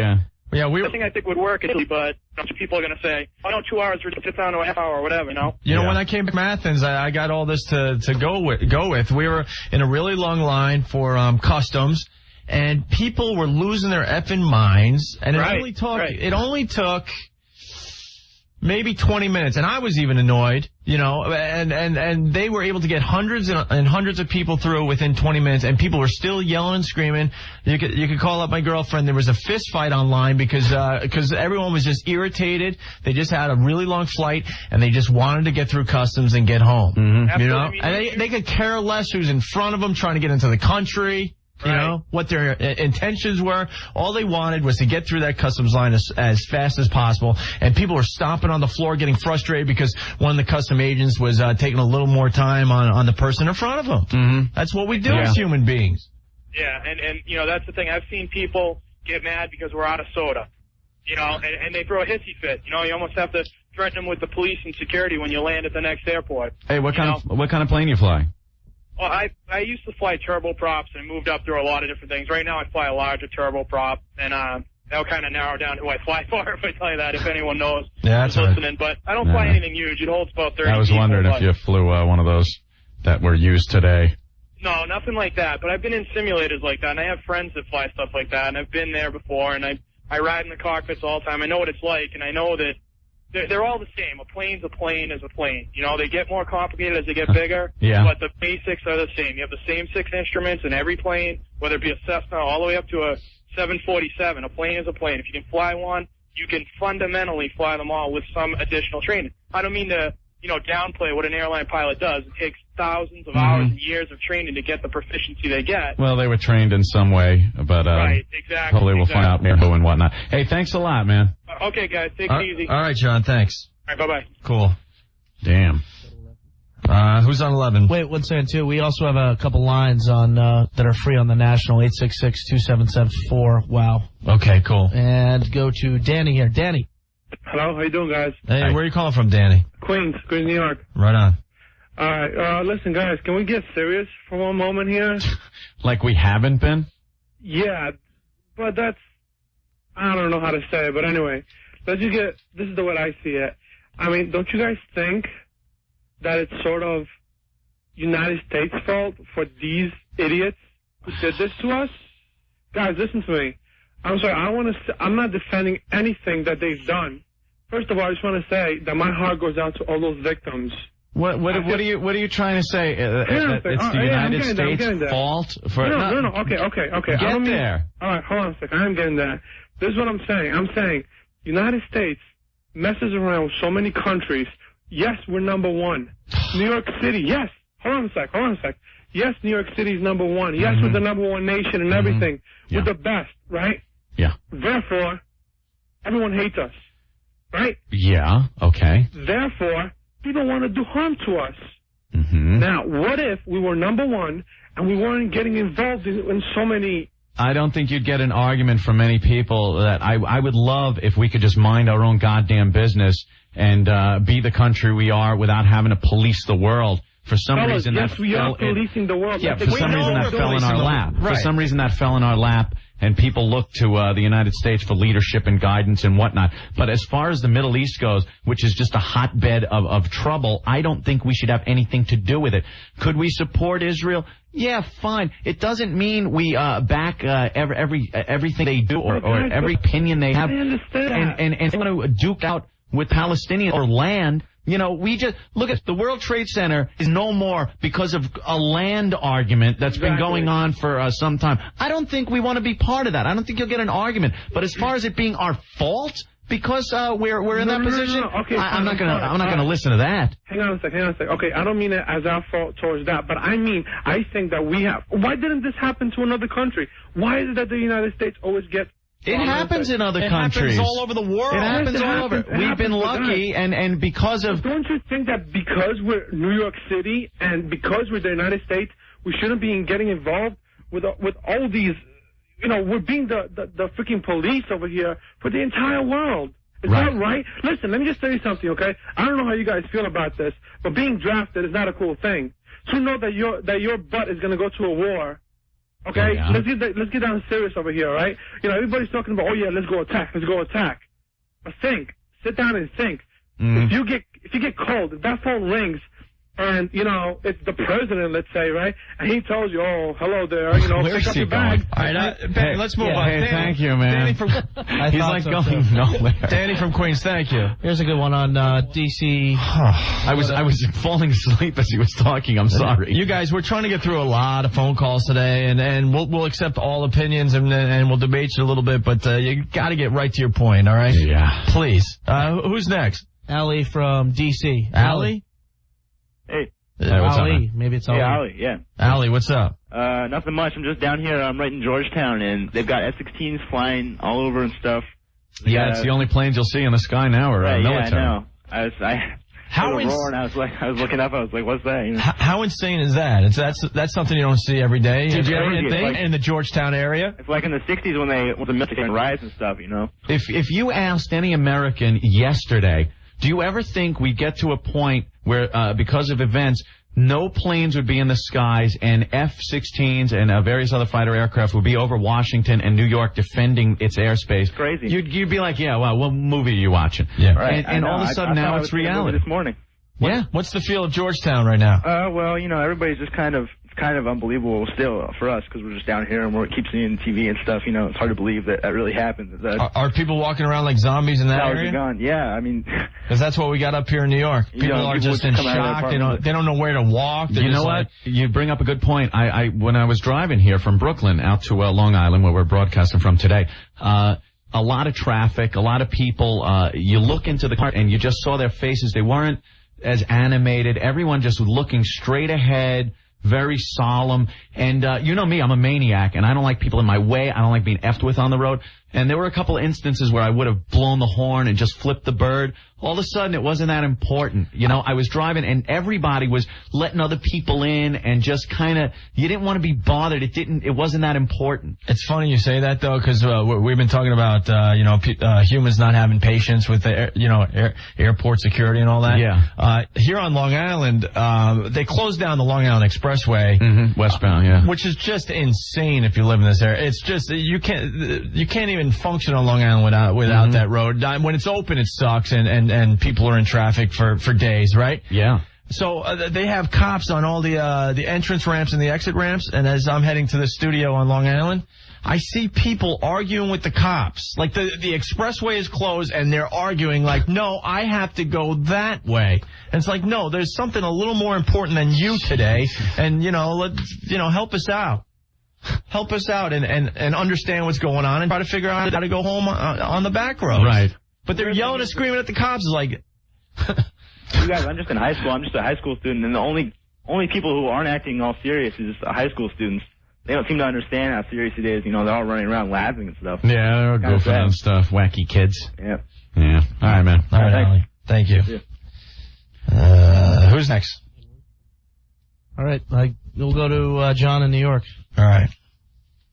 I think would work, but people are going to say, oh, no, 2 hours, we're just down to a half hour or whatever, when I came back from Athens, I got all this to go with. We were in a really long line for customs, and people were losing their effing minds, and it only took maybe 20 minutes, and I was even annoyed, and they were able to get hundreds and hundreds of people through within 20 minutes, and people were still yelling and screaming. You could call up my girlfriend. There was a fist fight online because everyone was just irritated. They just had a really long flight, and they just wanted to get through customs and get home. And they could care less who's in front of them trying to get into the country. What their intentions were. All they wanted was to get through that customs line as fast as possible. And people were stomping on the floor, getting frustrated because one of the custom agents was taking a little more time on the person in front of them. That's what we do as human beings. Yeah, and that's the thing. I've seen people get mad because we're out of soda. And they throw a hissy fit. You almost have to threaten them with the police and security when you land at the next airport. Hey, what kind of plane you fly? Well, I used to fly turboprops and moved up through a lot of different things. Right now I fly a larger turboprop, and that'll kind of narrow down who I fly for if I tell you that, if anyone knows who's listening. But I don't fly anything huge. It holds about 30 I was people, wondering if you flew one of those that were used today. No, nothing like that. But I've been in simulators like that, and I have friends that fly stuff like that, and I've been there before, and I ride in the cockpits all the time. I know what it's like, and I know that they're all the same. A plane's a plane is a plane. They get more complicated as they get bigger, but the basics are the same. You have the same 6 instruments in every plane, whether it be a Cessna all the way up to a 747. A plane is a plane. If you can fly one, you can fundamentally fly them all with some additional training. I don't mean to, downplay what an airline pilot does. It takes thousands of hours and years of training to get the proficiency they get. Well, they were trained in some way, but right, exactly. Hopefully we'll find out more and whatnot. Hey, thanks a lot, man. Okay, guys, take it easy. All right, John, thanks. All right, bye-bye. Cool. Damn. Who's on 11? Wait, 1 second, too. We also have a couple lines on that are free on the national, 866-277-4. Okay, cool. And go to Danny here. Danny. Hello, how you doing, guys? Hey, where are you calling from, Danny? Queens, New York. Right on. All right, listen, guys, can we get serious for one moment here? Like we haven't been? Yeah, but I don't know how to say it, but anyway, this is the way I see it. I mean, don't you guys think that it's sort of United States' fault for these idiots who did this to us, guys, listen to me. I'm sorry, I'm not defending anything that they've done. First of all, I just want to say that my heart goes out to all those victims. What are you trying to say? It's the United States' fault for no. Okay. Get there. All right, hold on a second. I'm getting there. This is what I'm saying. I'm saying United States messes around with so many countries. Yes, we're number one. New York City. Yes. Hold on a sec. Yes, New York City is number one. Yes, we're the number one nation and everything. We're the best, right? Yeah. Therefore, everyone hates us, right? Yeah. Okay. Therefore, people want to do harm to us. Now, what if we were number one and we weren't getting involved in so many... I don't think you'd get an argument from many people that I would love if we could just mind our own goddamn business and be the country we are without having to police the world. For some reason, we are policing the world. Yeah, for some reason that fell in our lap. Right. For some reason that fell in our lap, and people look to the United States for leadership and guidance and whatnot. But as far as the Middle East goes, which is just a hotbed of trouble, I don't think we should have anything to do with it. Could we support Israel? Yeah, fine. It doesn't mean we back everything they do or every opinion they have. I understand. And they want to duke out with Palestinians or land. You know, we just look at the World Trade Center is no more because of a land argument that's been going on for some time. I don't think we want to be part of that. I don't think you'll get an argument. But as far as it being our fault because we're in that position, no. Okay, I'm not gonna listen to that. Hang on a second. Okay, I don't mean it as our fault towards that, but I think that we have. Why didn't this happen to another country? Why is it that the United States always gets? It happens in other countries. It happens all over the world. It happens all over. We've been lucky, and because of... Don't you think that because we're New York City and because we're the United States, we shouldn't be getting involved with all these... You know, we're being the freaking police over here for the entire world. Is that right? Listen, let me just tell you something, okay? I don't know how you guys feel about this, but being drafted is not a cool thing. To know that your butt is going to go to a war... Okay, let's get down serious over here, right? You know, everybody's talking about, let's go attack. But think, sit down and think. If you get called, if that phone rings, and you know it's the president, let's say, right? And he tells you, hello there, you know, pick up your bag. All right, Danny, let's move on. Hey, thank you, man. Danny from he's like going nowhere. Danny from Queens, thank you. Here's a good one on DC. I was falling asleep as he was talking. I'm sorry. You guys, we're trying to get through a lot of phone calls today, and we'll accept all opinions and we'll debate you a little bit, but you got to get right to your point, all right? Yeah. Please. Who's next? Allie from DC. Allie? Hey. What's Ali. Up, maybe it's Ali. Hey, Ali, yeah. Ali, what's up? Nothing much. I'm just down here. I'm right in Georgetown, and they've got F-16s flying all over and stuff. It's the only planes you'll see in the sky now are military. Yeah, I know. I heard a roar, and I was looking up. I was like, "What's that?" You know? How insane is that? That's something you don't see every day. Did you ever in the Georgetown area? It's like in the '60s when the military riots and stuff. You know. If you asked any American yesterday, do you ever think we get to a point where, because of events, no planes would be in the skies and F-16s and various other fighter aircraft would be over Washington and New York defending its airspace? Crazy. You'd be like, yeah, well, what movie are you watching? Yeah. Right. And all of a sudden now it's reality. This morning. Yeah. What's the feel of Georgetown right now? Well, you know, everybody's just kind of unbelievable still for us because we're just down here and we keep seeing TV and stuff. You know, it's hard to believe that really happened. Are people walking around like zombies in that area? Gone. Yeah, I mean, because that's what we got up here in New York. People are just in shock. They don't know where to walk. You know what? You bring up a good point. When I was driving here from Brooklyn out to Long Island, where we're broadcasting from today, a lot of traffic, a lot of people. You look into the car and you just saw their faces. They weren't as animated. Everyone just looking straight ahead. Very solemn. And you know me, I'm a maniac, and I don't like people in my way. I don't like being effed with on the road. And there were a couple of instances where I would have blown the horn and just flipped the bird. All of a sudden, it wasn't that important. You know, I was driving, and everybody was letting other people in and just kind of, you didn't want to be bothered. It wasn't that important. It's funny you say that, though, because we've been talking about, humans not having patience with the, airport security and all that. Yeah. Here on Long Island, they closed down the Long Island Expressway. Mm-hmm. Westbound, yeah. Which is just insane if you live in this area. It's just, you can't even function on Long Island without that road. When it's open, it sucks, and people are in traffic for days, right? Yeah. So they have cops on all the entrance ramps and the exit ramps, and as I'm heading to the studio on Long Island, I see people arguing with the cops. Like the expressway is closed, and they're arguing like, no, I have to go that way. And it's like, no, there's something a little more important than you today, and, help us out. Help us out and understand what's going on and try to figure out how to go home on the back roads. Right. But they're yelling and screaming at the cops. It's like... You guys, I'm just in high school. I'm just a high school student, and the only people who aren't acting all serious is just high school students. They don't seem to understand how serious it is. They're all running around laughing and stuff. Yeah, they're goofing and stuff. Wacky kids. Yeah. Yeah. All right, man. All right, Ali. Thank you. Yeah. Who's next? All right. We'll go to John in New York. All right.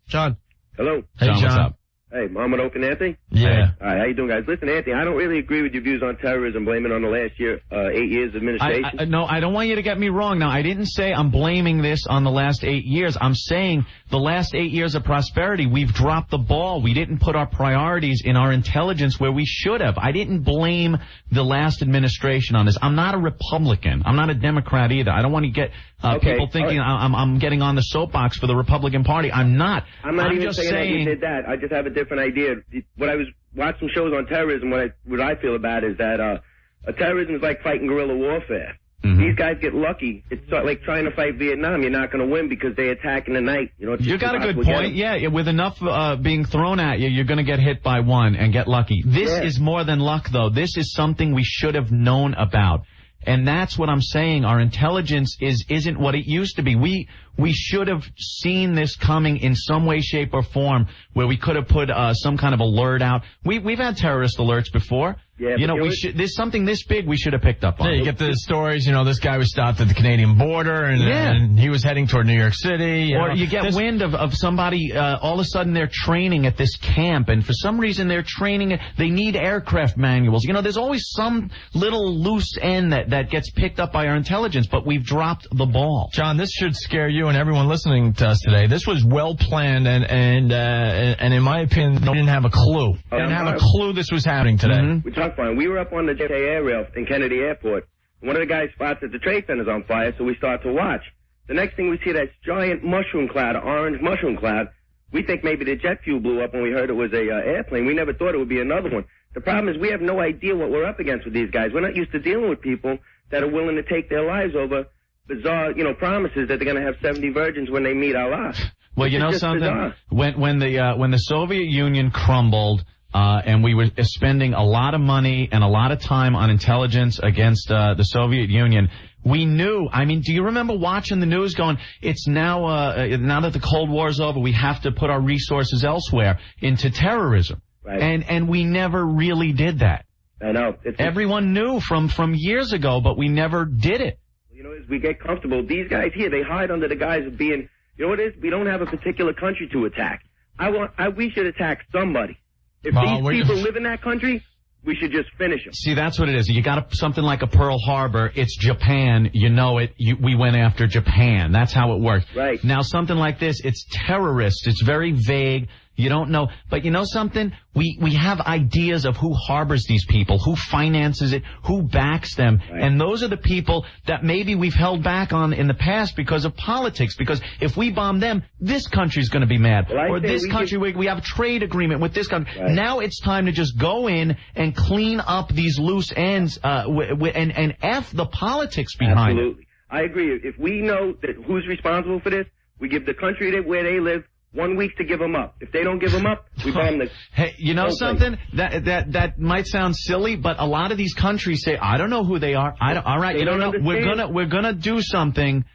John. Hello. Hey, John. What's up? Hey, Mohammed Opie and Anthony? Yeah. All right, how you doing, guys? Listen, Anthony, I don't really agree with your views on terrorism, blaming on the last 8 years administration. No, I don't want you to get me wrong. Now, I didn't say I'm blaming this on the last 8 years. I'm saying the last 8 years of prosperity, we've dropped the ball. We didn't put our priorities in our intelligence where we should have. I didn't blame the last administration on this. I'm not a Republican. I'm not a Democrat either. I don't want to get people thinking I'm getting on the soapbox for the Republican Party. I'm not. I'm not even saying that you did that. I just have a different idea. When I was watching shows on terrorism, what I feel about is that terrorism is like fighting guerrilla warfare. Mm-hmm. These guys get lucky. It's like trying to fight Vietnam. You're not going to win because they attack in the night. You got a good point. Yeah, with enough being thrown at you, you're going to get hit by one and get lucky. This is more than luck, though. This is something we should have known about. And that's what I'm saying. Our intelligence isn't what it used to be. We should have seen this coming in some way, shape, or form where we could have put some kind of alert out. We've had terrorist alerts before. Yeah, there's something this big we should have picked up on. Yeah, you get the stories, this guy was stopped at the Canadian border and he was heading toward New York City. Or you get wind of somebody, all of a sudden they're training at this camp, and for some reason they're training, they need aircraft manuals. There's always some little loose end that gets picked up by our intelligence, but we've dropped the ball. John, this should scare you and everyone listening to us today. This was well planned, and in my opinion, they didn't have a clue. They didn't have a clue this was happening today. Mm-hmm. Fine. We were up on the JFK air rail in Kennedy Airport. One of the guys spots that the Trade Center's on fire, so we start to watch. The next thing we see that giant mushroom cloud, orange mushroom cloud. We think maybe the jet fuel blew up when we heard it was a airplane. We never thought it would be another one. The problem is we have no idea what we're up against with these guys. We're not used to dealing with people that are willing to take their lives over bizarre, promises that they're going to have 70 virgins when they meet Allah. Well, something? When the Soviet Union crumbled, and we were spending a lot of money and a lot of time on intelligence against the Soviet Union, we knew. Do you remember watching the news going, it's now that the Cold War's over, we have to put our resources elsewhere into terrorism. Right. And we never really did that. I know. Everyone knew from years ago, but we never did it. As we get comfortable, these guys here, they hide under the guise of being, what it is? We don't have a particular country to attack. We should attack somebody. If these people live in that country, we should just finish them. See, that's what it is. You got something like a Pearl Harbor. It's Japan. You know it. We went after Japan. That's how it works. Right. Now, something like this, it's terrorist. It's very vague. You don't know. But you know something? We have ideas of who harbors these people, who finances it, who backs them. Right. And those are the people that maybe we've held back on in the past because of politics. Because if we bomb them, this country's going to be mad. Well, or this country, we have a trade agreement with this country. Right. Now it's time to just go in and clean up these loose ends and F the politics behind Absolutely. it. I agree. If we know that who's responsible for this, we give the country where they live 1 week to give them up. If they don't give them up, we bomb the... Hey, you know something? That might sound silly, but a lot of these countries say, I don't know who they are. All right, they you don't know. understand. We're gonna do something.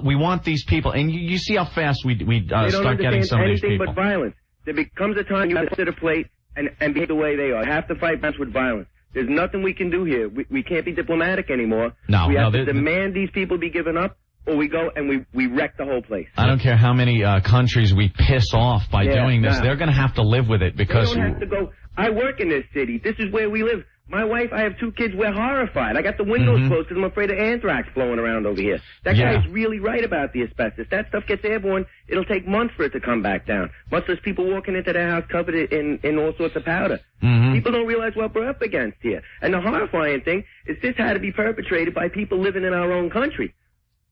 We want these people, and you see how fast we start getting some of these people. Anything but violence. There becomes a time you have to sit a plate and behave the way they are. Have to fight back with violence. There's nothing we can do here. We can't be diplomatic anymore. We have to demand these people be given up, or we go and we wreck the whole place. I don't care how many countries we piss off by doing this. They're going to have to live with it because... They don't have to go. I work in this city. This is where we live. My wife, I have 2 kids, we're horrified. I got the windows closed because I'm afraid of anthrax blowing around over here. That guy's really right about the asbestos. That stuff gets airborne, it'll take months for it to come back down. Much less people walking into their house covered in all sorts of powder. People don't realize what we're up against here. And the horrifying thing is this had to be perpetrated by people living in our own country.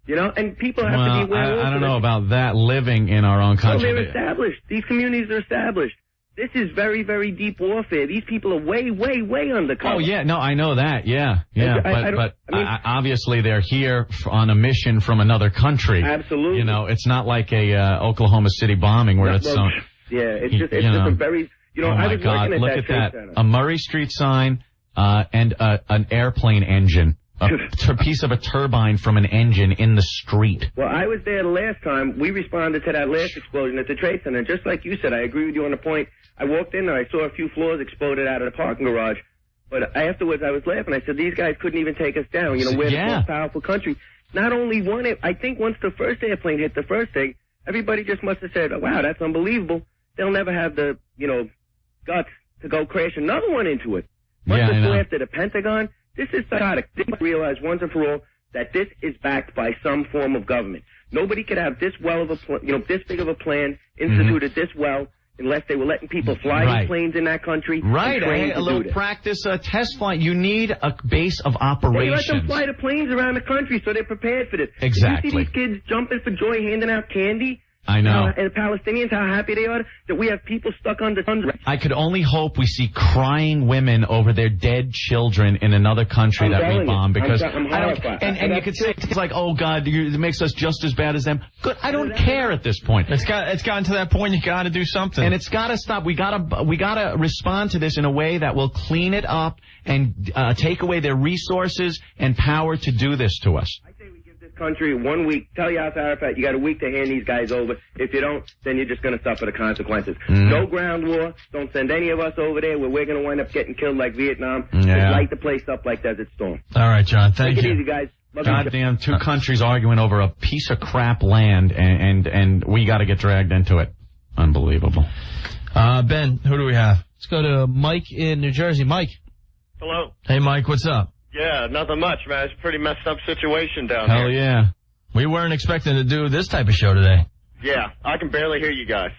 You know, and people have to be aware. I don't know about that, living in our own country. Well, they're established. These communities are established. This is very, very deep warfare. These people are way, way, way undercover. Oh, yeah. No, I know that. Yeah. But obviously they're here on a mission from another country. Absolutely. You know, it's not like a Oklahoma City bombing where it's some... Yeah, it's just a very... You know, I was working at that Trade Center. A Murray Street sign and an airplane engine. A piece of a turbine from an engine in the street. Well, I was there the last time. We responded to that last explosion at the Trade Center. And just like you said, I agree with you on the point. I walked in there. I saw a few floors exploded out of the parking garage. But afterwards, I was laughing. I said, these guys couldn't even take us down. You know, we're the most powerful country. Not only one, I think once the first airplane hit the first thing, everybody just must have said, oh, wow, that's unbelievable. They'll never have the, you know, guts to go crash another one into it. Once they go after the Pentagon, this is psychotic. They must realize once and for all that this is backed by some form of government. Nobody could have this well of a, this big of a plan instituted this well unless they were letting people fly these planes in that country. Right, a little practice, a test flight. You need a base of operations. They let them fly the planes around the country so they're prepared for this. Exactly. You see these kids jumping for joy, handing out candy. I know. And the Palestinians, how happy they are that we have people stuck under thunder. I could only hope we see crying women over their dead children in another country that we bomb, because I'm horrified. And you could say it's like, oh God, it makes us just as bad as them. Good, I don't care at this point. It's gotten to that point. You got to do something, and it's got to stop. We gotta respond to this in a way that will clean it up and take away their resources and power to do this to us. Country 1 week. Tell Yasser Arafat you got a week to hand these guys over. If you don't, then you're just going to suffer the consequences. No ground war. Don't send any of us over there where we're going to wind up getting killed like Vietnam. Just light the place up like Desert Storm. All right, John. Thank you. Take it easy, guys. Goddamn, 2 countries arguing over a piece of crap land, and we got to get dragged into it. Unbelievable. Ben, who do we have? Let's go to Mike in New Jersey. Mike. Hello. Hey, Mike. What's up? Yeah, nothing much, man. It's a pretty messed up situation down here. Hell yeah. We weren't expecting to do this type of show today. Yeah, I can barely hear you guys.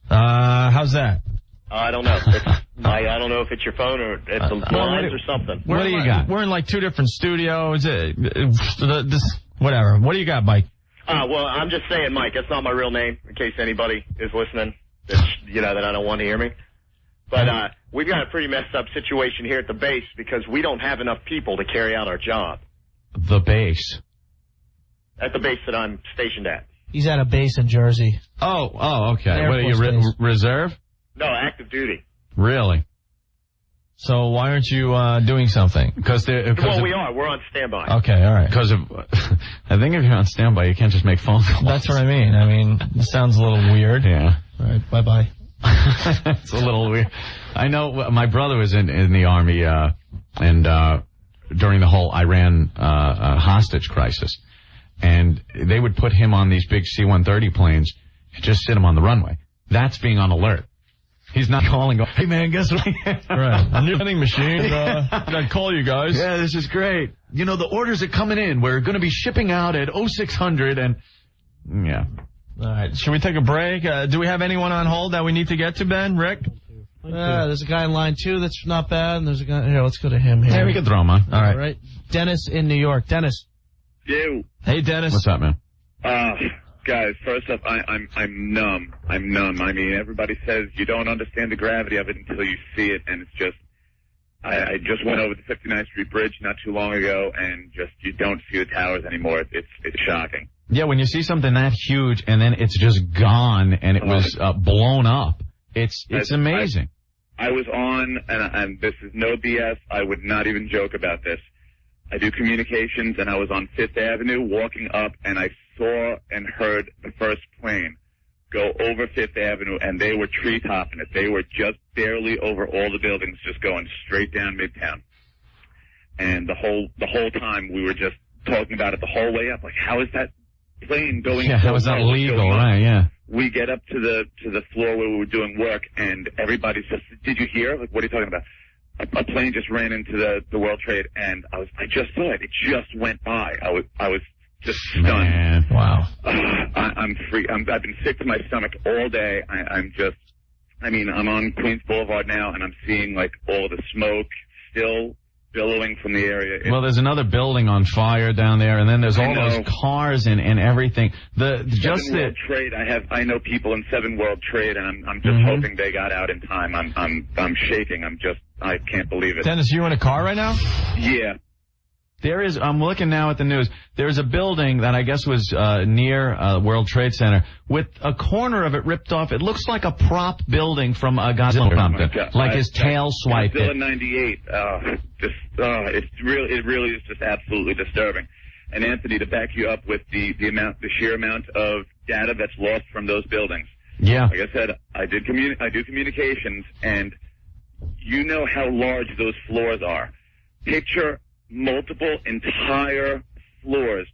How's that? I don't know. I don't know if it's your phone or it's the lines or something. What do you got? We're in like 2 different studios. Whatever. What do you got, Mike? Well, I'm just saying, Mike, that's not my real name, in case anybody is listening, that I don't want to hear me. But we've got a pretty messed up situation here at the base because we don't have enough people to carry out our job. The base? At the base that I'm stationed at. He's at a base in Jersey. Oh, okay. What are you, reserve? No, active duty. Really? So why aren't you doing something? Well, we are. We're on standby. Okay, all right. Because I think if you're on standby, you can't just make phone calls. That's what I mean. I mean, it sounds a little weird. Yeah. All right, bye-bye. It's a little weird. I know my brother was in the Army, and during the whole Iran hostage crisis. And they would put him on these big C-130 planes and just sit him on the runway. That's being on alert. He's not calling, going, hey, man, guess what? Right. A new vending machine. I'd call you guys. Yeah, this is great. You know, the orders are coming in. We're going to be shipping out at 0600 and, yeah. All right. Should we take a break? Do we have anyone on hold that we need to get to, Ben? Rick? There's a guy in line 2 that's not bad, and there's a guy... Here, let's go to him here. Yeah, we can throw him on. All right. All right. Dennis in New York. Dennis. You. Hey, Dennis. What's up, man? Guys, first up, I'm numb. I'm numb. I mean, everybody says you don't understand the gravity of it until you see it, and it's just... I just went over the 59th Street Bridge not too long ago, and just you don't see the towers anymore. It's shocking. Yeah, when you see something that huge and then it's just gone and it was blown up, it's amazing. I was on, and this is no BS, I would not even joke about this. I do communications, and I was on 5th Avenue walking up, and I saw and heard the first plane go over 5th Avenue, and they were tree-topping it. They were just barely over all the buildings, just going straight down Midtown. And the whole time we were just talking about it the whole way up, like, how is that plane going? Yeah, that was not legal, right? Yeah. We get up to the floor where we were doing work, and everybody's just, did you hear? Like, what are you talking about? a plane just ran into the World Trade, and I just saw it. It just went by. I was just stunned. Man. Wow. I'm free. I've been sick to my stomach all day. I'm on Queens Boulevard now, and I'm seeing like all the smoke still billowing from the area. Well, there's another building on fire down there, and then there's all those cars and everything. World Trade. I know people in 7 World Trade, and I'm just hoping they got out in time. I'm shaking. I can't believe it. Dennis, you in a car right now? Yeah. I'm looking now at the news. There's a building that I guess was near World Trade Center with a corner of it ripped off. It looks like a prop building from a Godzilla or something. Like his tail swiped Godzilla it. 98. It really is just absolutely disturbing. And Anthony, to back you up with the sheer amount of data that's lost from those buildings. Yeah. Like I said, I do communications, and you know how large those floors are. Picture multiple entire floors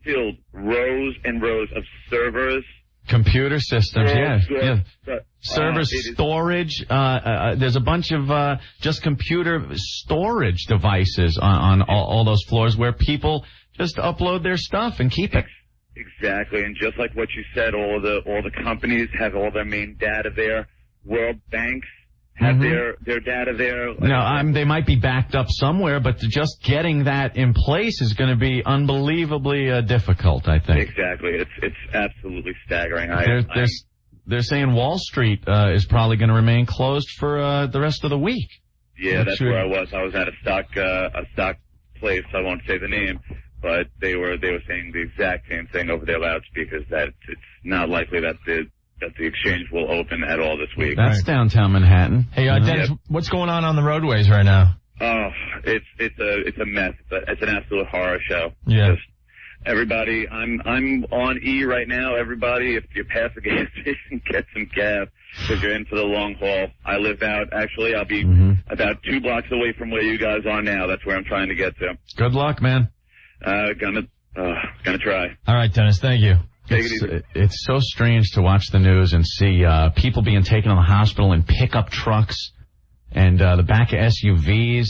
filled, rows and rows of servers. Computer systems, yeah. Servers, storage. There's a bunch of just computer storage devices on all those floors where people just upload their stuff and keep it. Exactly, and just like what you said, all the companies have all their main data there. World banks have their data there. No, they might be backed up somewhere, but just getting that in place is going to be unbelievably difficult, I think. Exactly. It's absolutely staggering. They're saying Wall Street is probably going to remain closed for the rest of the week. Yeah, that's where I was. I was at a stock place. I won't say the name, but they were saying the exact same thing over their loudspeakers, that it's not likely that the exchange will open at all this week. That's downtown Manhattan. Hey, Dennis, what's going on the roadways right now? Oh, it's a mess. It's an absolute horror show. Yeah. Just everybody, I'm on E right now. Everybody, if you pass a gas station, get some gas because you're in for the long haul. I live out. Actually, I'll be about 2 blocks away from where you guys are now. That's where I'm trying to get to. Good luck, man. Gonna try. All right, Dennis. Thank you. It's so strange to watch the news and see people being taken to the hospital in pickup trucks and the back of SUVs.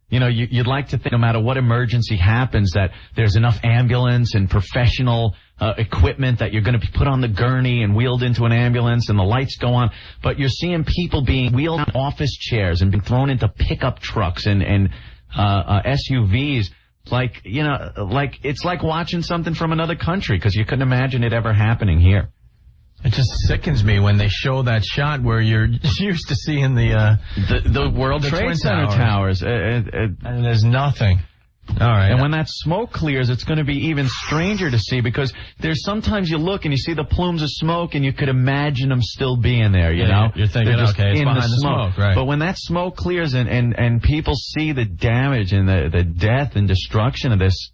You know, you'd like to think no matter what emergency happens that there's enough ambulance and professional equipment that you're going to be put on the gurney and wheeled into an ambulance and the lights go on. But you're seeing people being wheeled on office chairs and being thrown into pickup trucks and SUVs. Like, it's like watching something from another country because you couldn't imagine it ever happening here. It just sickens me when they show that shot where you're used to seeing the World Trade Center towers. And there's nothing. All right. And when that smoke clears, it's going to be even stranger to see because there's sometimes you look and you see the plumes of smoke and you could imagine them still being there, you know? You're thinking, okay, it's behind the smoke, right. But when that smoke clears and people see the damage and the death and destruction of this,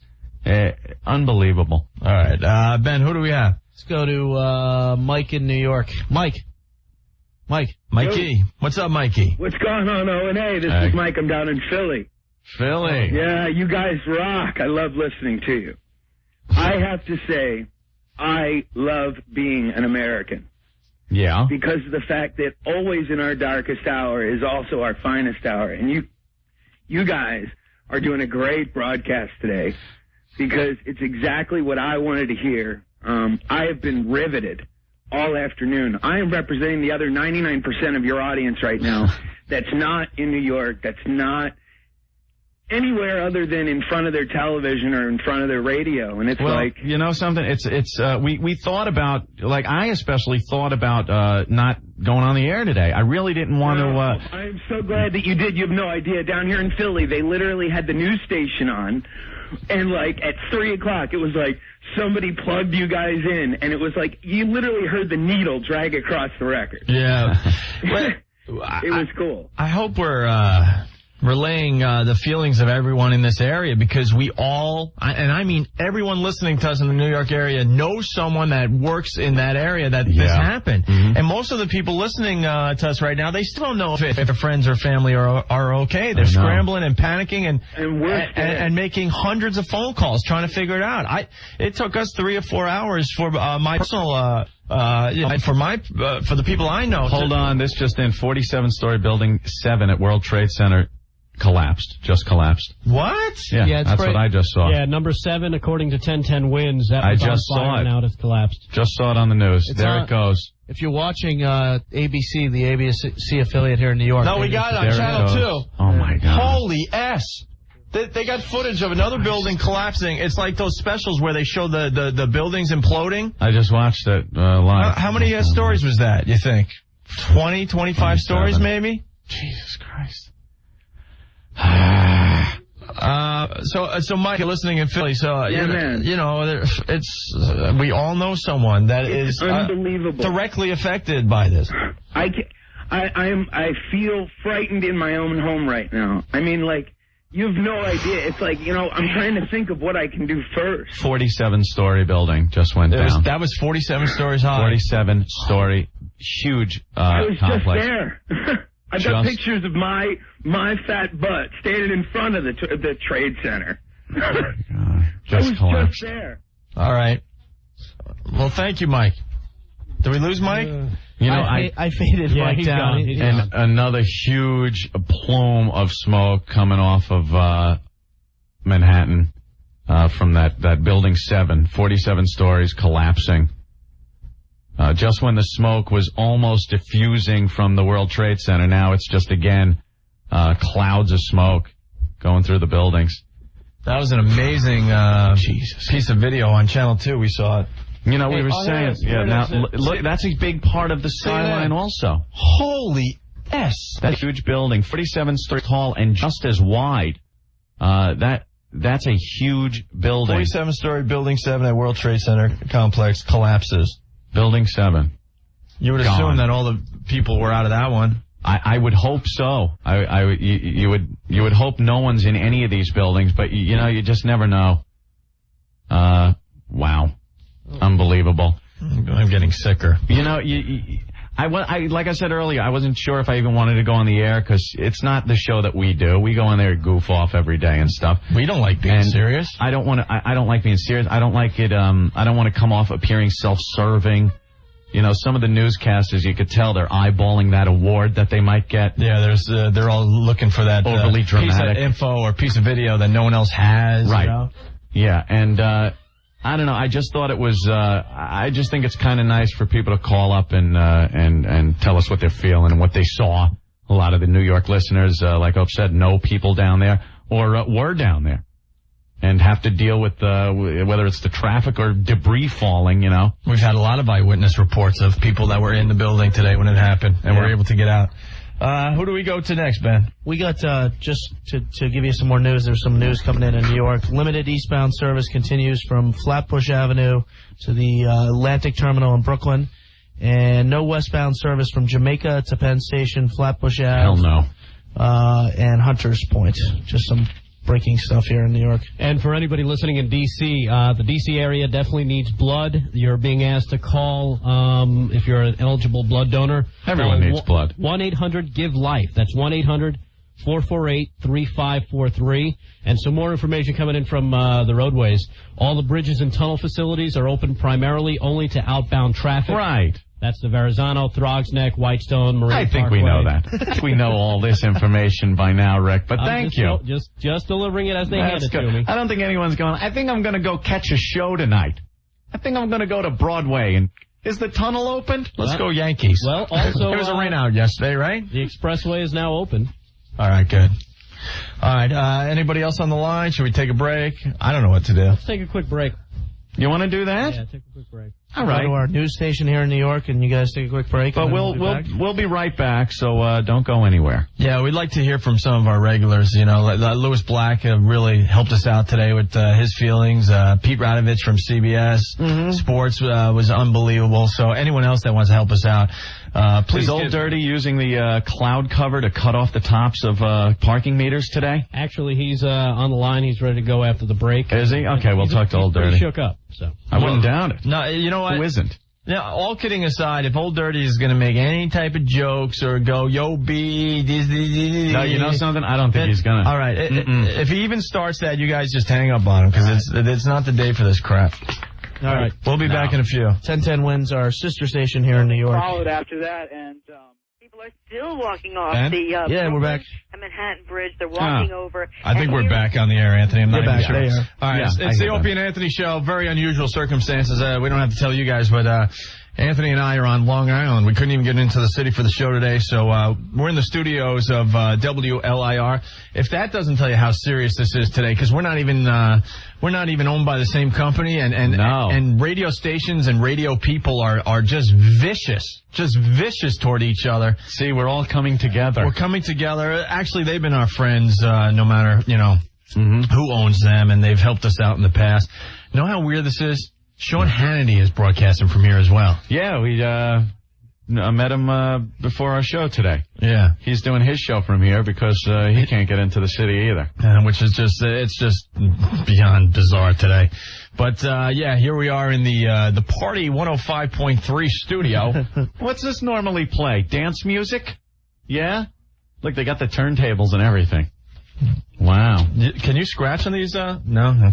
unbelievable. All right. Ben, who do we have? Let's go to Mike in New York. Mikey. What's up, Mikey? What's going on, O&A? This is Mike. I'm down in Philly. Yeah, you guys rock. I love listening to you. I have to say, I love being an American. Yeah. Because of the fact that always in our darkest hour is also our finest hour. And you guys are doing a great broadcast today because it's exactly what I wanted to hear. I have been riveted all afternoon. I am representing the other 99% of your audience right now that's not in New York, that's not anywhere other than in front of their television or in front of their radio. And it's you know something? We thought about, like, I especially thought about not going on the air today. I really didn't want to. I'm so glad that you did. You have no idea. Down here in Philly, they literally had the news station on. And, like, at 3 o'clock, it was like somebody plugged you guys in. And it was like you literally heard the needle drag across the record. Yeah. It was cool. I hope we're relaying the feelings of everyone in this area because we all, and I mean everyone listening to us in the New York area, knows someone that works in that area that this happened. And most of the people listening to us right now, they still don't know if their friends or family are okay. They're scrambling and panicking and making hundreds of phone calls trying to figure it out. It took us 3 or 4 hours for my personal for the people I know. Hold on, this just in, 47-story building 7 at World Trade Center collapsed. Just collapsed. What? Yeah, that's what I just saw. Yeah, number 7, according to 1010 Wins, that was I just on fire saw it. Now it's collapsed. Just saw it on the news. There it goes. If you're watching ABC, the ABC affiliate here in New York. No, we got it on Channel 2. Oh, my God. Holy S. They got footage of another building collapsing. It's like those specials where they show the buildings imploding. I just watched it live. How many stories was that, you think? 20, 25 stories, maybe? Jesus Christ. So Mike, you're listening in Philly. So Yeah, man. You know, it's we all know someone that is unbelievable, directly affected by this. I feel frightened in my own home right now. I mean, like, you have no idea. It's like, you know, I'm trying to think of what I can do first. 47-story building just went down. That was 47 stories high. 47-story, huge I was complex. just there. I got pictures of my fat butt standing in front of the trade center. I was collapsed. just there. All right. Well, thank you, Mike. Did we lose Mike? You know, I faded Mike down. And another huge plume of smoke coming off of Manhattan from that building 7, 47 stories collapsing. Just when the smoke was almost diffusing from the World Trade Center, now it's just again clouds of smoke going through the buildings. That was an amazing piece of video on Channel 2. We saw it. You know, we were saying, look, that's a big part of the skyline also. Holy S. That huge building, 47 stories tall and just as wide. That's a huge building. 47-story Building 7 at World Trade Center complex collapses. Building 7. You would assume that all the people were out of that one. I would hope so. You would hope no one's in any of these buildings, but you know, you just never know. Wow. Unbelievable. I'm getting sicker. You know, like I said earlier, I wasn't sure if I even wanted to go on the air because it's not the show that we do. We go on there and goof off every day and stuff. We don't like being serious. I don't want to. I don't like being serious. I don't like it. I don't want to come off appearing self-serving. You know, some of the newscasters, you could tell they're eyeballing that award that they might get. Yeah, they're all looking for that overly dramatic piece of info or piece of video that no one else has. Right. You know? Yeah, and I don't know. I just thought it was. I just think it's kind of nice for people to call up and tell us what they're feeling and what they saw. A lot of the New York listeners, like Ope said, know people down there or were down there and have to deal with whether it's the traffic or debris falling. You know, we've had a lot of eyewitness reports of people that were in the building today when it happened and were able to get out. Who do we go to next, Ben? We got, just to give you some more news, there's some news coming in New York. Limited eastbound service continues from Flatbush Avenue to the Atlantic Terminal in Brooklyn. And no westbound service from Jamaica to Penn Station, Flatbush Ave. Hell no. And Hunters Point. Just some breaking stuff here in New York. And for anybody listening in D.C., the D.C. area definitely needs blood. You're being asked to call if you're an eligible blood donor. Everyone needs blood. 1-800-GIVE-LIFE. That's 1-800-448-3543. And some more information coming in from the roadways. All the bridges and tunnel facilities are open primarily only to outbound traffic. Right. That's the Verrazano, Throgs Neck, Whitestone, Marine I think Parkway. we know that. We know all this information by now, Rick, but thank you. Just delivering it as they hand it to me. I don't think anyone's going, I think I'm going to go catch a show tonight. I think I'm going to go to Broadway. And is the tunnel opened? Let's go Yankees. Well, also... There was a rain out yesterday, right? The expressway is now open. All right, good. All right, anybody else on the line? Should we take a break? I don't know what to do. Let's take a quick break. You want to do that? Yeah, take a quick break. All right. Go to our news station here in New York, and you guys take a quick break. But we'll be right back, so don't go anywhere. Yeah, we'd like to hear from some of our regulars. You know, Louis Black really helped us out today with his feelings. Pete Radovich from CBS Sports was unbelievable. So anyone else that wants to help us out, please. Is Old Dirty using the cloud cover to cut off the tops of parking meters today? Actually, he's on the line. He's ready to go after the break. Is he? Okay, we'll talk to Old Dirty. He's shook up. So I wouldn't doubt it. No, you know what? Who isn't? Yeah, all kidding aside, if Old Dirty is going to make any type of jokes or go, yo, B, this, no, you know something? I don't think he's going to. All right. If he even starts that, you guys just hang up on him because it's not the day for this crap. All right. We'll be back in a few. 1010 Wins, our sister station here in New York. Followed after that, and People are still walking off Ben? the Yeah, we're back. Manhattan Bridge. They're walking over. I think we're back on the air, Anthony. I'm not even sure. There. All right, it's the Opie and Anthony show. Very unusual circumstances. We don't have to tell you guys, but Anthony and I are on Long Island. We couldn't even get into the city for the show today, so we're in the studios of WLIR. If that doesn't tell you how serious this is today, because we're not even owned by the same company, and radio stations and radio people are just vicious toward each other. See, we're all coming together. We're coming together. Actually, they've been our friends, no matter who owns them, and they've helped us out in the past. You know how weird this is? Sean Hannity is broadcasting from here as well. Yeah, we met him before our show today. Yeah. He's doing his show from here because he can't get into the city either. Which is it's just beyond bizarre today. But, here we are in the Party 105.3 studio. What's this normally play? Dance music? Yeah? Look, they got the turntables and everything. Wow. Can you scratch on these? No?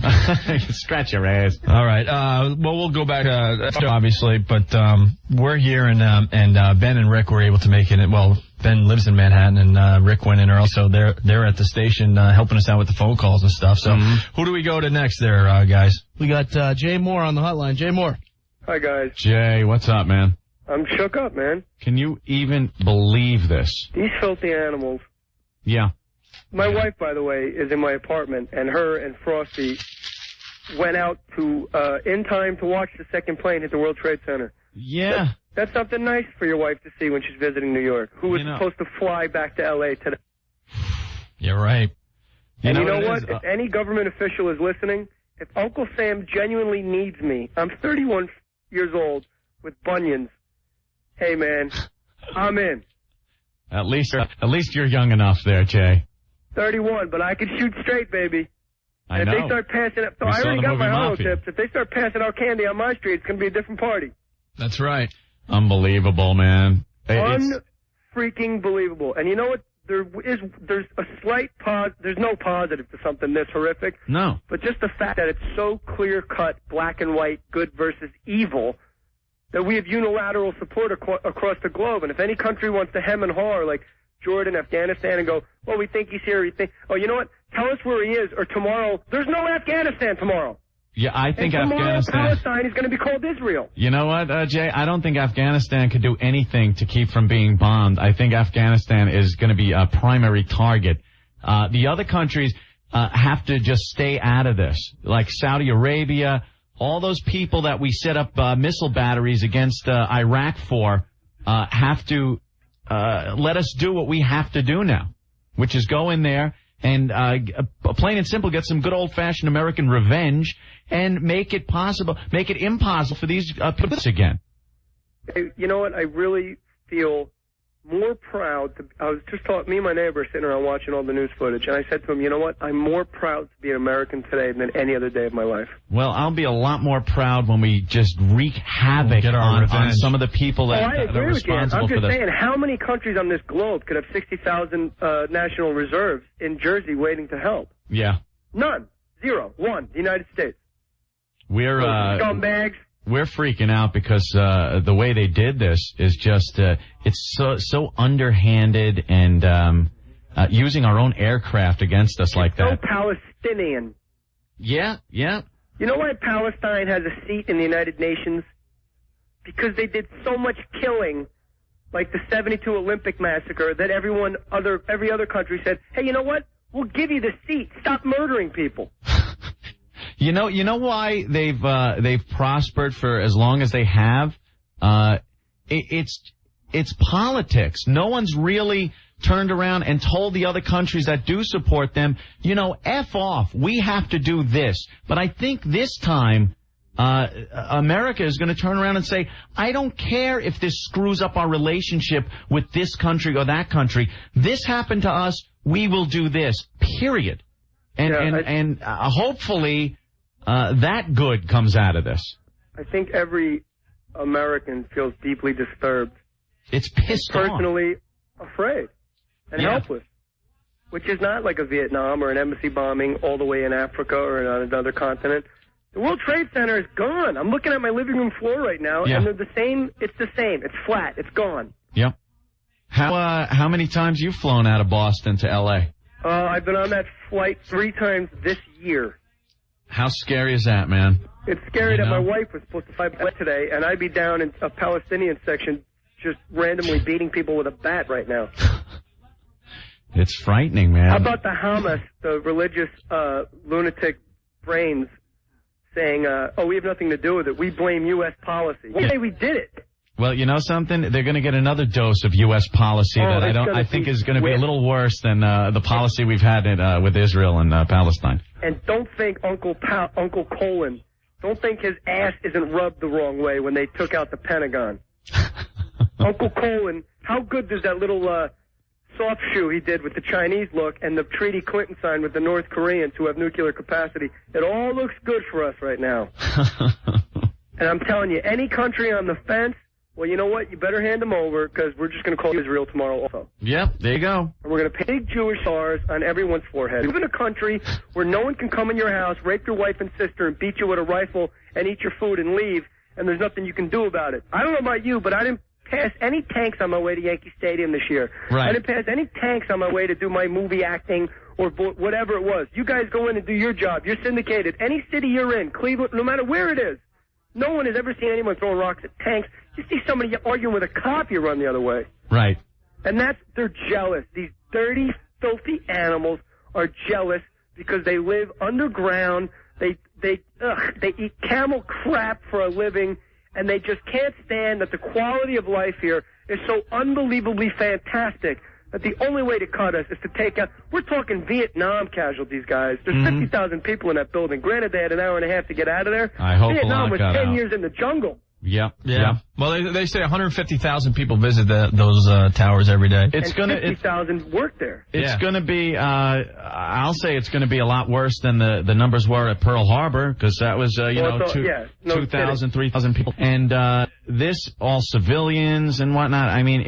Scratch your ass. All right. Well, we'll go back, obviously, but we're here, and Ben and Rick were able to make it. Well, Ben lives in Manhattan, and Rick went in early, so they're at the station helping us out with the phone calls and stuff. So who do we go to next there, guys? We got Jay Moore on the hotline. Jay Moore. Hi, guys. Jay, what's up, man? I'm shook up, man. Can you even believe this? These filthy animals. Yeah. My wife, by the way, is in my apartment, and her and Frosty went out in time to watch the second plane hit the World Trade Center. Yeah. That's something nice for your wife to see when she's visiting New York, who was supposed to fly back to L.A. today. You're right. And you know what? If any government official is listening, if Uncle Sam genuinely needs me, I'm 31 years old with bunions. Hey, man, I'm in. At least you're young enough there, Jay. 31, but I can shoot straight, baby. I and know. if they start passing out, I already got my hollow tips. If they start passing out candy on my street, it's going to be a different party. That's right. Unbelievable, man. Unfreaking believable. And you know what? There's a slight there's no positive to something this horrific. No. But just the fact that it's so clear-cut, black and white, good versus evil, that we have unilateral support across the globe. And if any country wants to hem and haw, like Jordan, Afghanistan, and go, well, we think he's here, oh, you know what? Tell us where he is, or tomorrow. There's no Afghanistan tomorrow. Yeah, I think and tomorrow, Afghanistan. Palestine is going to be called Israel. You know what, Jay? I don't think Afghanistan could do anything to keep from being bombed. I think Afghanistan is going to be a primary target. The other countries have to just stay out of this, like Saudi Arabia. All those people that we set up missile batteries against Iraq for have to let us do what we have to do now, which is go in there and plain and simple get some good old-fashioned American revenge and make it impossible for these people again. You know what? I really feel more proud. I was just talking, me and my neighbor sitting around watching all the news footage, and I said to him, you know what? I'm more proud to be an American today than any other day of my life. Well, I'll be a lot more proud when we just wreak havoc on some of the people that are responsible for this. I'm just saying, how many countries on this globe could have 60,000 national reserves in Jersey waiting to help? Yeah. None. Zero. One. The United States. We're scumbags. We're freaking out because the way they did this is just it's so underhanded and using our own aircraft against us like that. So Palestinian. Yeah. You know why Palestine has a seat in the United Nations? Because they did so much killing, like the 72 Olympic massacre, that every other country said, hey, you know what? We'll give you the seat. Stop murdering people. You know why they've prospered for as long as they have? It's politics. No one's really turned around and told the other countries that do support them, F off. We have to do this. But I think this time, America is going to turn around and say, I don't care if this screws up our relationship with this country or that country. This happened to us. We will do this. Period. And hopefully, that good comes out of this. I think every American feels deeply disturbed. It's pissed off. Personally afraid and helpless, which is not like a Vietnam or an embassy bombing all the way in Africa or on another continent. The World Trade Center is gone. I'm looking at my living room floor right now, and they're the same. It's the same. It's flat. It's gone. Yep. How many times you flown out of Boston to L.A.? I've been on that flight 3 times this year. How scary is that, man? It's scary that my wife was supposed to fly back today, and I'd be down in a Palestinian section just randomly beating people with a bat right now. It's frightening, man. How about the Hamas, the religious lunatic brains, saying, we have nothing to do with it. We blame U.S. policy. Well, we did it. Well, you know something? They're going to get another dose of U.S. policy that I think is going to be a little worse than the policy we've had with Israel and Palestine. And don't think Uncle Colin, don't think his ass isn't rubbed the wrong way when they took out the Pentagon. Uncle Colin, how good does that little soft shoe he did with the Chinese look and the treaty Clinton signed with the North Koreans who have nuclear capacity? It all looks good for us right now. And I'm telling you, any country on the fence, well, you know what? You better hand them over because we're just going to call Israel tomorrow also. Yep, there you go. And we're going to put big Jewish stars on everyone's forehead. We live in a country where no one can come in your house, rape your wife and sister, and beat you with a rifle and eat your food and leave, and there's nothing you can do about it. I don't know about you, but I didn't pass any tanks on my way to Yankee Stadium this year. Right. I didn't pass any tanks on my way to do my movie acting or whatever it was. You guys go in and do your job. You're syndicated. Any city you're in, Cleveland, no matter where it is, no one has ever seen anyone throwing rocks at tanks. You see somebody arguing with a cop, you run the other way. Right. And they're jealous. These dirty, filthy animals are jealous because they live underground. They eat camel crap for a living, and they just can't stand that the quality of life here is so unbelievably fantastic that the only way to cut us is to take out. We're talking Vietnam casualties, guys. There's 50,000 people in that building. Granted, they had an hour and a half to get out of there. I hope Vietnam was 10 out. years in the jungle. Yeah. Well, they say 150,000 people visit those towers every day. It's going to 50,000 work there. It's going to be. I'll say it's going to be a lot worse than the numbers were at Pearl Harbor because that was 2,000, 3,000 people, and this all civilians and whatnot. I mean,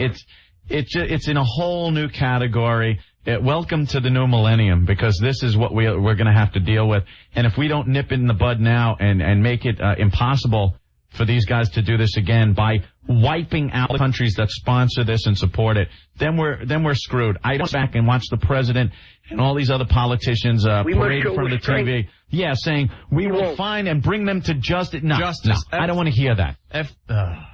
it's in a whole new category. Welcome to the new millennium because this is what we're going to have to deal with, and if we don't nip it in the bud now and make it impossible for these guys to do this again by wiping out the countries that sponsor this and support it, then we're screwed. I went back and watched the president and all these other politicians parade in front of the TV. Yeah, saying we will find and bring them to justice. No, I don't want to hear that.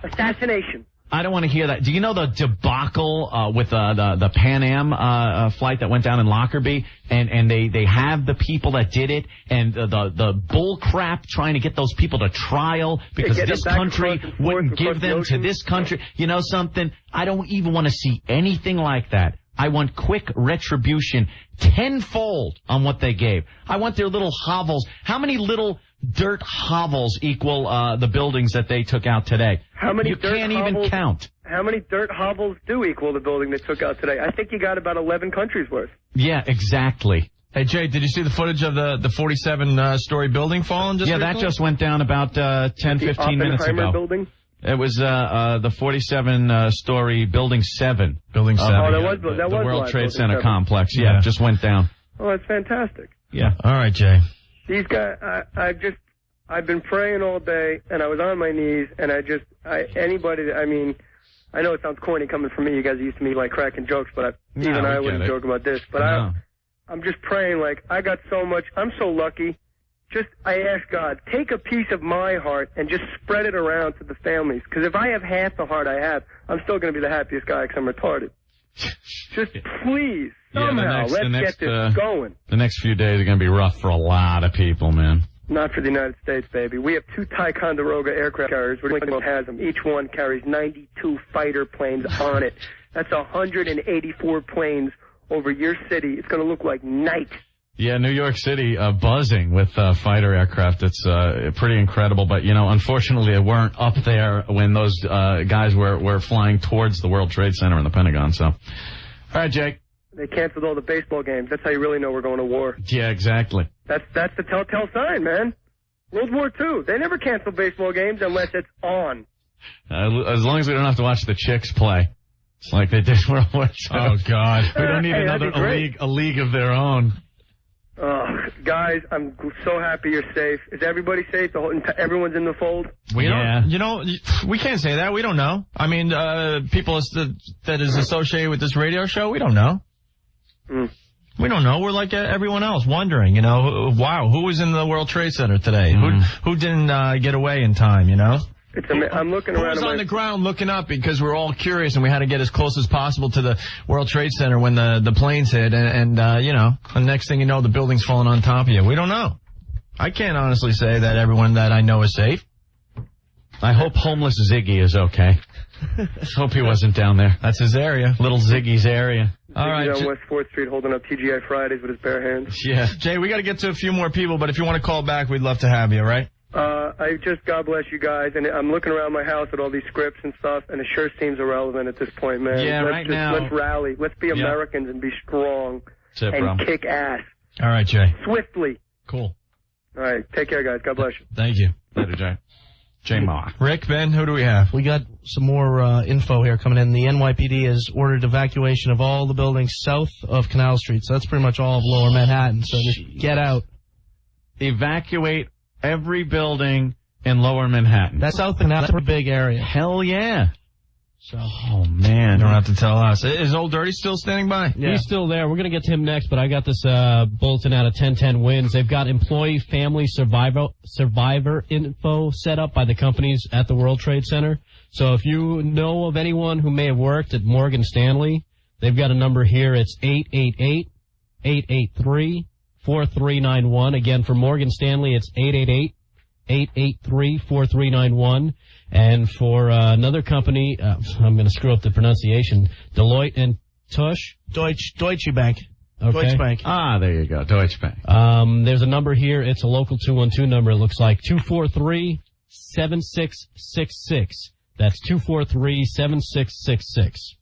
Assassination. I don't want to hear that. Do you know the debacle with the Pan Am flight that went down in Lockerbie? And they have the people that did it and the bull crap trying to get those people to trial because this country wouldn't give them to this country. You know something? I don't even want to see anything like that. I want quick retribution tenfold on what they gave. I want their little hovels. How many little dirt hovels equal the buildings that they took out today? How many you dirt can't hovels, even count. How many dirt hovels do equal the building they took out today? I think you got about 11 countries worth. Yeah, exactly. Hey, Jay, did you see the footage of the 47-story building falling just recently? That just went down about 10, 15 minutes ago. Building? It was the 47-story Building 7. Building 7. That was the World Trade Center 7. complex. Yeah, just went down. Oh, that's fantastic. Yeah. All right, Jay. These guys, I've been praying all day, and I was on my knees, and I know it sounds corny coming from me. You guys used to me like cracking jokes, but I wouldn't joke about this. But I'm just praying I got so much. I'm so lucky. I ask God, take a piece of my heart and just spread it around to the families. Because if I have half the heart I have, I'm still going to be the happiest guy because I'm retarded. Just please, somehow, let's get this going. The next few days are going to be rough for a lot of people, man. Not for the United States, baby. We have 2 Ticonderoga aircraft carriers. One has them. Each one carries 92 fighter planes on it. That's 184 planes over your city. It's going to look like night. Yeah, New York City buzzing with fighter aircraft. It's pretty incredible. But, unfortunately, they weren't up there when those guys were flying towards the World Trade Center and the Pentagon. So, all right, Jake. They canceled all the baseball games. That's how you really know we're going to war. Yeah, exactly. That's the telltale sign, man. World War II. They never cancel baseball games unless it's on. As long as we don't have to watch the chicks play. Like they did World War II. Oh, God. We don't need a league of their own. Guys, I'm so happy you're safe. Is everybody safe? Everyone's in the fold? We don't, we can't say that. We don't know. I mean, people that is associated with this radio show, we don't know. We don't know. We're like everyone else, wondering, wow, who was in the World Trade Center today? Who didn't get away in time, I'm looking around. Who was on the ground looking up because we're all curious and we had to get as close as possible to the World Trade Center when the planes hit and the next thing you know, the building's falling on top of you. We don't know. I can't honestly say that everyone that I know is safe. I hope homeless Ziggy is okay. Hope he wasn't down there. That's his area. Little Ziggy's area. All right. On West 4th Street holding up TGI Fridays with his bare hands. Yeah. Jay, we got to get to a few more people, but if you want to call back, we'd love to have you, right? God bless you guys, and I'm looking around my house at all these scripts and stuff, and it sure seems irrelevant at this point, man. Yeah, let's rally. Let's be Americans and be strong and kick ass. All right, Jay. Swiftly. Cool. All right, take care, guys. God bless you. Thank you. Later, Jay. J-Ma. Rick, Ben, who do we have? We got some more info here coming in. The NYPD has ordered evacuation of all the buildings south of Canal Street, so that's pretty much all of Lower Manhattan, so just get out. Evacuate every building in Lower Manhattan. That's South Canal. That's a big area. Hell yeah. So, oh, man. You don't have to tell us. Is Old Dirty still standing by? Yeah. He's still there. We're going to get to him next, but I got this bulletin out of 1010 Wins. They've got employee family survivor info set up by the companies at the World Trade Center. So if you know of anyone who may have worked at Morgan Stanley, they've got a number here. It's 888-883-4391. Again, for Morgan Stanley, it's 888-883-4391. And for another company, I'm going to screw up the pronunciation, Deloitte and Touche. Deutsche Bank. Okay. Deutsche Bank. Ah, there you go. Deutsche Bank. There's a number here. It's a local 212 number. It looks like 243-7666. That's 243-7666.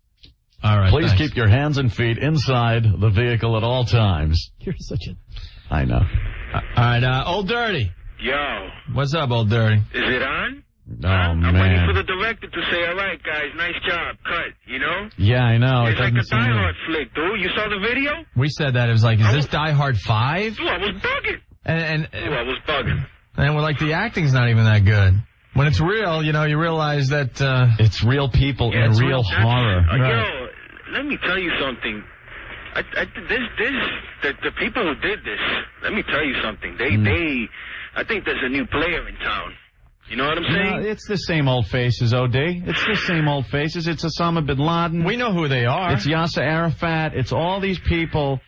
All right. Please keep your hands and feet inside the vehicle at all times. You're such a... I know. All right, Old Dirty. Yo. What's up, Old Dirty? Is it on? Oh, I'm man. waiting for the director to say, all right, guys, nice job, cut, Yeah, I know. It's like a Die Hard flick, dude. You saw the video? We said that. It was like, is this Die Hard 5? Dude, I was bugging. I was bugging. And we're like, the acting's not even that good. When it's real, you realize that... it's real people in real horror. Yo, let me tell you something. The people who did this, let me tell you something. I think there's a new player in town. You know what I'm saying? No, it's the same old faces, OD. It's the same old faces. It's Osama bin Laden. We know who they are. It's Yasser Arafat. It's all these people.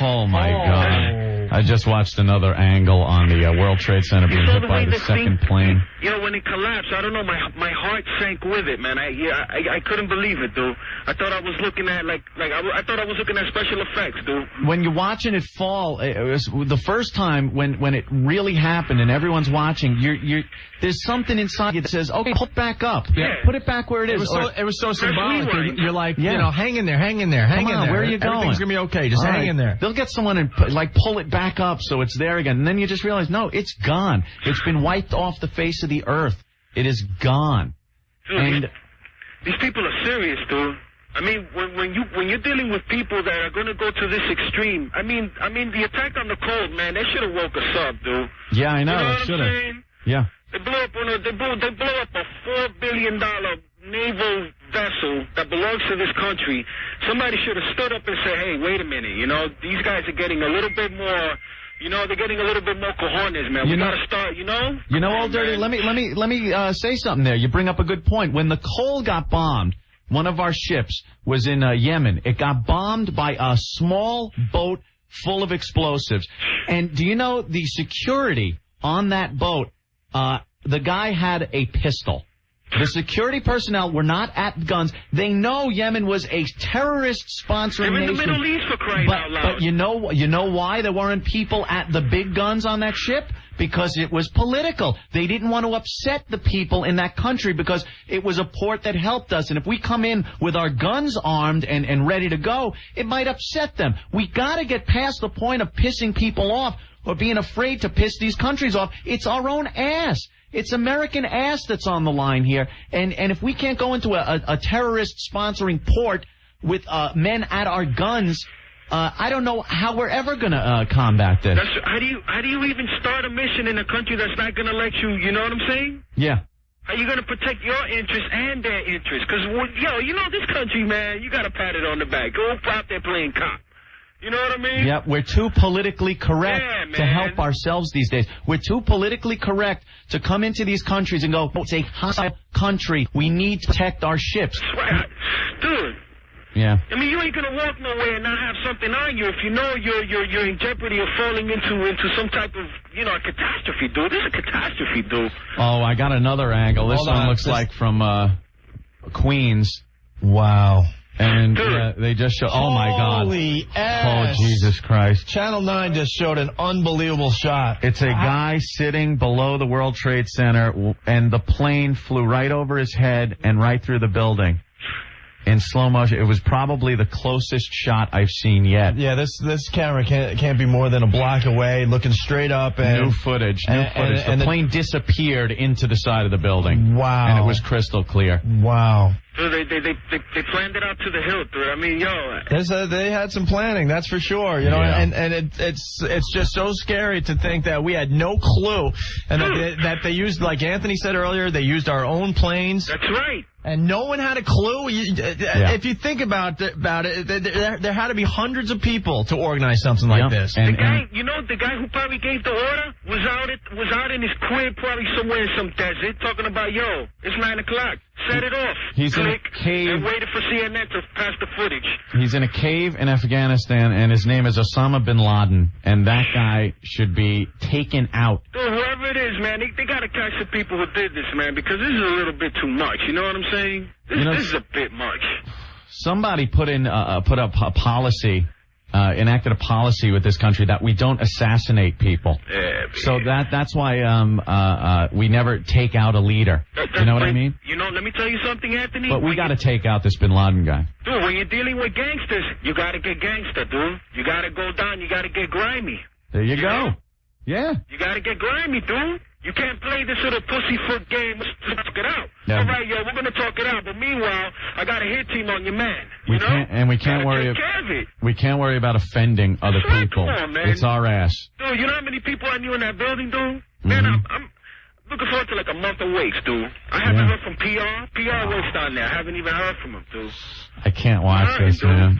Oh, my God. I just watched another angle on the World Trade Center being hit by the second plane. When it collapsed, I don't know, my heart sank with it, man. I couldn't believe it, dude. I thought I was looking at, I thought I was looking at special effects, dude. When you're watching it fall, it was the first time when it really happened and everyone's watching, there's something inside you that says, okay, put it back up. Yeah. Put it back where it is. It was so symbolic. You're like, hang in there. Come on, where are you going? Everything's going to be okay. Just hang in there. They'll get someone and pull it back up so it's there again. And then you just realize, no, it's gone. It's been wiped off the face of the earth. It is gone. Dude, and these people are serious, dude. I mean, when you're dealing with people that are going to go to this extreme, I mean, the attack on the cold, man, they should have woke us up, dude. Yeah, I know. You know what should I'm have. saying? Yeah. They blew up a $4 billion naval vessel that belongs to this country. Somebody should have stood up and said, hey, wait a minute, these guys are getting a little bit more, they're getting a little bit more cojones, man. We gotta start, Old Dirty, let me say something there. You bring up a good point. When the Cole got bombed, one of our ships was in Yemen. It got bombed by a small boat full of explosives. And do you know the security on that boat? The guy had a pistol. The security personnel were not at guns. They know Yemen was a terrorist sponsoring nation. They're in the Middle East, for crying out loud. But you know why there weren't people at the big guns on that ship? Because it was political. They didn't want to upset the people in that country because it was a port that helped us. And if we come in with our guns armed and ready to go, it might upset them. We got to get past the point of pissing people off or being afraid to piss these countries off. It's our own ass. It's American ass that's on the line here. And if we can't go into a terrorist sponsoring port with men at our guns, I don't know how we're ever going to combat this. How do you even start a mission in a country that's not going to let you? You know what I'm saying? Yeah. How you going to protect your interests and their interests? Because, you know this country, man, you got to pat it on the back. Go out there playing cop. You know what I mean? Yeah, we're too politically correct to help ourselves these days. We're too politically correct to come into these countries and go, it's a hostile country. We need to protect our ships. That's right. Dude. Yeah. I mean, you ain't gonna walk nowhere and not have something on you if you know you're in jeopardy of falling into some type of a catastrophe, dude. This is a catastrophe, dude. Oh, I got another angle. This one looks like from Queens. Wow. And they just show. Oh my God! Holy ass! Oh Jesus Christ! Channel 9 just showed an unbelievable shot. It's a guy sitting below the World Trade Center, and the plane flew right over his head and right through the building. In slow motion. It was probably the closest shot I've seen yet. Yeah, this camera can't be more than a block away, looking straight up. And New footage. The plane disappeared into the side of the building. Wow. And it was crystal clear. Wow. So they planned it out to the hilt, dude. I mean, they had some planning, that's for sure. You know, and it's just so scary to think that we had no clue, and that they used, like Anthony said earlier, they used our own planes. That's right. And no one had a clue. If you think about it, there had to be hundreds of people to organize something like this. The guy who probably gave the order was out in his crib, probably somewhere in some desert, talking about, it's 9 o'clock. Set it off. He's in a cave. And waited for CNN to pass the footage. He's in a cave in Afghanistan, and his name is Osama bin Laden, and that guy should be taken out. Dude, whoever it is, man, they got to catch the people who did this, man, because this is a little bit too much. You know what I'm saying? This is a bit much. Somebody put up a policy, enacted a policy with this country that we don't assassinate people. So that's why we never take out a leader. You know what I mean? Let me tell you something, Anthony. But we got to take out this bin Laden guy. Dude, when you're dealing with gangsters, you got to get gangster, dude. You got to go down. You got to get grimy. There you go. Yeah. You got to get grimy, dude. You can't play this little pussyfoot game. Let's talk it out. Yeah. All right, we're going to talk it out. But meanwhile, I got a hit team on your man. We can't worry about offending other people. Come on, man. It's our ass. Dude, you know how many people I knew in that building, dude? Man, I'm looking forward to like a month of waits, dude. I haven't heard from PR. PR waits down there. I haven't even heard from him, dude. I can't watch this, man.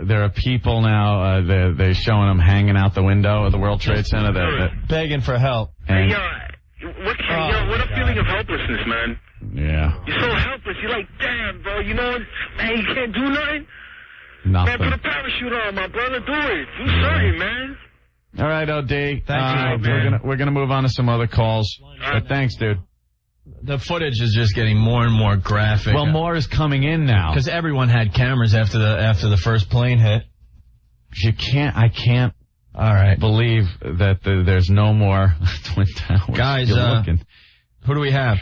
There are people now, they're showing them hanging out the window of the World Trade Center. They're begging for help. And what a feeling of helplessness, man. Yeah. You're so helpless. You're like, damn, bro, you know, man, you can't do nothing? Nothing. Man, put a parachute on, my brother. Do it. Do something, man. All right, OD. Thank you, we're gonna move on to some other calls. But thanks, dude. The footage is just getting more and more graphic. Well, more is coming in now because everyone had cameras after the first plane hit. I can't. All right. Believe that there's no more Twin Towers. Guys, who do we have?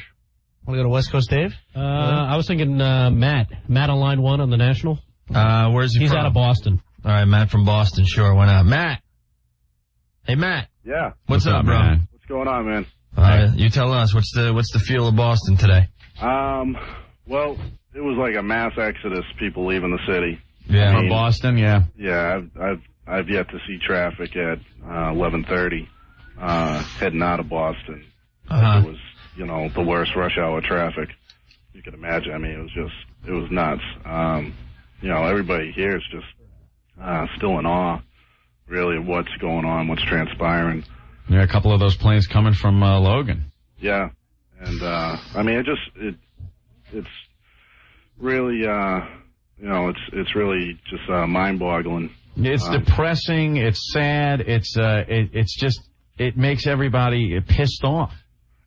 Want to go to West Coast Dave? I was thinking Matt. Matt on line 1 on the National. Where's he He's from? out of Boston. All right, Matt from Boston. Sure, why not? Matt. Hey, Matt. Yeah. What's up, bro? Man? What's going on, man? You tell us. What's the feel of Boston today? Well, it was like a mass exodus, people leaving the city. Yeah, from Boston, yeah. Yeah, I've yet to see traffic at 11:30 heading out of Boston. It was, the worst rush hour traffic you could imagine. I mean, it was nuts. Everybody here is just still in awe, really, of what's going on, what's transpiring. Yeah, a couple of those planes coming from Logan. Yeah, and I mean, it's really, it's really just mind-boggling. It's depressing. It's sad. It's just, it makes everybody pissed off.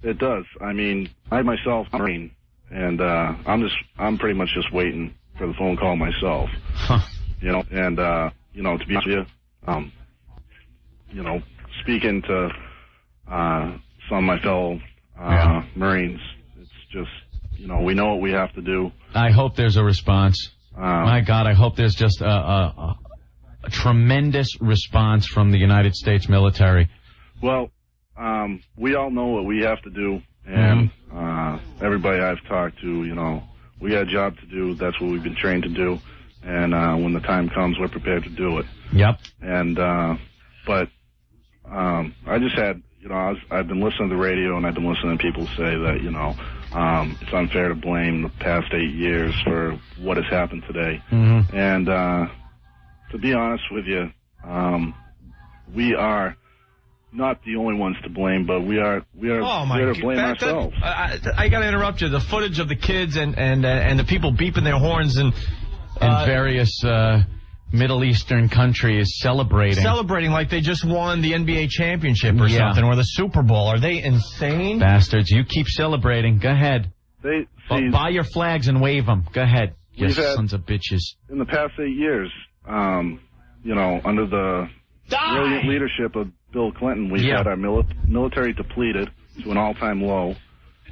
It does. I mean, I myself, I'm a Marine, and I'm pretty much just waiting for the phone call myself. Huh. To be honest with you, speaking to some of my fellow Marines, it's just, we know what we have to do. I hope there's a response. My God, I hope there's just a tremendous response from the United States military. Well, we all know what we have to do, and everybody I've talked to, we got a job to do. That's what we've been trained to do, And when the time comes, we're prepared to do it. Yep. And but I just had, I've been listening to the radio, and I've been listening to people say that, it's unfair to blame the past 8 years for what has happened today. Mm-hmm. And to be honest with you, we are not the only ones to blame, but we are to blame ourselves. I got to interrupt you. The footage of the kids and the people beeping their horns and various Middle Eastern countries celebrating like they just won the NBA championship or something, or the Super Bowl. Are they insane? Bastards, you keep celebrating. Go ahead. Buy your flags and wave them. Go ahead, you sons of bitches. In the past 8 years, under the brilliant leadership of Bill Clinton, we've had our military depleted to an all-time low.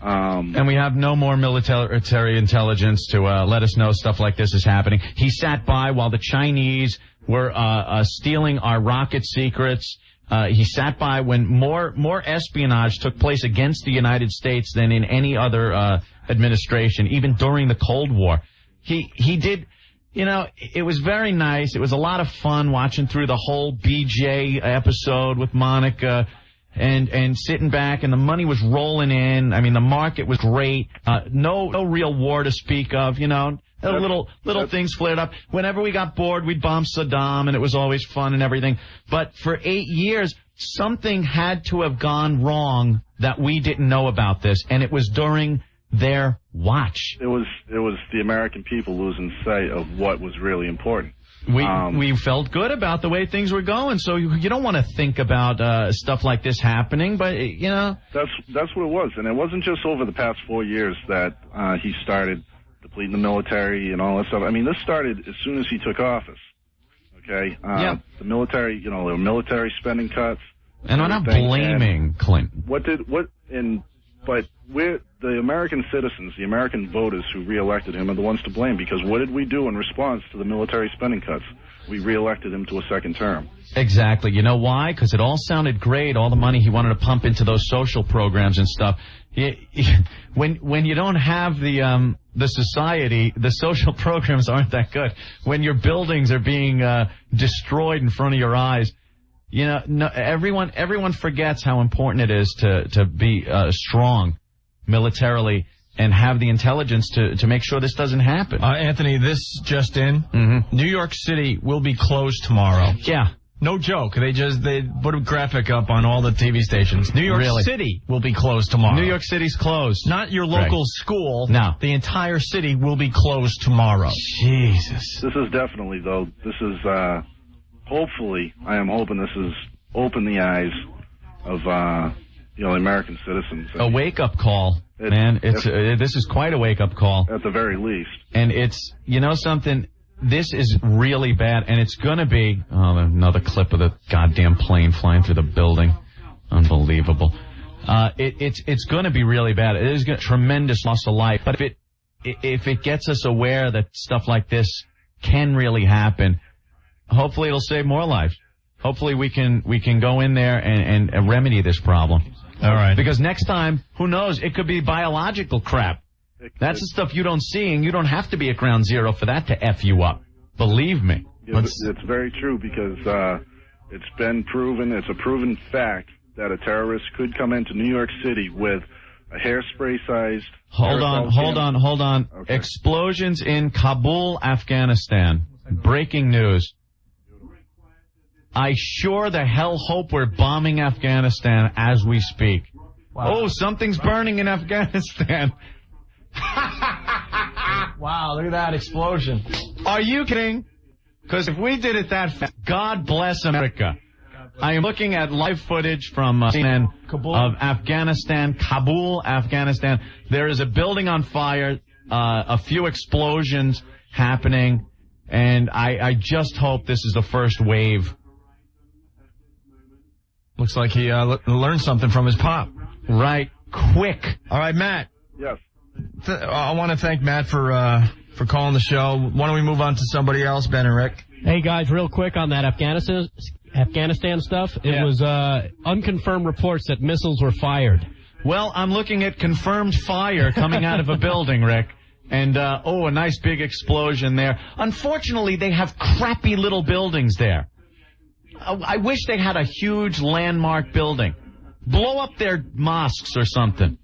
And we have no more military intelligence to let us know stuff like this is happening. He sat by while the Chinese were stealing our rocket secrets. He sat by when more espionage took place against the United States than in any other administration, even during the Cold War. He did. It was very nice. It was a lot of fun watching through the whole BJ episode with Monica. And sitting back, and the money was rolling in. I mean, the market was great. No real war to speak of, Little things flared up. Whenever we got bored, we'd bomb Saddam, and it was always fun and everything. But for 8 years, something had to have gone wrong that we didn't know about this, and it was during their watch. It was the American people losing sight of what was really important. We felt good about the way things were going, so you don't want to think about stuff like this happening, but that's what it was, and it wasn't just over the past 4 years that he started depleting the military and all that stuff. I mean, this started as soon as he took office. Okay, the military, there were military spending cuts, and I'm not blaming Clinton. But we're the American citizens, the American voters who reelected him are the ones to blame, because what did we do in response to the military spending cuts? We reelected him to a second term. Exactly. You know why? Because it all sounded great, all the money he wanted to pump into those social programs and stuff. When you don't have the society, the social programs aren't that good. When your buildings are being destroyed in front of your eyes, everyone forgets how important it is to be strong militarily and have the intelligence to make sure this doesn't happen. Anthony, this just in. Mm-hmm. New York City will be closed tomorrow. Yeah. No joke. They put a graphic up on all the TV stations. New York City will be closed tomorrow. New York City's closed. Not your local school. No. The entire city will be closed tomorrow. Jesus. This is definitely, though, hopefully, I am hoping this has opened the eyes of, American citizens. A wake-up call, man. This is quite a wake-up call. At the very least. And it's, something, this is really bad, and it's going to be, another clip of the goddamn plane flying through the building. Unbelievable. It's going to be really bad. It is a tremendous loss of life. But if it gets us aware that stuff like this can really happen, hopefully it'll save more lives. Hopefully we can go in there and remedy this problem. All right. Because next time, who knows, it could be biological crap. That's the stuff you don't see, and you don't have to be at ground zero for that to F you up. Believe me. It's very true, because it's been proven, it's a proven fact that a terrorist could come into New York City with a hairspray-sized... Hold on. Okay. Explosions in Kabul, Afghanistan. Breaking news. I sure the hell hope we're bombing Afghanistan as we speak. Wow. Oh, something's burning in Afghanistan. Wow, look at that explosion. Are you kidding? Because if we did it that fast, God bless America. I am looking at live footage from CNN of Afghanistan, Kabul, Afghanistan. There is a building on fire, a few explosions happening, and I just hope this is the first wave. Looks like he learned something from his pop. Right. Quick. All right, Matt. Yes. I want to thank Matt for calling the show. Why don't we move on to somebody else, Ben and Rick? Hey, guys, real quick on that Afghanistan stuff. It was unconfirmed reports that missiles were fired. Well, I'm looking at confirmed fire coming out of a building, Rick. And, a nice big explosion there. Unfortunately, they have crappy little buildings there. I wish they had a huge landmark building. Blow up their mosques or something.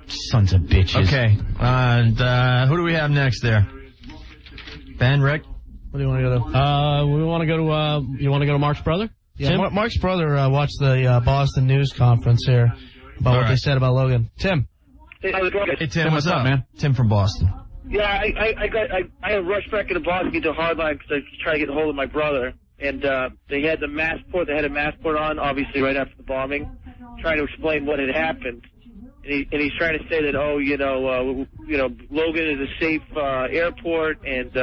Sons of bitches. Okay. And who do we have next there? Ben, Rick? What do you want to go to? We want to go to, you want to go to Mark's brother? Yeah, Mark's brother watched the Boston news conference here about what they said about Logan. Tim. Hey, Tim, what's up, man? Tim from Boston. Yeah, I rushed back into Boston to get to Hardline because I was trying to get a hold of my brother, and they had the Massport. They had a Massport on, obviously, right after the bombing, trying to explain what had happened. And he's trying to say that, Logan is a safe airport, and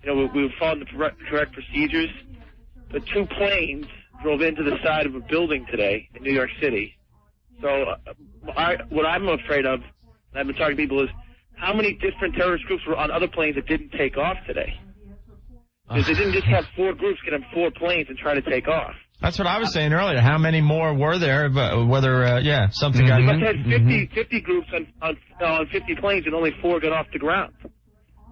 we were following the correct procedures. But 2 planes drove into the side of a building today in New York City. So what I'm afraid of, and I've been talking to people, is how many different terrorist groups were on other planes that didn't take off today? Because they didn't just have 4 groups get on 4 planes and try to take off. That's what I was saying earlier. How many more were there? Whether, something got... You must have 50 groups on 50 planes and only 4 got off the ground.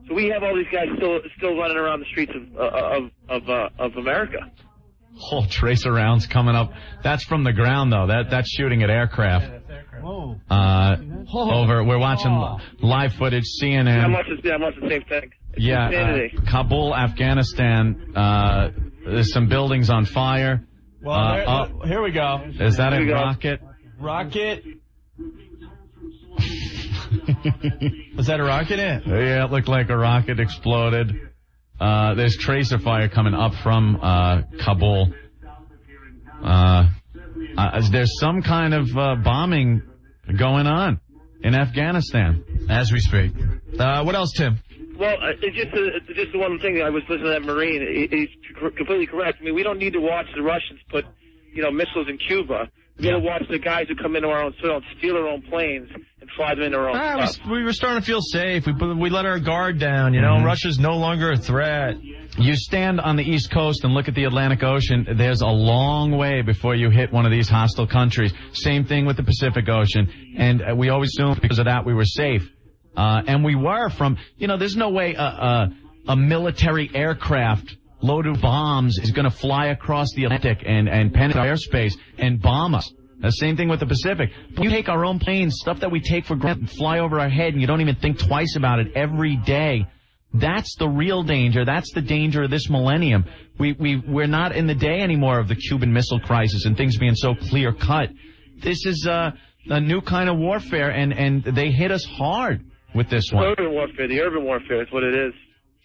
So we have all these guys still running around the streets of America. Whole tracer rounds coming up. That's from the ground, though. That's shooting at aircraft. We're watching live footage, CNN. I'm watching the same thing. It's Kabul, Afghanistan. There's some buildings on fire. Well, here we go. Is that a rocket? Rocket. Was that a rocket in? Yeah, it looked like a rocket exploded. There's tracer fire coming up from Kabul. There's some kind of bombing going on in Afghanistan as we speak. What else, Tim? Well, just the one thing. I was listening to that Marine. He's completely correct. I mean, we don't need to watch the Russians put, missiles in Cuba. We got to watch the guys who come into our own soil and steal our own planes and fly them into our own stuff. We were starting to feel safe. We let our guard down. Russia's no longer a threat. You stand on the East Coast and look at the Atlantic Ocean. There's a long way before you hit one of these hostile countries. Same thing with the Pacific Ocean. And we always assumed because of that we were safe. And we were from, there's no way a military aircraft loaded with bombs is going to fly across the Atlantic and penetrate airspace and bomb us. The same thing with the Pacific. We take our own planes, stuff that we take for granted, and fly over our head, and you don't even think twice about it every day. That's the real danger. That's the danger of this millennium. We're not in the day anymore of the Cuban Missile Crisis and things being so clear cut. This is a new kind of warfare, and they hit us hard with this one. The urban warfare is what it is.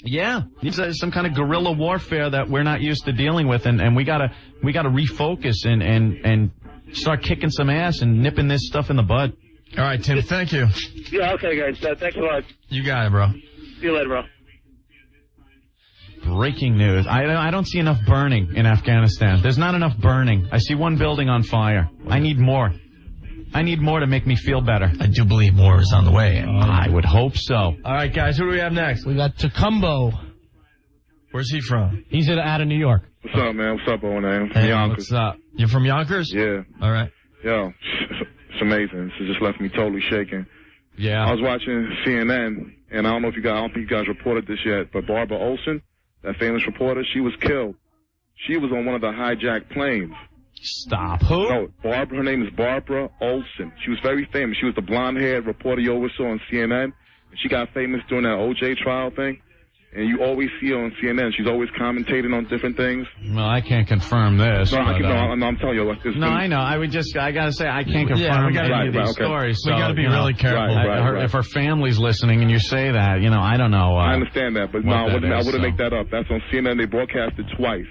Yeah, it's some kind of guerrilla warfare that we're not used to dealing with, and we gotta refocus and start kicking some ass and nipping this stuff in the bud. All right, Tim, thank you. Yeah, okay, guys. Thanks a lot. You got it, bro. See you later, bro. Breaking news. I don't see enough burning in Afghanistan. There's not enough burning. I see one building on fire. I need more. I need more to make me feel better. I do believe more is on the way. I would hope so. All right, guys, who do we have next? We got Tacumbo. Where's he from? He's out of New York. What's up, man? What's up, Owen? Hey, Yonkers. what's up? You're from Yonkers? Yeah. All right. Yo, it's amazing. This just left me totally shaken. Yeah. I was watching CNN, and I don't think you guys reported this yet, but Barbara Olson, that famous reporter, she was killed. She was on one of the hijacked planes. Stop. Who? No, her name is Barbara Olson. She was very famous. She was the blonde-haired reporter you always saw on CNN. And she got famous during that OJ trial thing. And you always see her on CNN. She's always commentating on different things. Well, I can't confirm this. No, I'm telling you. I know. I gotta say, I can't confirm any of these stories. We gotta be really careful. Right. If her family's listening and you say that, I don't know. I understand that, but no, I wouldn't make that up. That's on CNN. They broadcast it twice.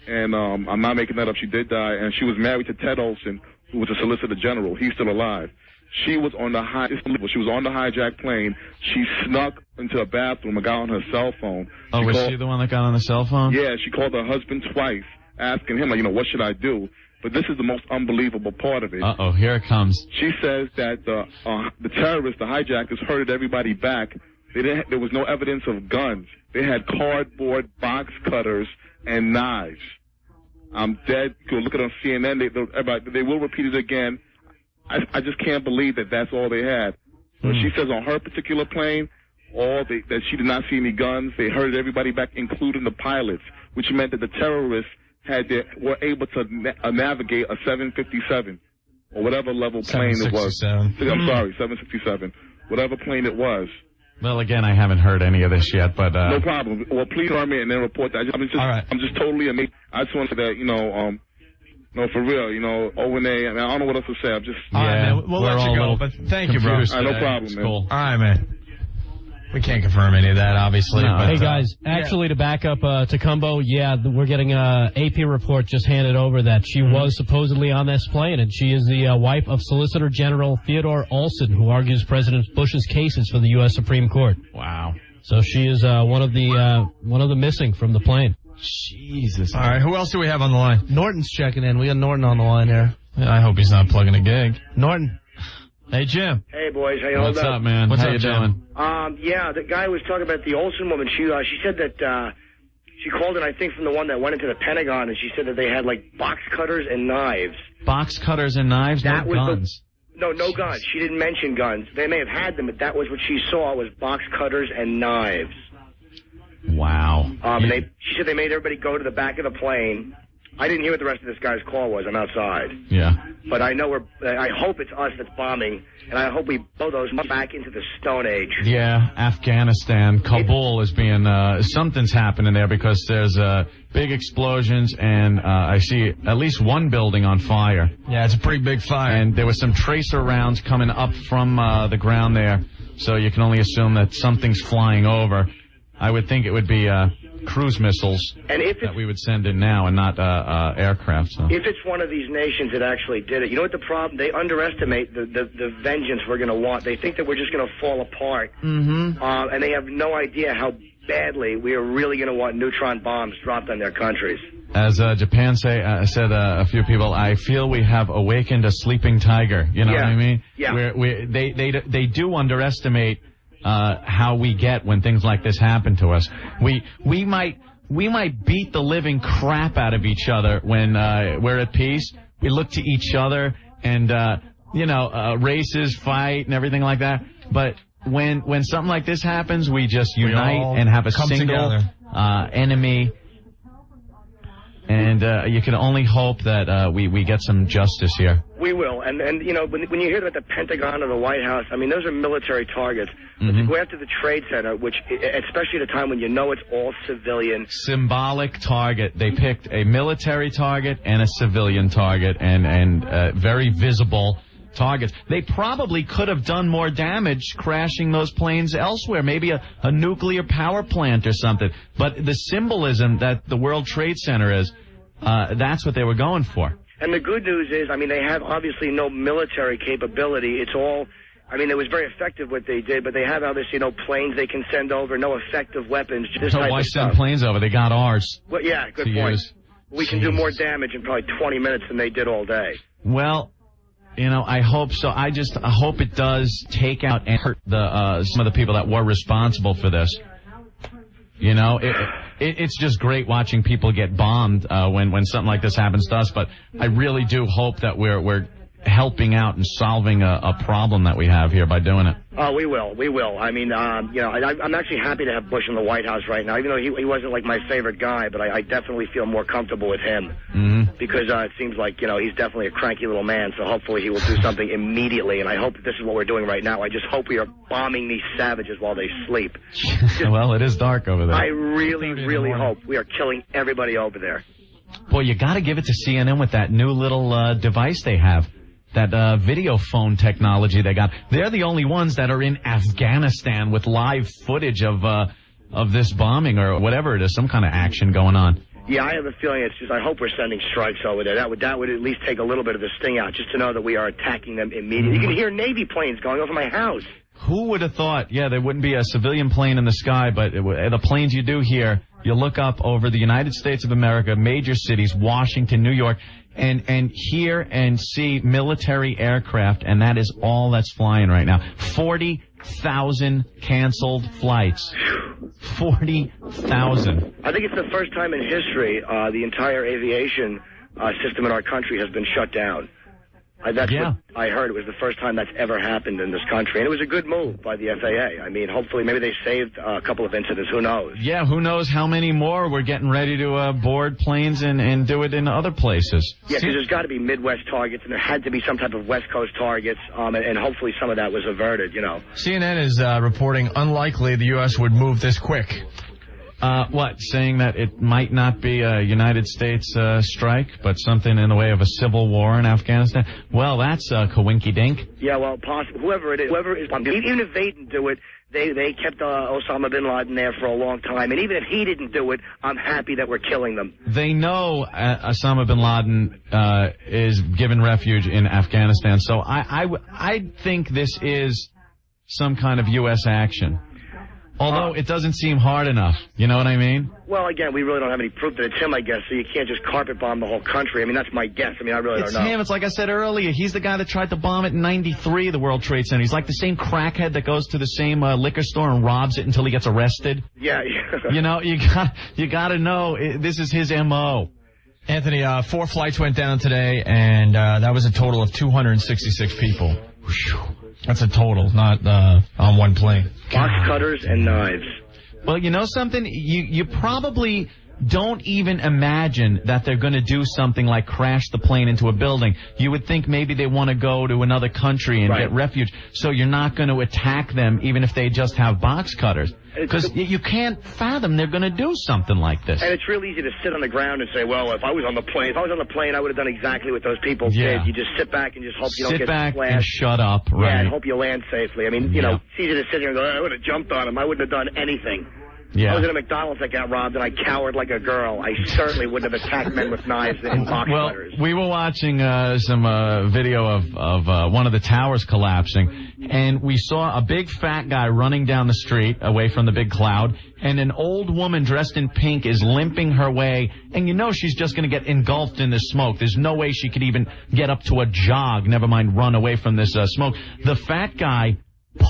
And I'm not making that up. She did die, and she was married to Ted Olson, who was a Solicitor General. He's still alive. She was on the hijacked plane. She snuck into a bathroom and got on her cell phone. Was she the one that got on the cell phone? Yeah, she called her husband twice, asking him, what should I do? But this is the most unbelievable part of it. Uh-oh, here it comes. She says that the terrorists, the hijackers, herded everybody back. There was no evidence of guns. They had cardboard box cutters and knives. I'm dead. Go look at it on CNN. They will repeat it again. I just can't believe that that's all they had. So she says on her particular plane, that she did not see any guns. They herded everybody back, including the pilots, which meant that the terrorists were able to navigate a 757 or whatever level plane it was. I'm sorry, 767, whatever plane it was. Well, again, I haven't heard any of this yet, but no problem. Well, please arm me and then report that. I'm just totally amazed. I just wanted that, no, for real, O&A. I don't know what else to say. I'm just... All right, man. We'll let you go, but thank you, bro. All right, no problem, man. Cool. All right, man. We can't confirm any of that, obviously. No. But, hey, guys, actually, to back up Tacumbo, we're getting a AP report just handed over that she was supposedly on this plane, and she is the wife of Solicitor General Theodore Olson, who argues President Bush's cases for the U.S. Supreme Court. Wow. So she is one of the missing from the plane. Jesus. All right, who else do we have on the line? Norton's checking in. We got Norton on the line here. Yeah, I hope he's not plugging a gig. Norton. Hey, Jim. Hey, boys. How you What's up, man? How you doing? The guy was talking about the Olsen woman. She said that she called in, I think, from the one that went into the Pentagon, and she said that they had, like, box cutters and knives. Box cutters and knives? No guns. No guns. She didn't mention guns. They may have had them, but that was what she saw, was box cutters and knives. Wow. She said they made everybody go to the back of the plane. I didn't hear what the rest of this guy's call was. I'm outside. Yeah. But I know I hope it's us that's bombing, and I hope we blow those back into the Stone Age. Yeah, Afghanistan, Kabul is being, something's happening there because there's big explosions, and I see at least one building on fire. Yeah, it's a pretty big fire. And there was some tracer rounds coming up from the ground there, so you can only assume that something's flying over. I would think it would be cruise missiles that we would send in now and not aircraft. So. If it's one of these nations that actually did it, you know what the problem? They underestimate the vengeance we're going to want. They think that we're just going to fall apart. Mm-hmm. And they have no idea how badly we are really going to want neutron bombs dropped on their countries. As Japan said a few people, I feel we have awakened a sleeping tiger. You know what I mean? Yeah. They do underestimate how we get when things like this happen to us. We might beat the living crap out of each other when we're at peace. We look to each other and races, fight, and everything like that. But when something like this happens, we just unite and have a single enemy. And you can only hope that we get some justice here. We will. And when you hear about the Pentagon or the White House, I mean, those are military targets. But to go after the Trade Center, which, especially at a time when you know it's all civilian. Symbolic target. They picked a military target and a civilian target and very visible targets. They probably could have done more damage crashing those planes elsewhere, maybe a nuclear power plant or something. But the symbolism that the World Trade Center is, that's what they were going for. And the good news is, I mean, they have obviously no military capability. It's all, I mean, it was very effective what they did, but they have obviously no planes they can send over, no effective weapons. So why send planes over? They got ours. Well, yeah, good point. We can do more damage in probably 20 minutes than they did all day. Well, I hope so. I hope it does take out and hurt some of the people that were responsible for this. It's just great watching people get bombed when something like this happens to us. But I really do hope that we're helping out and solving a problem that we have here by doing it. Oh, we will. I mean, I'm actually happy to have Bush in the White House right now, even though he wasn't like my favorite guy, but I definitely feel more comfortable with him because it seems like, he's definitely a cranky little man, so hopefully he will do something immediately, and I hope that this is what we're doing right now. I just hope we are bombing these savages while they sleep. Well, it is dark over there. I really hope we are killing everybody over there. Boy, you got to give it to CNN with that new little device they have. That video phone technology they got. They're the only ones that are in Afghanistan with live footage of this bombing or whatever it is, some kind of action going on. Yeah, I have a feeling it's just, I hope we're sending strikes over there. That would at least take a little bit of the sting out, just to know that we are attacking them immediately. You can hear Navy planes going over my house. Who would have thought, there wouldn't be a civilian plane in the sky, but the planes you do hear, you look up over the United States of America, major cities, Washington, New York, and hear and see military aircraft, and that is all that's flying right now. 40,000 canceled flights. 40,000. I think it's the first time in history the entire aviation system in our country has been shut down. That's what I heard. It was the first time that's ever happened in this country. And it was a good move by the FAA. I mean, hopefully, maybe they saved a couple of incidents. Who knows? Yeah, who knows how many more we're getting ready to board planes and do it in other places. Yeah, because there's got to be Midwest targets, and there had to be some type of West Coast targets, and hopefully some of that was averted, you know. CNN is reporting unlikely the U.S. would move this quick. What, saying that it might not be a United States strike, but something in the way of a civil war in Afghanistan? Well, that's a coinky-dink. Yeah, well, whoever it is, even if they didn't do it, they kept Osama bin Laden there for a long time, and even if he didn't do it, I'm happy that we're killing them. They know Osama bin Laden is given refuge in Afghanistan, so I think this is some kind of U.S. action. Although it doesn't seem hard enough. You know what I mean? Well, again, we really don't have any proof that it's him, I guess, so you can't just carpet bomb the whole country. I mean, that's my guess. I mean, I really don't know. It's him. It's like I said earlier. He's the guy that tried to bomb it in '93, the World Trade Center. He's like the same crackhead that goes to the same liquor store and robs it until he gets arrested. Yeah. You know, you got to know this is his M.O. Anthony, 4 flights went down today, and that was a total of 266 people. That's a total, not on one plane. Box cutters and knives. Well, you know something? You probably don't even imagine that they're going to do something like crash the plane into a building. You would think maybe they want to go to another country and get refuge, so you're not going to attack them even if they just have box cutters. Because you can't fathom they're going to do something like this. And it's real easy to sit on the ground and say, well, if I was on the plane, I would have done exactly what those people did. You just sit back and just hope you don't get splashed. Sit back and shut up, right? Yeah, and hope you land safely. I mean, you know, it's easy to sit here and go, I would have jumped on him. I wouldn't have done anything. Yeah. I was at a McDonald's that got robbed, and I cowered like a girl. I certainly wouldn't have attacked men with knives and box cutters. We were watching some video of one of the towers collapsing, and we saw a big fat guy running down the street away from the big cloud, and an old woman dressed in pink is limping her way, and you know she's just going to get engulfed in this smoke. There's no way she could even get up to a jog, never mind run away from this smoke. The fat guy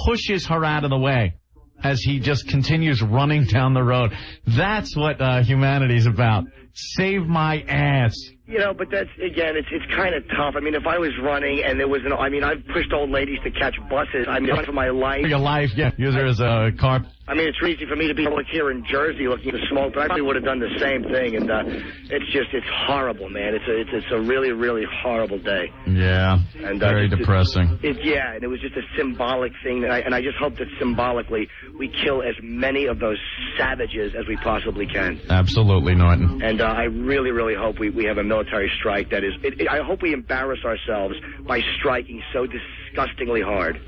pushes her out of the way as he just continues running down the road. That's what humanity's about. Save my ass. You know, but that's, again, it's kind of tough. I mean, if I was running and there was I've pushed old ladies to catch buses. I mean, for my life. For your life, yeah. Use her as a car. I mean, it's easy for me to be here in Jersey looking at the smoke, but I probably would have done the same thing. And it's horrible, man. It's a really, really horrible day. Yeah. And very depressing. And it was just a symbolic thing. And I just hope that symbolically we kill as many of those savages as we possibly can. Absolutely, Norton. And I really, really hope we have a military strike that is. I hope we embarrass ourselves by striking so disgustingly hard.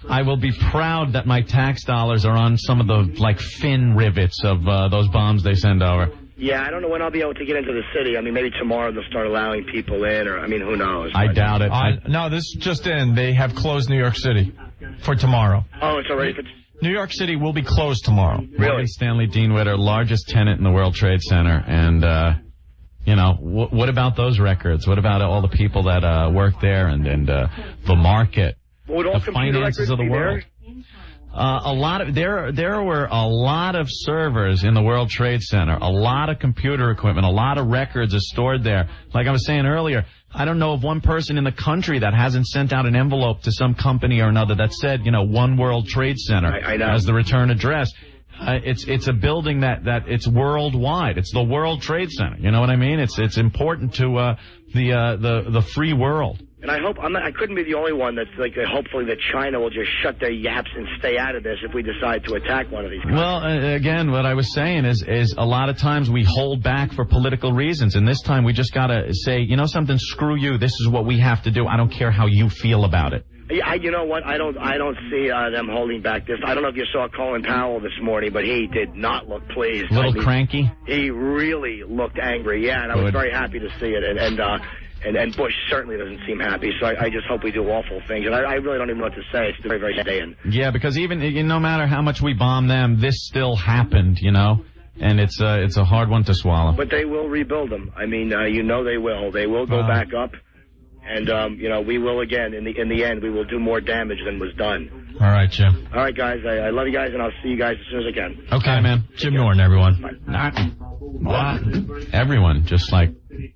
I will be proud that my tax dollars are on some of the, fin rivets of those bombs they send over. Yeah, I don't know when I'll be able to get into the city. I mean, maybe tomorrow they'll start allowing people in, or, I mean, who knows? I doubt it. No, this just in. They have closed New York City for tomorrow. Oh, it's already... New York City will be closed tomorrow. Really? Stanley Deanwitter, largest tenant in the World Trade Center, and... you know, what about those records? What about all the people that work there and the market, the finances of the world? There were a lot of servers in the World Trade Center, a lot of computer equipment, a lot of records are stored there. Like I was saying earlier, I don't know of one person in the country that hasn't sent out an envelope to some company or another that said, One World Trade Center as the return address. It's a building that it's worldwide. It's the World Trade Center. You know what I mean? It's important to the free world. And I hope I couldn't be the only one that's hopefully that China will just shut their yaps and stay out of this if we decide to attack one of these countries. Well, again, what I was saying is a lot of times we hold back for political reasons, and this time we just gotta say, something, screw you. This is what we have to do. I don't care how you feel about it. Yeah, you know what? I don't see them holding back this. I don't know if you saw Colin Powell this morning, but he did not look pleased. A little cranky? He really looked angry, yeah, and I was very happy to see it. And Bush certainly doesn't seem happy, so I just hope we do awful things. And I really don't even know what to say. It's very, very sad. Yeah, because even no matter how much we bomb them, this still happened, and it's a hard one to swallow. But they will rebuild them. I mean, they will. They will go back up. And, we will, again, in the end, we will do more damage than was done. All right, Jim. All right, guys. I love you guys, and I'll see you guys as soon as I can. Okay, man. Jim Norton, everyone. Everyone just,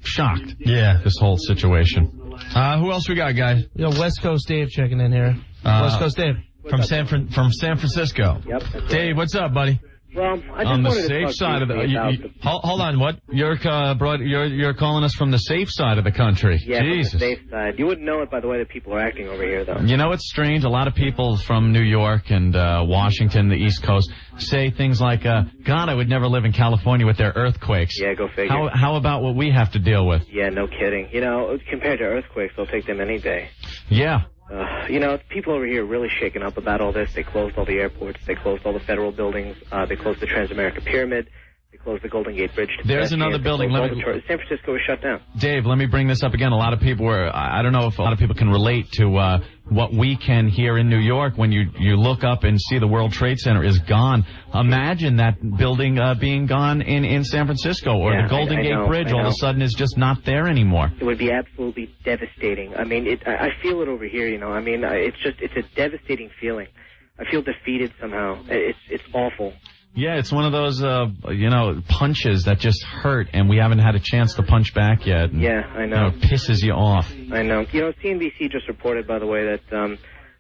shocked. Yeah. This whole situation. Who else we got, guys? West Coast Dave checking in here. West Coast Dave. From San Francisco. Yep. That's Dave, right. what's up, buddy? Well, I just on the wanted to safe talk side of the Hold on, what? You're calling us from the safe side of the country. Yeah, Jesus. from the safe side. You wouldn't know it by the way that people are acting over here, though. You know what's strange? A lot of people from New York and Washington, the East Coast, say things like, God, I would never live in California with their earthquakes. Yeah, go figure. How about what we have to deal with? Yeah, no kidding. You know, compared to earthquakes, they'll take them any day. Yeah. You know, people over here are really shaken up about all this. They closed all the airports. They closed all the federal buildings. They closed the Transamerica Pyramid. They closed the Golden Gate Bridge. There's another building. San Francisco was shut down. Dave, let me bring this up again. A lot of people I don't know if a lot of people can relate to what we can here in New York when you look up and see the World Trade Center is gone. Imagine that building being gone in San Francisco, or the Golden Gate Bridge all of a sudden is just not there anymore. It would be absolutely devastating. I mean, I feel it over here, you know. I mean, it's a devastating feeling. I feel defeated somehow. It's awful. Yeah, it's one of those, punches that just hurt, and we haven't had a chance to punch back yet. And, yeah, I know. It pisses you off. I know. You know, CNBC just reported, by the way, that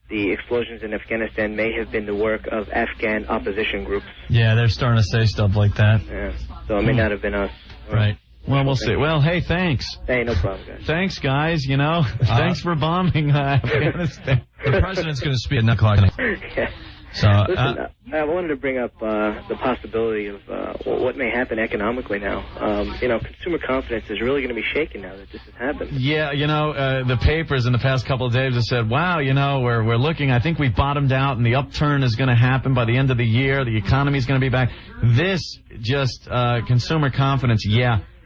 the explosions in Afghanistan may have been the work of Afghan opposition groups. Yeah, they're starting to say stuff like that. Yeah, so it may not have been us. Right. Well, we'll see. Well, hey, thanks. Hey, no problem, guys. Thanks, guys. You know, thanks for bombing Afghanistan. The president's going to speak at 9 o'clock. Yeah. So, listen, I wanted to bring up the possibility of what may happen economically now. Consumer confidence is really going to be shaken now that this has happened. Yeah, the papers in the past couple of days have said, wow, we're looking, I think we bottomed out and the upturn is going to happen by the end of the year. The economy is going to be back. This just consumer confidence,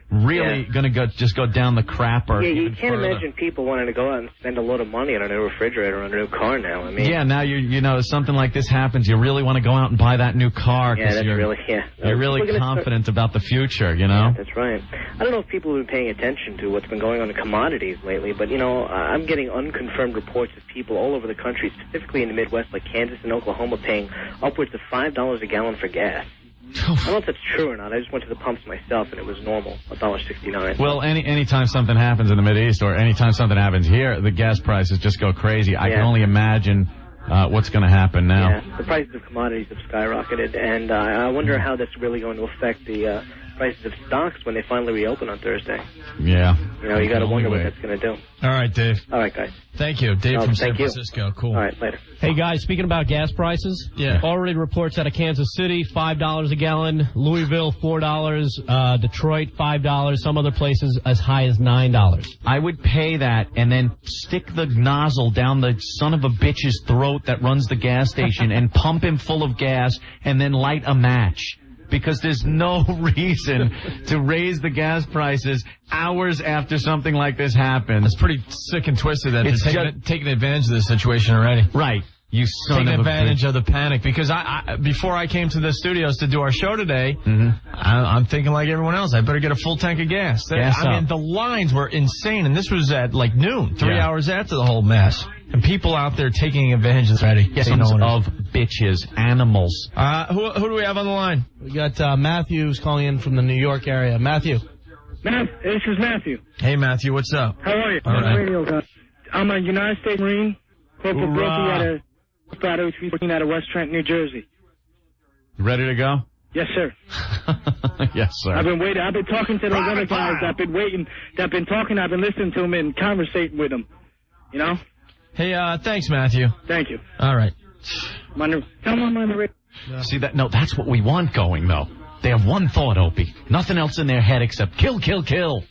really going to go down the crapper. Yeah, you can't imagine people wanting to go out and spend a load of money on a new refrigerator or on a new car now. I mean, yeah, now something like this happens, you really want to go out and buy that new car because you're really confident about the future. Yeah, that's right. I don't know if people have been paying attention to what's been going on in commodities lately, but I'm getting unconfirmed reports of people all over the country, specifically in the Midwest, like Kansas and Oklahoma, paying upwards of $5 a gallon for gas. I don't know if that's true or not. I just went to the pumps myself, and it was normal, $1.69. Well, anytime something happens in the Mideast or anytime something happens here, the gas prices just go crazy. I can only imagine what's going to happen now. Yeah, the prices of commodities have skyrocketed, and I wonder how that's really going to affect the prices of stocks when they finally reopen on Thursday. Yeah. You got to wonder what that's going to do. All right, Dave. All right, guys. Thank you. Dave from San Francisco. Cool. All right, later. Hey, guys, speaking about gas prices, already reports out of Kansas City, $5 a gallon, Louisville, $4, Detroit, $5, some other places as high as $9. I would pay that and then stick the nozzle down the son of a bitch's throat that runs the gas station and pump him full of gas and then light a match. Because there's no reason to raise the gas prices hours after something like this happens. It's pretty sick and twisted that they're taking advantage of this situation already. Right. You son taking of advantage of the panic. Because before I came to the studios to do our show today, I'm thinking like everyone else, I better get a full tank of gas. I mean, the lines were insane, and this was at like noon, 3 hours after the whole mess. And people out there taking advantage of this. Sons of bitches, animals. Who do we have on the line? We got Matthew's calling in from the New York area. Matthew. This is Matthew. Hey, Matthew, what's up? How are you? I'm a United States Marine, Corporal Brokey out of West Trent, New Jersey. Ready to go? Yes, sir. Yes, sir. I've been waiting. I've been talking to those other guys. I've been waiting. I've been talking. I've been listening to them and conversating with them. You know? Hey, thanks, Matthew. Thank you. All right. Come on the radio. See that? No, that's what we want going, though. They have one thought, Opie. Nothing else in their head except kill, kill, kill.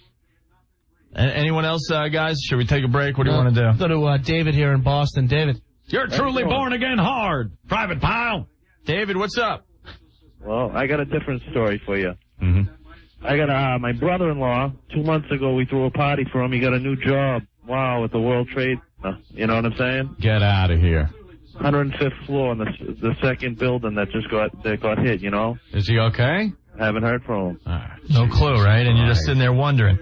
Anyone else, guys? Should we take a break? What do you want to do? Go to David here in Boston. David. You're truly born again hard, Private Pile. David, what's up? Well, I got a different story for you. I got my brother-in-law. 2 months ago, we threw a party for him. He got a new job. Wow, with the World Trade. You know what I'm saying? Get out of here. 105th floor in the second building that got hit. You know? Is he okay? I haven't heard from him. No clue, right? And you're just sitting there wondering.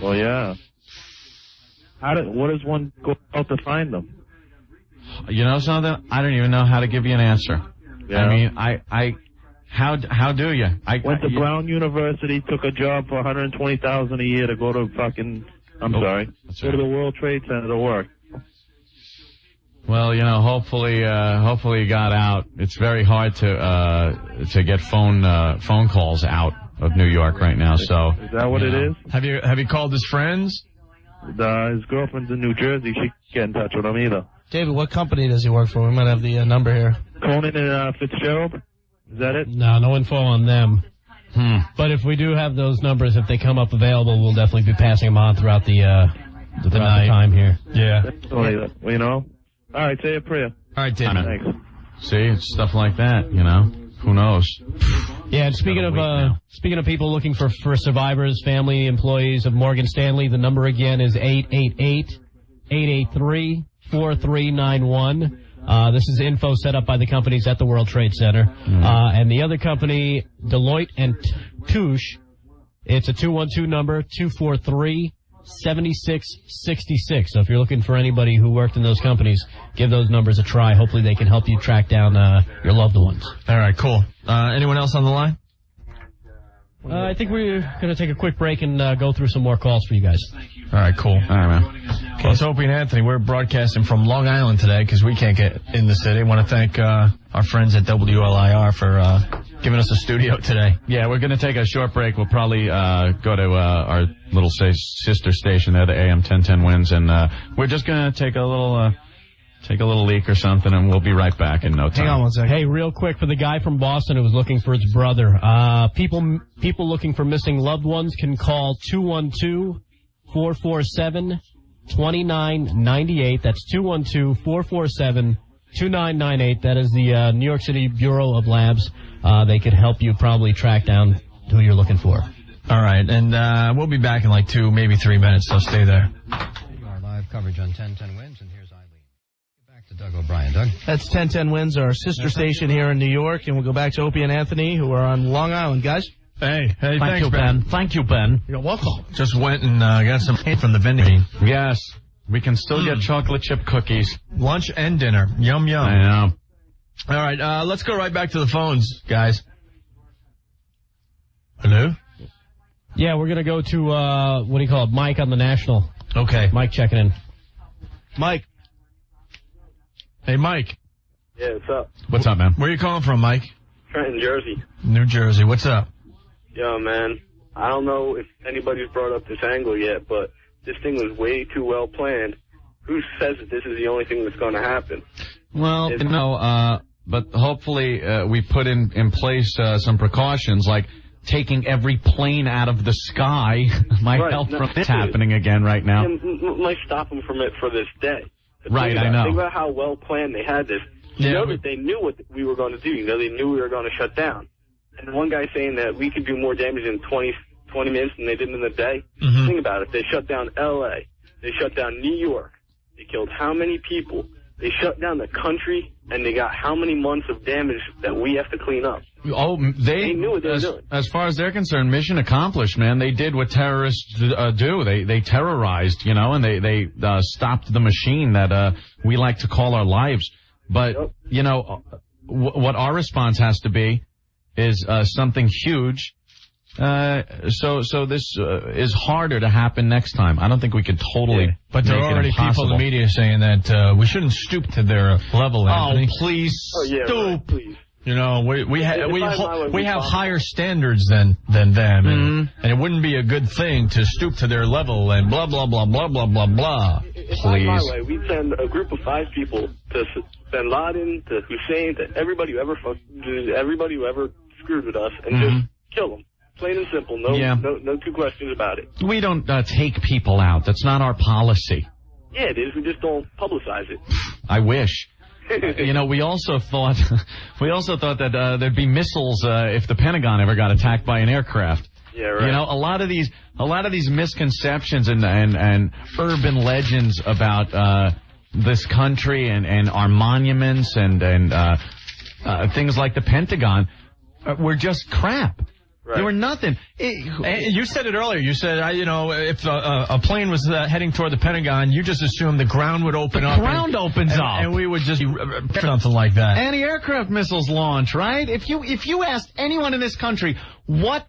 Well, yeah. What does one go out to find them? You know something? I don't even know how to give you an answer. Yeah. I mean, how do you? Went to Brown University, took a job for $120,000 a year to go to fucking I'm sorry. Go to the World Trade Center to work. Well, hopefully he got out. It's very hard to get phone calls out of New York right now. So is that what it is? Have you called his friends? His girlfriend's in New Jersey. She can't get in touch with him either. David, what company does he work for? We might have the number here. Conan and Fitzgerald. Is that it? No info on them. But if we do have those numbers, if they come up available, we'll definitely be passing them on throughout the time here. Yeah. All right, say a prayer. All right, David. Thanks. See, it's stuff like that, Who knows? Yeah, and speaking of people looking for survivors, family, employees of Morgan Stanley, the number again is 888-883-4391. This is info set up by the companies at the World Trade Center. And the other company, Deloitte and Touche, it's a 212 number, 243-7666. So if you're looking for anybody who worked in those companies, give those numbers a try. Hopefully they can help you track down your loved ones. All right, cool. Anyone else on the line? I think we're going to take a quick break and go through some more calls for you guys. All right, cool. All right, man. Well, it's Opie and Anthony. We're broadcasting from Long Island today because we can't get in the city. I want to thank our friends at WLIR for giving us a studio today. Yeah, we're going to take a short break. We'll probably go to our little sister station there, the AM 1010 Winds, and we're just going to take a little leak or something, and we'll be right back in no time. Hang on one second. Hey, real quick, for the guy from Boston who was looking for his brother, people looking for missing loved ones can call 212-447-2998. That's 212-447-2998. That is the New York City Bureau of Labs. They could help you probably track down who you're looking for. All right, and we'll be back in like 2, maybe 3 minutes, so stay there. Our live coverage on 1010 Winds, and here's Eileen. Back to Doug O'Brien. Doug? That's 1010 Winds, our sister station here in New York, and we'll go back to Opie and Anthony, who are on Long Island. Guys? Hey, Thank thanks, you, Ben. Thank you, Ben. You're welcome. Just went and got some hate from the vending machine. Yes, we can still get chocolate chip cookies. Lunch and dinner. Yum, yum. I know. All right, let's go right back to the phones, guys. Hello? Yeah, we're going to go to, what do you call it, Mike on the National. Okay. Mike checking in. Mike. Hey, Mike. Yeah, what's up? What's up, man? Where are you calling from, Mike? Trenton, Jersey. New Jersey. What's up? Yo, man, I don't know if anybody's brought up this angle yet, but this thing was way too well planned. Who says that this is the only thing that's going to happen? Well, but hopefully we put in place some precautions, like taking every plane out of the sky might help from this happening again right now. Might stop them from it for this day. Right, I know. Think about how well planned they had this. You know that they knew what we were going to do. You know, they knew we were going to shut down. And one guy saying that we could do more damage in 20 minutes than they did in a day. Mm-hmm. Think about it. They shut down L.A. They shut down New York. They killed how many people? They shut down the country, and they got how many months of damage that we have to clean up? Oh, they knew what they were doing. As far as they're concerned, mission accomplished, man. They did what terrorists do. They terrorized, and they stopped the machine that we like to call our lives. But, what our response has to be is something huge. So this is harder to happen next time. I don't think we could totally. But there are already people in the media saying that we shouldn't stoop to their level. Anthony. Oh, please stoop. Right, please. You know, we have higher standards than them, and it wouldn't be a good thing to stoop to their level and blah blah blah blah blah blah blah. If I'm my way, we'd send a group of 5 people to Bin Laden, to Hussein, to everybody who ever screwed with us, and just kill them. Plain and simple. No two questions about it. We don't take people out. That's not our policy. Yeah, it is. We just don't publicize it. I wish. We also thought that there'd be missiles if the Pentagon ever got attacked by an aircraft. Yeah, right. A lot of these misconceptions and urban legends about this country and our monuments and things like the Pentagon were just crap. Right. They were nothing. You said it earlier. You said, if a plane was heading toward the Pentagon, you just assumed the ground would open up. The ground opens up. And we would just something like that. Anti-aircraft missiles launch, right? If you asked anyone in this country what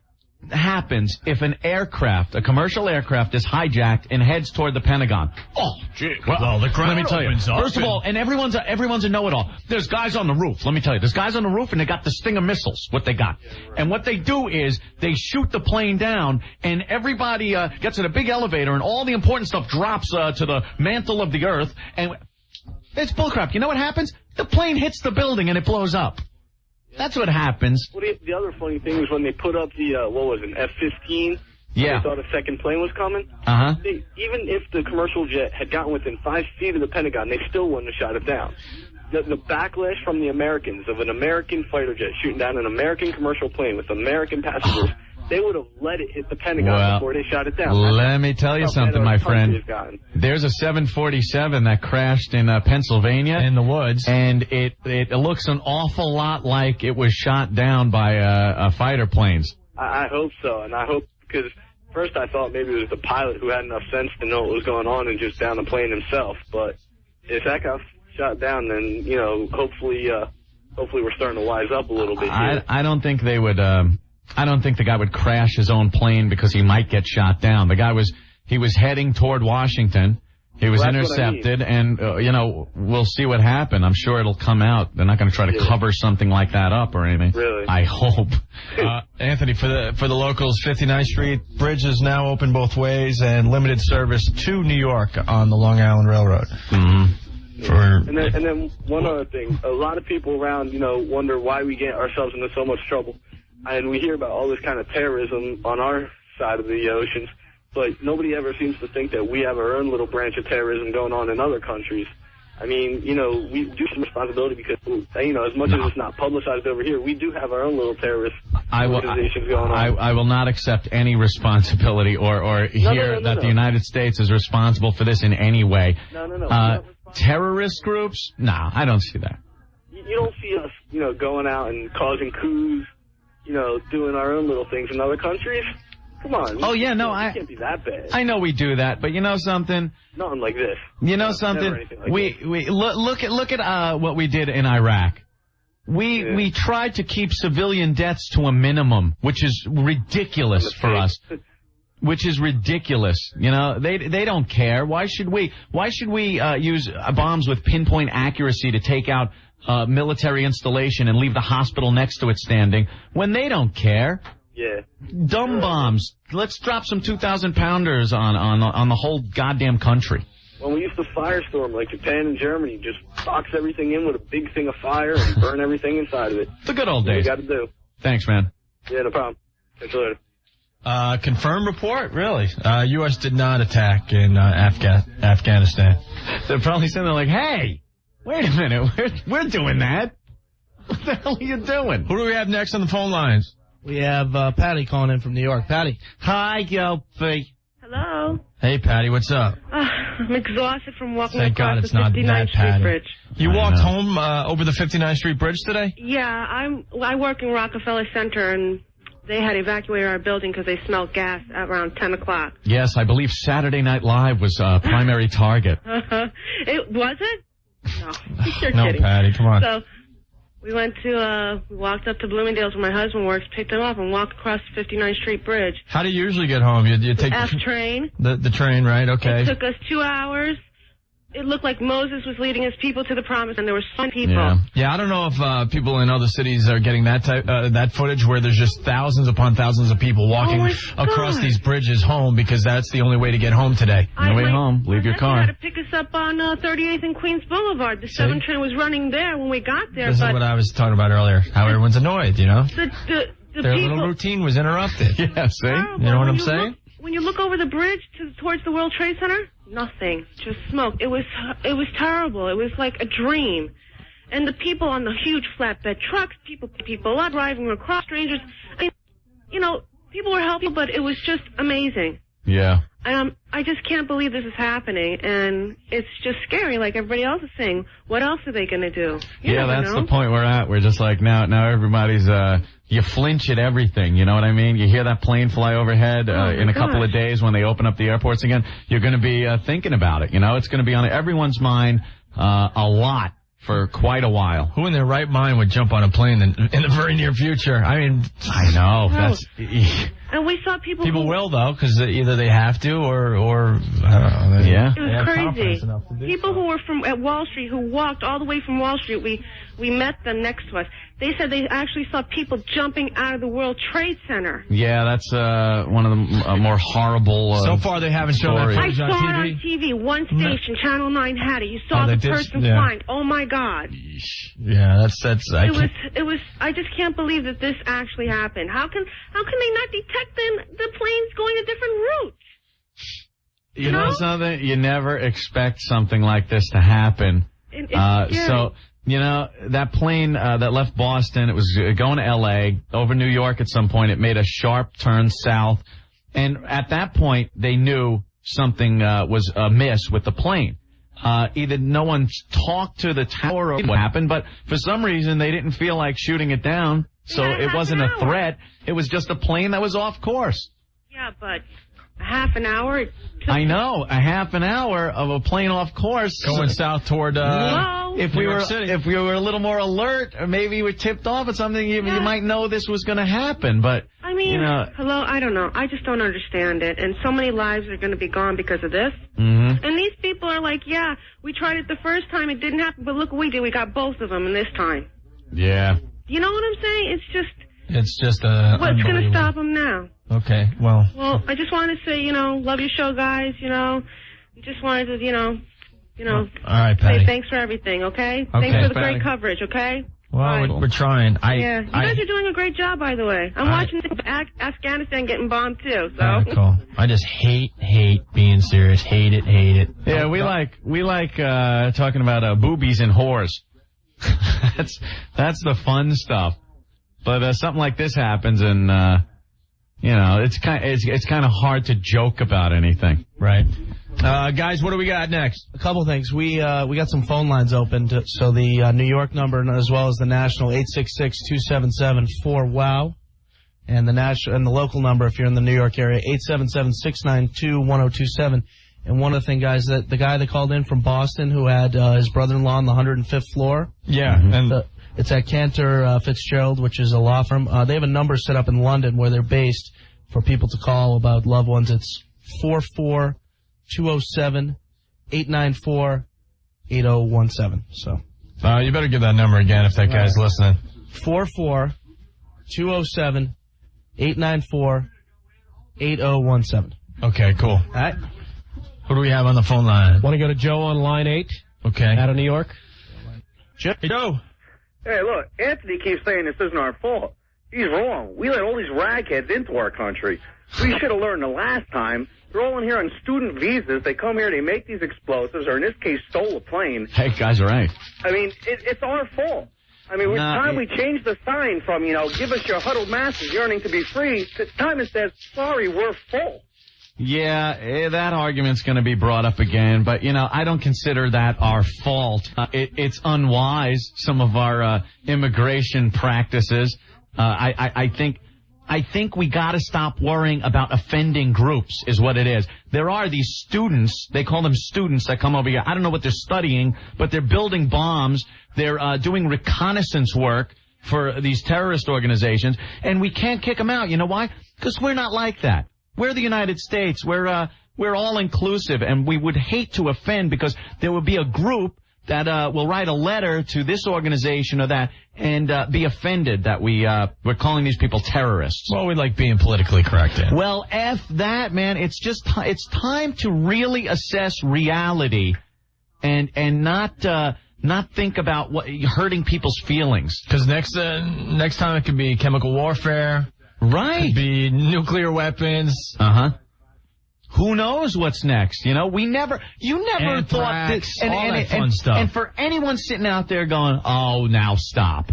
happens if an aircraft, a commercial aircraft, is hijacked and heads toward the Pentagon? Oh, gee. Well, the ground let me tell you. opens up First of all, and everyone's a know-it-all. There's guys on the roof. Let me tell you. There's guys on the roof, and they got the Stinger missiles, what they got. And what they do is they shoot the plane down, and everybody gets in a big elevator, and all the important stuff drops to the mantle of the earth. And it's bullcrap. You know what happens? The plane hits the building, and it blows up. That's what happens. Well, the other funny thing was when they put up the, what was it, an F-15? Yeah. They thought a second plane was coming. Uh-huh. Even if the commercial jet had gotten within 5 feet of the Pentagon, they still wouldn't have shot it down. The backlash from the Americans of an American fighter jet shooting down an American commercial plane with American passengers, they would have let it hit the Pentagon before they shot it down. Let me tell you something, my friend. There's a 747 that crashed in Pennsylvania. In the woods. And it looks an awful lot like it was shot down by fighter planes. I hope so, and I hope, because first I thought maybe it was the pilot who had enough sense to know what was going on and just down the plane himself. But if that got shot down, then, you know, hopefully we're starting to wise up a little bit here. I don't think they would... I don't think the guy would crash his own plane because he might get shot down. The guy was heading toward Washington. He was intercepted, and, you know, we'll see what happened. I'm sure it'll come out. They're not going to try to cover something like that up or anything. Really? I hope. Anthony, for the locals, 59th Street Bridge is now open both ways and limited service to New York on the Long Island Railroad. Mm-hmm. And then one other thing. A lot of people around, you know, wonder why we get ourselves into so much trouble. And we hear about all this kind of terrorism on our side of the oceans, but nobody ever seems to think that we have our own little branch of terrorism going on in other countries. I mean, you know, we do some responsibility because, you know, as much as it's not publicized over here, we do have our own little terrorist organizations going on. I will not accept any responsibility or hear that the United States is responsible for this in any way. No. Terrorist groups? Nah, I don't see that. You don't see us, you know, going out and causing coups, you know, doing our own little things in other countries. Come on. Oh, yeah, no, it can't be that bad. I know we do that, but you know something? Nothing like this. You know something? Like we look at what we did in Iraq. We tried to keep civilian deaths to a minimum, which is ridiculous for us. Which is ridiculous. You know, they don't care. Why should we use bombs with pinpoint accuracy to take out military installation and leave the hospital next to it standing when they don't care? Yeah. Dumb bombs. Let's drop some 2,000-pounders on the whole goddamn country. When we used to firestorm like Japan and Germany, just box everything in with a big thing of fire and burn everything inside of it. The good old days. What we got to do. Thanks, man. Yeah, no problem. Catch you later. Confirmed report? Really? U.S. did not attack in Afghanistan. They're probably sitting there like, hey, wait a minute, we're doing that. What the hell are you doing? Who do we have next on the phone lines? We have Patty calling in from New York. Patty. Hi, Gilpy. Hello. Hey, Patty, what's up? I'm exhausted from walking Thank across God it's the not 59th that Street Patty. Bridge. You walked home over the 59th Street Bridge today? Yeah, I work in Rockefeller Center, and they had evacuated our building because they smelled gas at around 10 o'clock. Yes, I believe Saturday Night Live was primary target. It was it? No, you're No, kidding. Patty, come on. So we walked up to Bloomingdale's where my husband works, picked him up, and walked across the 59th Street Bridge. How do you usually get home? You take F train. The train, right? Okay. It took us 2 hours. It looked like Moses was leading his people to the promise, and there were so many people. Yeah, I don't know if people in other cities are getting that footage where there's just thousands upon thousands of people walking across these bridges home because that's the only way to get home today. On the way home, leave your car. They had to pick us up on 38th and Queens Boulevard. The 7 train was running there when we got there. This is what I was talking about earlier, how everyone's annoyed, you know? The Their people, little routine was interrupted. Yeah, see? Horrible. You know what I'm saying? When you look over the bridge towards the World Trade Center, nothing, just smoke. It was terrible. It was like a dream. And the people on the huge flatbed trucks, people up driving across, strangers. I mean, you know, people were helping, but it was just amazing. Yeah. I just can't believe this is happening, and it's just scary. Like everybody else is saying, what else are they going to do? Yeah, that's the point we're at. We're just like now everybody's you flinch at everything. You know what I mean? You hear that plane fly overhead in a couple of days when they open up the airports again. You're going to be thinking about it. You know, it's going to be on everyone's mind a lot for quite a while. Who in their right mind would jump on a plane in the very near future? I mean, I know. And we saw people People who, will, though, because either they have to or I don't know. It was crazy. People who were at Wall Street, who walked all the way from Wall Street, we met them next to us. They said they actually saw people jumping out of the World Trade Center. Yeah, that's one of the more horrible. So far, they haven't shown that I footage saw on it TV. on TV. One station, Channel 9 had it. You saw the person flying. Oh my God! Yeah, that's. It was. I just can't believe that this actually happened. How can they not detect the planes going a different route? You know something? You never expect something like this to happen. It's scary. So. You know, that plane that left Boston, it was going to L.A., over New York at some point. It made a sharp turn south. And at that point, they knew something was amiss with the plane. Either no one talked to the tower or what happened, but for some reason, they didn't feel like shooting it down. So it wasn't a threat. It was just a plane that was off course. Yeah, but a half an hour. I know, a half an hour of a plane off course Going south toward if we were a little more alert, or maybe we were tipped off at something, you might know this was going to happen. But I mean, hello, I don't know. I just don't understand it. And so many lives are going to be gone because of this. Mm-hmm. And these people are like, yeah, we tried it the first time, it didn't happen, but look what we did. We got both of them in this time. Yeah. You know what I'm saying? It's just what's going to stop them now? Okay, well. Well, I just wanted to say, love your show, guys, Just wanted to, All right, Patty. say thanks for everything, okay? Thanks for the great coverage, okay? Well, we're trying. You guys are doing a great job, by the way. I'm watching Afghanistan getting bombed, too, so. All right, cool. I just hate being serious. Hate it. Yeah, we like talking about boobies and whores. That's the fun stuff. But something like this happens, and it's kind of hard to joke about anything, right? Guys, what do we got next? A couple things. We got some phone lines open, so the New York number as well as the national 866-277-4WOW, and the local number if you're in the New York area 877-692-1027. And one other thing, guys, that the guy that called in from Boston who had his brother-in-law on the 105th floor. Yeah, and it's at Cantor Fitzgerald, which is a law firm. They have a number set up in London where they're based for people to call about loved ones. It's 44207-894-8017. So. You better give that number again if that guy's listening. 44207-894-8017. Okay, cool. All right. Who do we have on the phone line? Want to go to Joe on line 8? Okay. Out of New York? Joe. Hey, look, Anthony keeps saying this isn't our fault. He's wrong. We let all these ragheads into our country. We should have learned the last time. They're all in here on student visas. They come here, they make these explosives, or in this case, stole a plane. Hey, guys are right. I mean, it's our fault. I mean, it's time we changed the sign from, give us your huddled masses yearning to be free, to time it says, sorry, we're full. Yeah, that argument's going to be brought up again, but, I don't consider that our fault. It's unwise, some of our immigration practices. I think we got to stop worrying about offending groups is what it is. There are these students, they call them students that come over here. I don't know what they're studying, but they're building bombs. They're doing reconnaissance work for these terrorist organizations, and we can't kick them out. You know why? Because we're not like that. We're the United States. We're all inclusive, and we would hate to offend because there would be a group that will write a letter to this organization or that and be offended that we're calling these people terrorists. Well, we like being politically correct. Dan. Well, F that, man. It's just it's time to really assess reality and not think about hurting people's feelings. Because next time it could be chemical warfare. Right. Could be nuclear weapons. Who knows what's next? You never Anthrax, thought this, all that fun stuff. And for anyone sitting out there going, oh, now stop.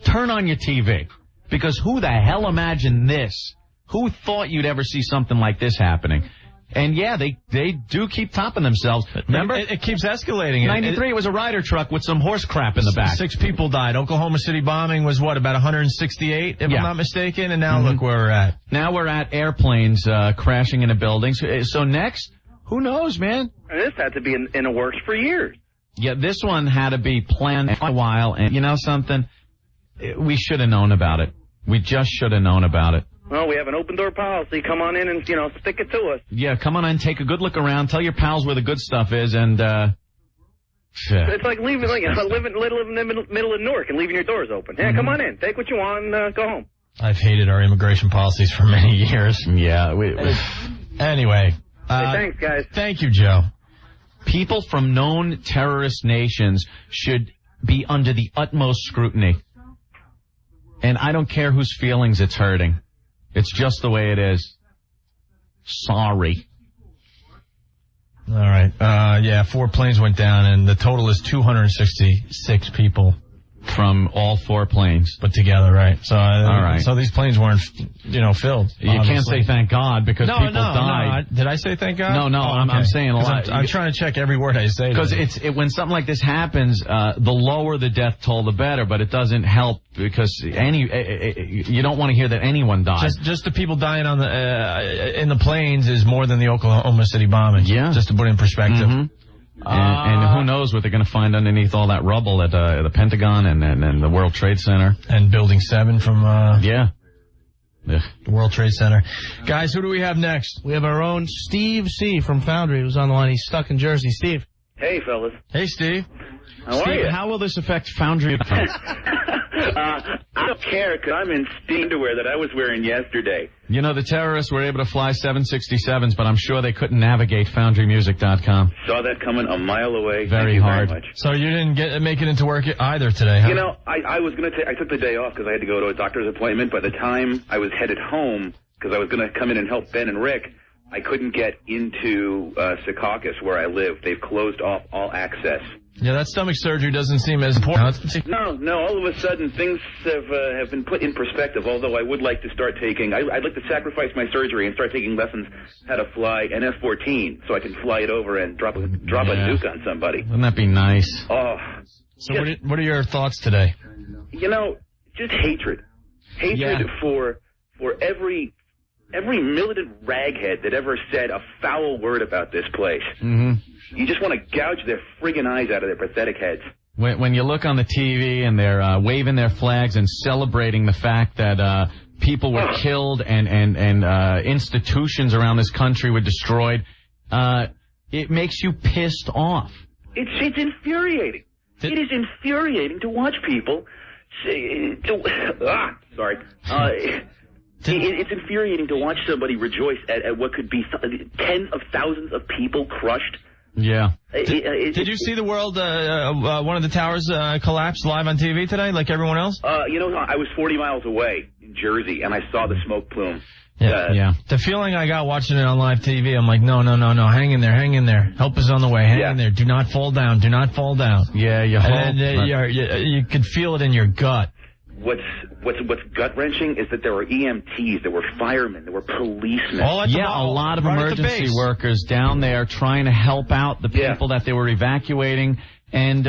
Turn on your TV. Because who the hell imagined this? Who thought you'd ever see something like this happening? And yeah, they do keep topping themselves. Remember? It keeps escalating. 93, it was a Ryder truck with some horse crap in the back. 6 people died. Oklahoma City bombing was about 168, if I'm not mistaken, and now look where we're at. Now we're at airplanes crashing into buildings. So next, who knows, man? And this had to be in the works for years. Yeah, this one had to be planned for a while, and you know something? We should have known about it. We just should have known about it. Well, we have an open-door policy. Come on in and, stick it to us. Yeah, come on in, take a good look around, tell your pals where the good stuff is, and, It's like living in the middle of Newark and leaving your doors open. Yeah, come on in. Take what you want and go home. I've hated our immigration policies for many years. Yeah. Anyway. Hey, thanks, guys. Thank you, Joe. People from known terrorist nations should be under the utmost scrutiny. And I don't care whose feelings it's hurting. It's just the way it is. Sorry. All right. 4 planes went down, and the total is 266 people. From all 4 planes. Put together, right. So, all right. So these planes weren't, filled. You can't say thank God because people died. No. Did I say thank God? No, I'm saying a lot. I'm trying to check every word I say. Because when something like this happens, the lower the death toll, the better. But it doesn't help because you don't want to hear that anyone died. Just the people dying on in the planes is more than the Oklahoma City bombing. Yeah. Just to put it in perspective. Mm-hmm. And who knows what they're going to find underneath all that rubble at the Pentagon and the World Trade Center. And Building 7 from... Yeah. The World Trade Center. Guys, who do we have next? We have our own Steve C. from Foundry, who's on the line. He's stuck in Jersey. Steve. Hey, fellas. Hey, Steve. How are you? How will this affect Foundry? I don't care because I'm in steam underwear that I was wearing yesterday. You know, the terrorists were able to fly 767s, but I'm sure they couldn't navigate FoundryMusic.com. Saw that coming a mile away. Very hard. Very much. So you didn't make it into work either today, huh? I was going to I took the day off because I had to go to a doctor's appointment. By the time I was headed home, because I was going to come in and help Ben and Rick, I couldn't get into Secaucus where I live. They've closed off all access. Yeah, that stomach surgery doesn't seem as important. No. All of a sudden, things have been put in perspective. Although I would like to start taking, I'd like to sacrifice my surgery and start taking lessons how to fly an F-14, so I can fly it over and drop a nuke on somebody. Wouldn't that be nice? Oh. So what are your thoughts today? Just hatred for every militant raghead that ever said a foul word about this place. Mm-hmm. You just want to gouge their friggin' eyes out of their pathetic heads. When you look on the TV and they're waving their flags and celebrating the fact that people were killed and institutions around this country were destroyed, it makes you pissed off. It's infuriating. It is infuriating to watch people it's infuriating to watch somebody rejoice at what could be tens of thousands of people crushed. Yeah. Did you see the world, one of the towers collapse live on TV today, like everyone else? I was 40 miles away in Jersey, and I saw the smoke plume. Yeah. The feeling I got watching it on live TV, I'm like, no, hang in there. Help is on the way, hang in there. Do not fall down. Yeah, you hope. And you could feel it in your gut. What's gut-wrenching is that there were EMTs, there were firemen, there were policemen. A lot of emergency workers down there trying to help out the people that they were evacuating. And,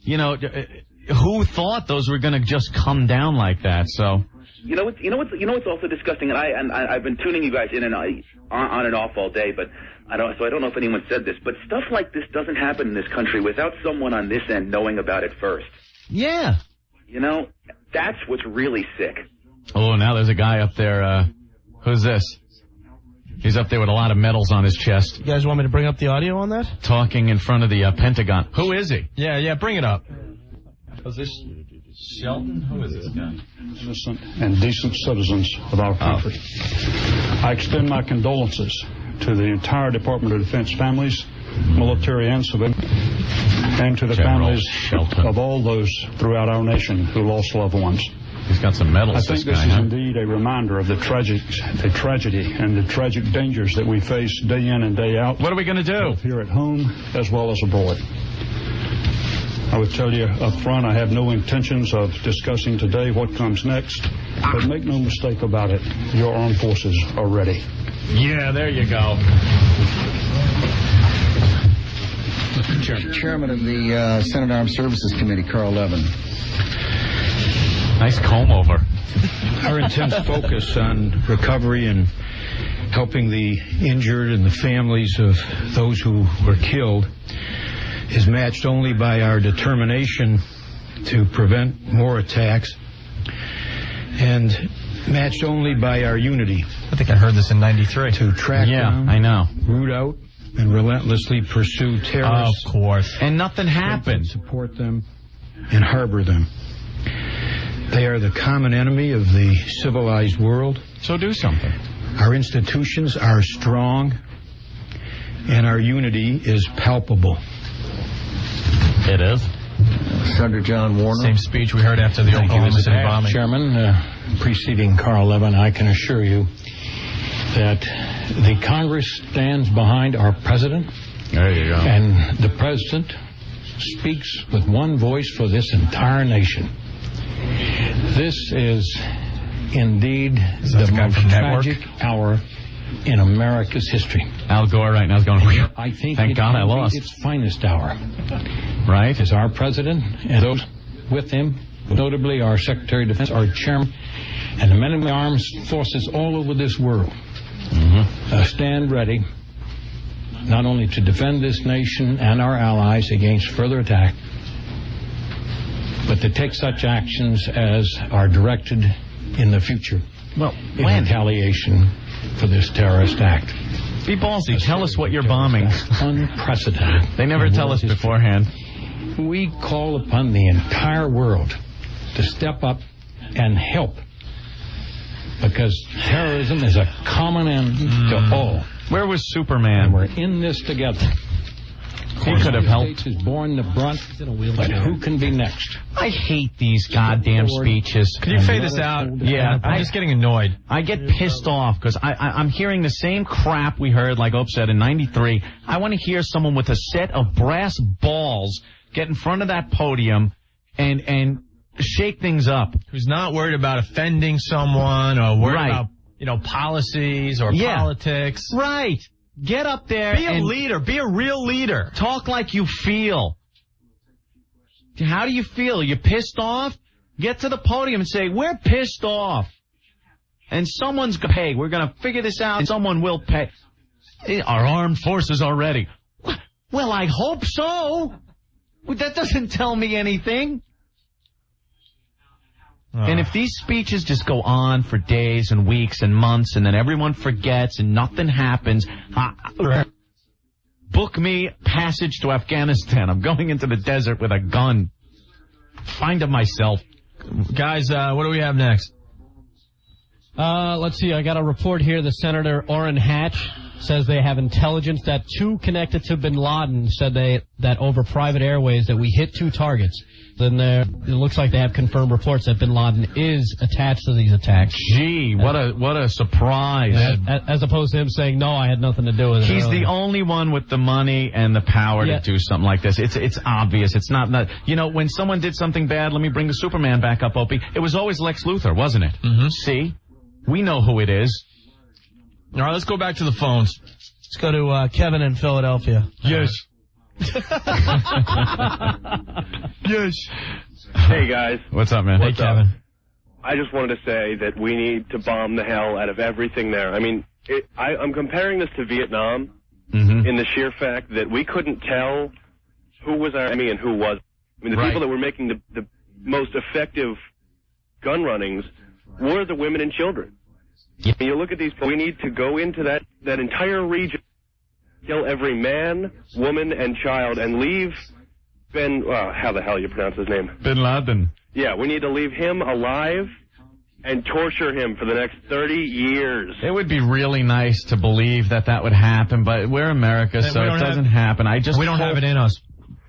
who thought those were going to just come down like that? So. You know what's also disgusting, and I've been tuning you guys in and on and off all day, but I don't know if anyone said this, but stuff like this doesn't happen in this country without someone on this end knowing about it first. Yeah. That's what's really sick. Oh, now there's a guy up there. Who's this? He's up there with a lot of medals on his chest. You guys want me to bring up the audio on that? Talking in front of the Pentagon. Who is he? Yeah, bring it up. Is this Shelton? Who is this guy? Innocent and decent citizens of our country. I extend my condolences to the entire Department of Defense families, military and civilian, and to the families of all those throughout our nation who lost loved ones. He's got some medals. I think this is indeed a reminder of the tragedy and the tragic dangers that we face day in and day out. What are we going to do? Both here at home as well as abroad. I would tell you up front, I have no intentions of discussing today what comes next, but make no mistake about it, your armed forces are ready. Yeah, there you go. Mr. Chairman. Chairman of the Senate Armed Services Committee, Carl Levin. Nice comb over. Our intense focus on recovery and helping the injured and the families of those who were killed is matched only by our determination to prevent more attacks. And matched only by our unity. I think I heard this in 93. To track down, I know. root out, and relentlessly pursue terrorists. Of course. And nothing happened. Support them and harbor them. They are the common enemy of the civilized world. So do something. Our institutions are strong, and our unity is palpable. It is. Senator John Warner. Same speech we heard after the Oklahoma City bombing. Chairman, preceding Carl Levin, I can assure you that the Congress stands behind our president. There you go. And the president speaks with one voice for this entire nation. This is indeed the most tragic hour in America's history. Al Gore right now is going, I think thank God I lost. Its finest hour. Right? As our president and those with him, notably our Secretary of Defense, our chairman, and the men in the armed forces all over this world stand ready not only to defend this nation and our allies against further attack, but to take such actions as are directed in the future in retaliation for this terrorist act. Be ballsy. Tell us what you're bombing. Unprecedented. They never tell us beforehand. We call upon the entire world to step up and help, because terrorism is a common end to all. Where was Superman? And we're in this together. He could have helped. States is borne the brunt, but who can be next? I hate these goddamn speeches. Could you fade this out? Yeah, I'm just getting annoyed. I get pissed off because I'm hearing the same crap we heard, like Ope said, in 93. I want to hear someone with a set of brass balls get in front of that podium and shake things up. Who's not worried about offending someone or worried about, policies or politics. Right. Get up there. Be a leader. Be a real leader. Talk like you feel. How do you feel? You pissed off? Get to the podium and say, we're pissed off. And someone's going to pay. We're going to figure this out and someone will pay. Our armed forces are ready. Well, I hope so. That doesn't tell me anything. And if these speeches just go on for days and weeks and months and then everyone forgets and nothing happens, book me passage to Afghanistan. I'm going into the desert with a gun. Find it myself. Guys, what do we have next? Let's see. I got a report here. The Senator Orrin Hatch says they have intelligence that two connected to bin Laden said that over private airways that we hit two targets. Then it looks like they have confirmed reports that bin Laden is attached to these attacks. Gee, what a surprise. As opposed to him saying, no, I had nothing to do with it. He's the only one with the money and the power to do something like this. It's obvious. It's not, when someone did something bad, let me bring the Superman back up, Opie. It was always Lex Luthor, wasn't it? See? We know who it is. All right, let's go back to the phones. Let's go to Kevin in Philadelphia. Yes. Yes. Hey, guys. What's up, man? Hey, Kevin. I just wanted to say that we need to bomb the hell out of everything there. I mean, I'm comparing this to Vietnam in the sheer fact that we couldn't tell who was our enemy and who wasn't. I mean, the people that were making the most effective gun runnings were the women and children. I mean, you look at these, we need to go into that entire region, kill every man, woman, and child, and leave how the hell you pronounce his name? Bin Laden. Yeah, we need to leave him alive and torture him for the next 30 years. It would be really nice to believe that would happen, but we're America, so it doesn't happen. We don't have it in us.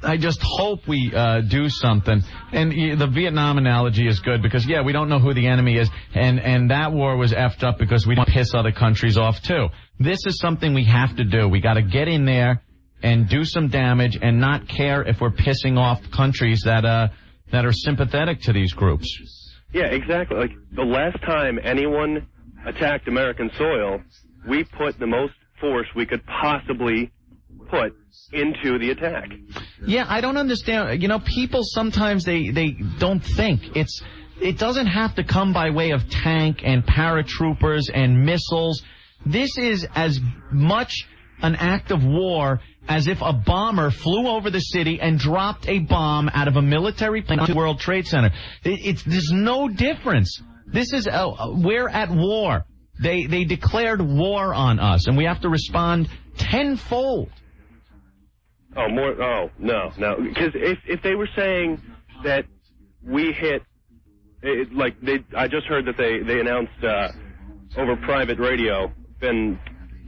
I just hope we do something. And the Vietnam analogy is good because, we don't know who the enemy is. And that war was effed up because we don't piss other countries off, too. This is something we have to do. We got to get in there and do some damage and not care if we're pissing off countries that are sympathetic to these groups. Yeah, exactly. Like, the last time anyone attacked American soil, we put the most force we could possibly put into the attack. Yeah, I don't understand. People sometimes they don't think. It doesn't have to come by way of tank and paratroopers and missiles. This is as much an act of war as if a bomber flew over the city and dropped a bomb out of a military plane to the World Trade Center. There's no difference. This is, we're at war. They declared war on us, and we have to respond tenfold. Oh, more? Oh, no. Because if they were saying that we hit, I just heard that they announced over private radio and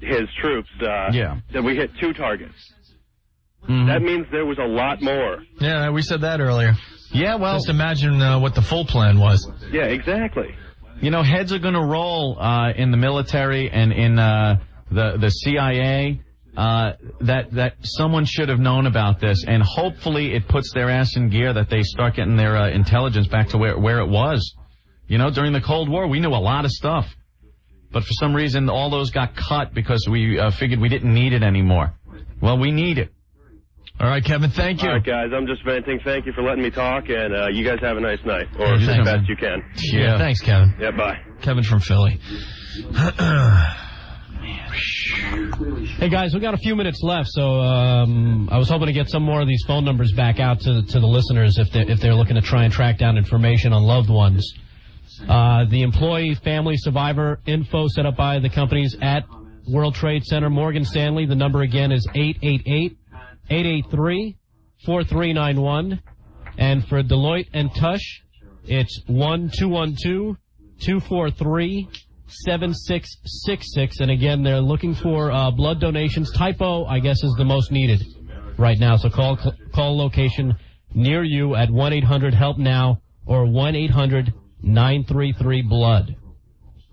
his troops that we hit 2 targets. Mm-hmm. That means there was a lot more. Yeah, we said that earlier. Yeah, well, just imagine what the full plan was. Yeah, exactly. You know, heads are going to roll in the military and in the CIA. That someone should have known about this, and hopefully it puts their ass in gear that they start getting their intelligence back to where it was. You know, during the Cold War, we knew a lot of stuff, but for some reason, all those got cut because we figured we didn't need it anymore. Well, we need it. All right, Kevin, thank you. All right, guys, I'm just venting. Thank you for letting me talk, and you guys have a nice night, or as best you can. Yeah, thanks, Kevin. Yeah, bye. Kevin from Philly. Hey guys, we got a few minutes left, so I was hoping to get some more of these phone numbers back out to the listeners if they're looking to try and track down information on loved ones. The employee family survivor info set up by the companies at World Trade Center, Morgan Stanley. The number again is 888-883-4391, and for Deloitte and Tush, it's 1-212-243-7666, and again, they're looking for blood donations. Typo, I guess, is the most needed right now, so call location near you at 1-800-HELP-NOW or 1-800-933-BLOOD.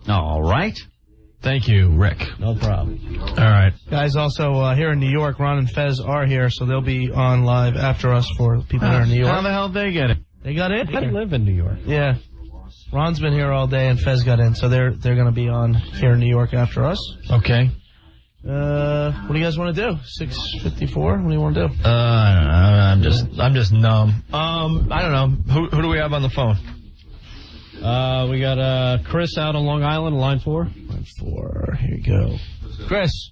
All right. Thank you, Rick. No problem. All right. Guys, also here in New York, Ron and Fez are here, so they'll be on live after us for people here in New York. How the hell did they get it? They got in. They live in New York. Yeah. Ron's been here all day, and Fez got in, so they're going to be on here in New York after us. Okay. What do you guys want to do? 6:54. What do you want to do? I don't know. I'm just numb. I don't know. Who do we have on the phone? We got Chris out on Long Island, line 4. Line 4. Here you go. Chris.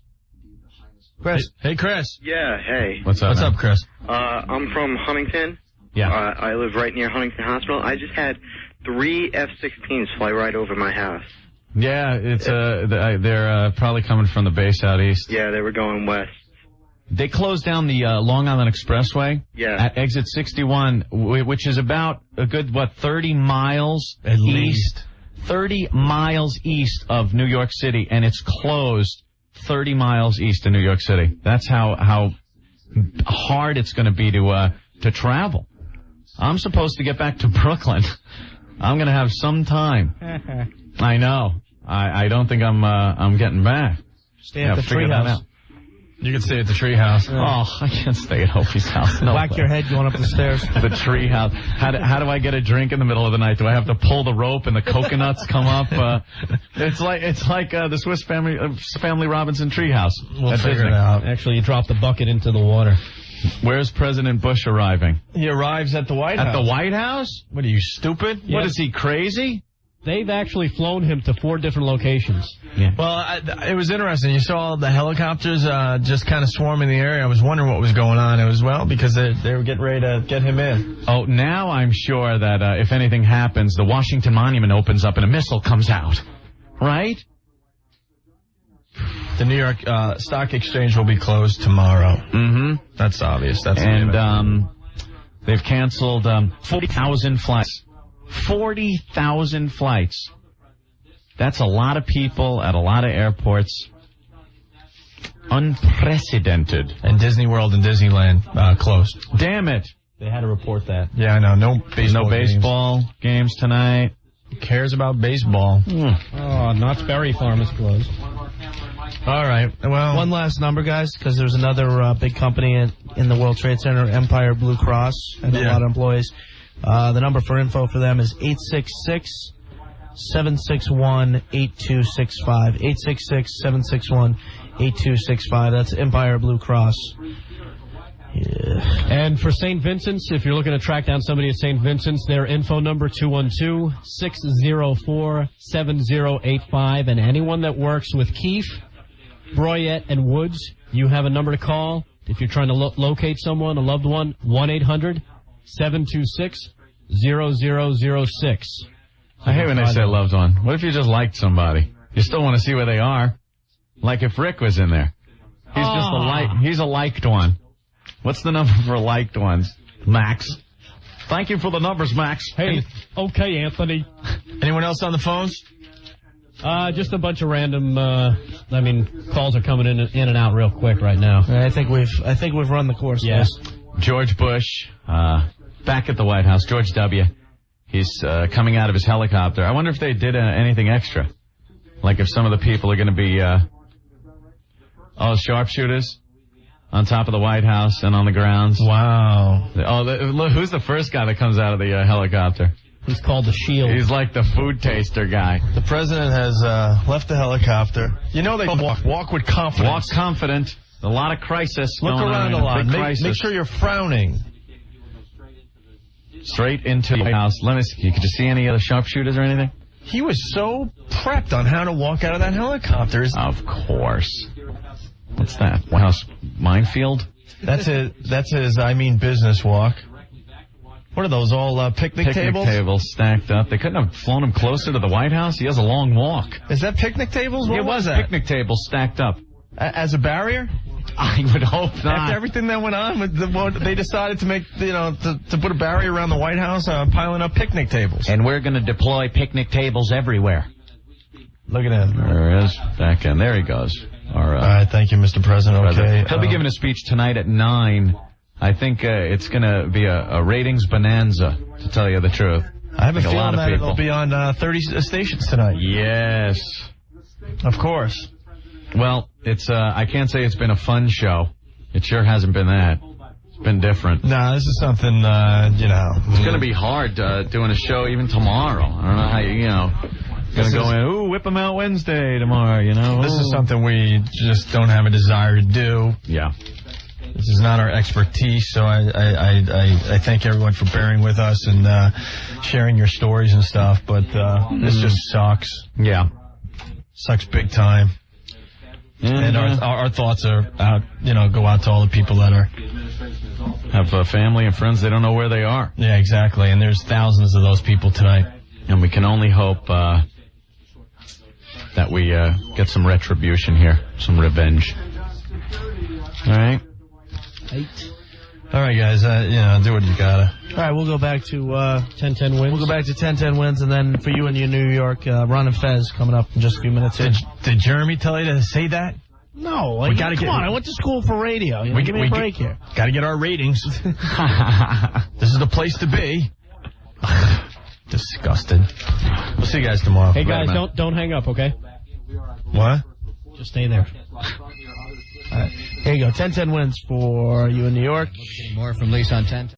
Hey, Chris. Yeah, hey. What's up? What's up, Chris? I'm from Huntington. Yeah. I live right near Huntington Hospital. I just had 3 F-16s fly right over my house. Yeah, it's they're probably coming from the base out east. Yeah, they were going west. They closed down the Long Island Expressway at exit 61, which is about a good, 30 miles at least. 30 miles east of New York City, and it's closed 30 miles east of New York City. That's how hard it's going to be to travel. I'm supposed to get back to Brooklyn. I'm going to have some time. I know. I don't think I'm getting back. Stay at the treehouse. You can stay at the treehouse. Oh, I can't stay at Opie's house. No Whack your head going up the stairs. The treehouse. How do I get a drink in the middle of the night? Do I have to pull the rope and the coconuts come up? It's like the Swiss Family Robinson treehouse. We'll figure it out. Actually, you drop the bucket into the water. Where's President Bush arriving? He arrives at the White House. At the White House? What are you, stupid? What is he, crazy? They've actually flown him to 4 different locations. Yeah. Well, it was interesting. You saw the helicopters just kind of swarming the area. I was wondering what was going on. It was, because they were getting ready to get him in. Oh, now I'm sure that if anything happens, the Washington Monument opens up and a missile comes out. Right? The New York Stock Exchange will be closed tomorrow. Mm-hmm. That's obvious. And they've canceled 40,000 flights. 40,000 flights. That's a lot of people at a lot of airports. Unprecedented. And Disney World and Disneyland closed. Damn it. They had to report that. Yeah, I know. No baseball games tonight. Who cares about baseball? Oh, Knott's Berry Farm is closed. All right. Well, one last number, guys, because there's another big company in the World Trade Center, Empire Blue Cross, and a lot of employees. The number for info for them is 866-761-8265. 866-761-8265. That's Empire Blue Cross. Yeah. And for St. Vincent's, if you're looking to track down somebody at St. Vincent's, their info number 212-604-7085. And anyone that works with Keefe, Broyette, and Woods, you have a number to call. If you're trying to locate someone, a loved one, 1-800-726-0006. I hate when they say loved one. What if you just liked somebody? You still want to see where they are. Like if Rick was in there. He's a liked one. What's the number for liked ones? Max. Thank you for the numbers, Max. Hey, okay, Anthony. Anyone else on the phones? Just a bunch of random, calls are coming in and out real quick right now. I think we've run the course. Yes. George Bush, back at the White House. George W. He's coming out of his helicopter. I wonder if they did anything extra. Like if some of the people are going to be, sharpshooters on top of the White House and on the grounds. Wow. Look, who's the first guy that comes out of the helicopter? He's called the Shield. He's like the food taster guy. The president has left the helicopter. You know they walk with confidence. Walk confident. A lot of crisis. Look around a lot. Make sure you're frowning. Straight into the White House. Let me see. Could you see any other sharpshooters or anything? He was so prepped on how to walk out of that helicopter. Of course. What's that? White House minefield? That's his business walk. What are those, all picnic tables? Picnic tables stacked up. They couldn't have flown him closer to the White House? He has a long walk. Is that picnic tables? What was that? Picnic tables stacked up. As a barrier? I would hope not. After everything that went on, they decided to make, to put a barrier around the White House, piling up picnic tables. And we're going to deploy picnic tables everywhere. Look at him. There he is. Back in. There he goes. All right. Thank you, Mr. President. Okay. He'll be giving a speech tonight at 9. I think it's going to be a ratings bonanza, to tell you the truth. I have a feeling that it'll be on 30 stations tonight. Yes. Of course. Well, it's I can't say it's been a fun show. It sure hasn't been that. It's been different. No, this is something, It's going to be hard doing a show even tomorrow. I don't know how going to go in, whip them out Wednesday tomorrow, This is something we just don't have a desire to do. Yeah. This is not our expertise, so I thank everyone for bearing with us and sharing your stories and stuff, but this just sucks. Yeah. Sucks big time. And our thoughts are out, go out to all the people that have family and friends. They don't know where they are. Yeah, exactly. And there's thousands of those people tonight. And we can only hope that we get some retribution here, some revenge. All right. All right, guys. Do what you gotta. All right, we'll go back to 10-10 wins. We'll go back to 10-10 wins, and then for you and your New York, Ron and Fez coming up in just a few minutes. Did Jeremy tell you to say that? No, come on. I went to school for radio. Give me a break here. Got to get our ratings. This is the place to be. Disgusted. We'll see you guys tomorrow. Hey guys, don't hang up, okay? What? Just stay there. All right. Here you go. 10-10 wins for you in New York. More from Lisa on 10.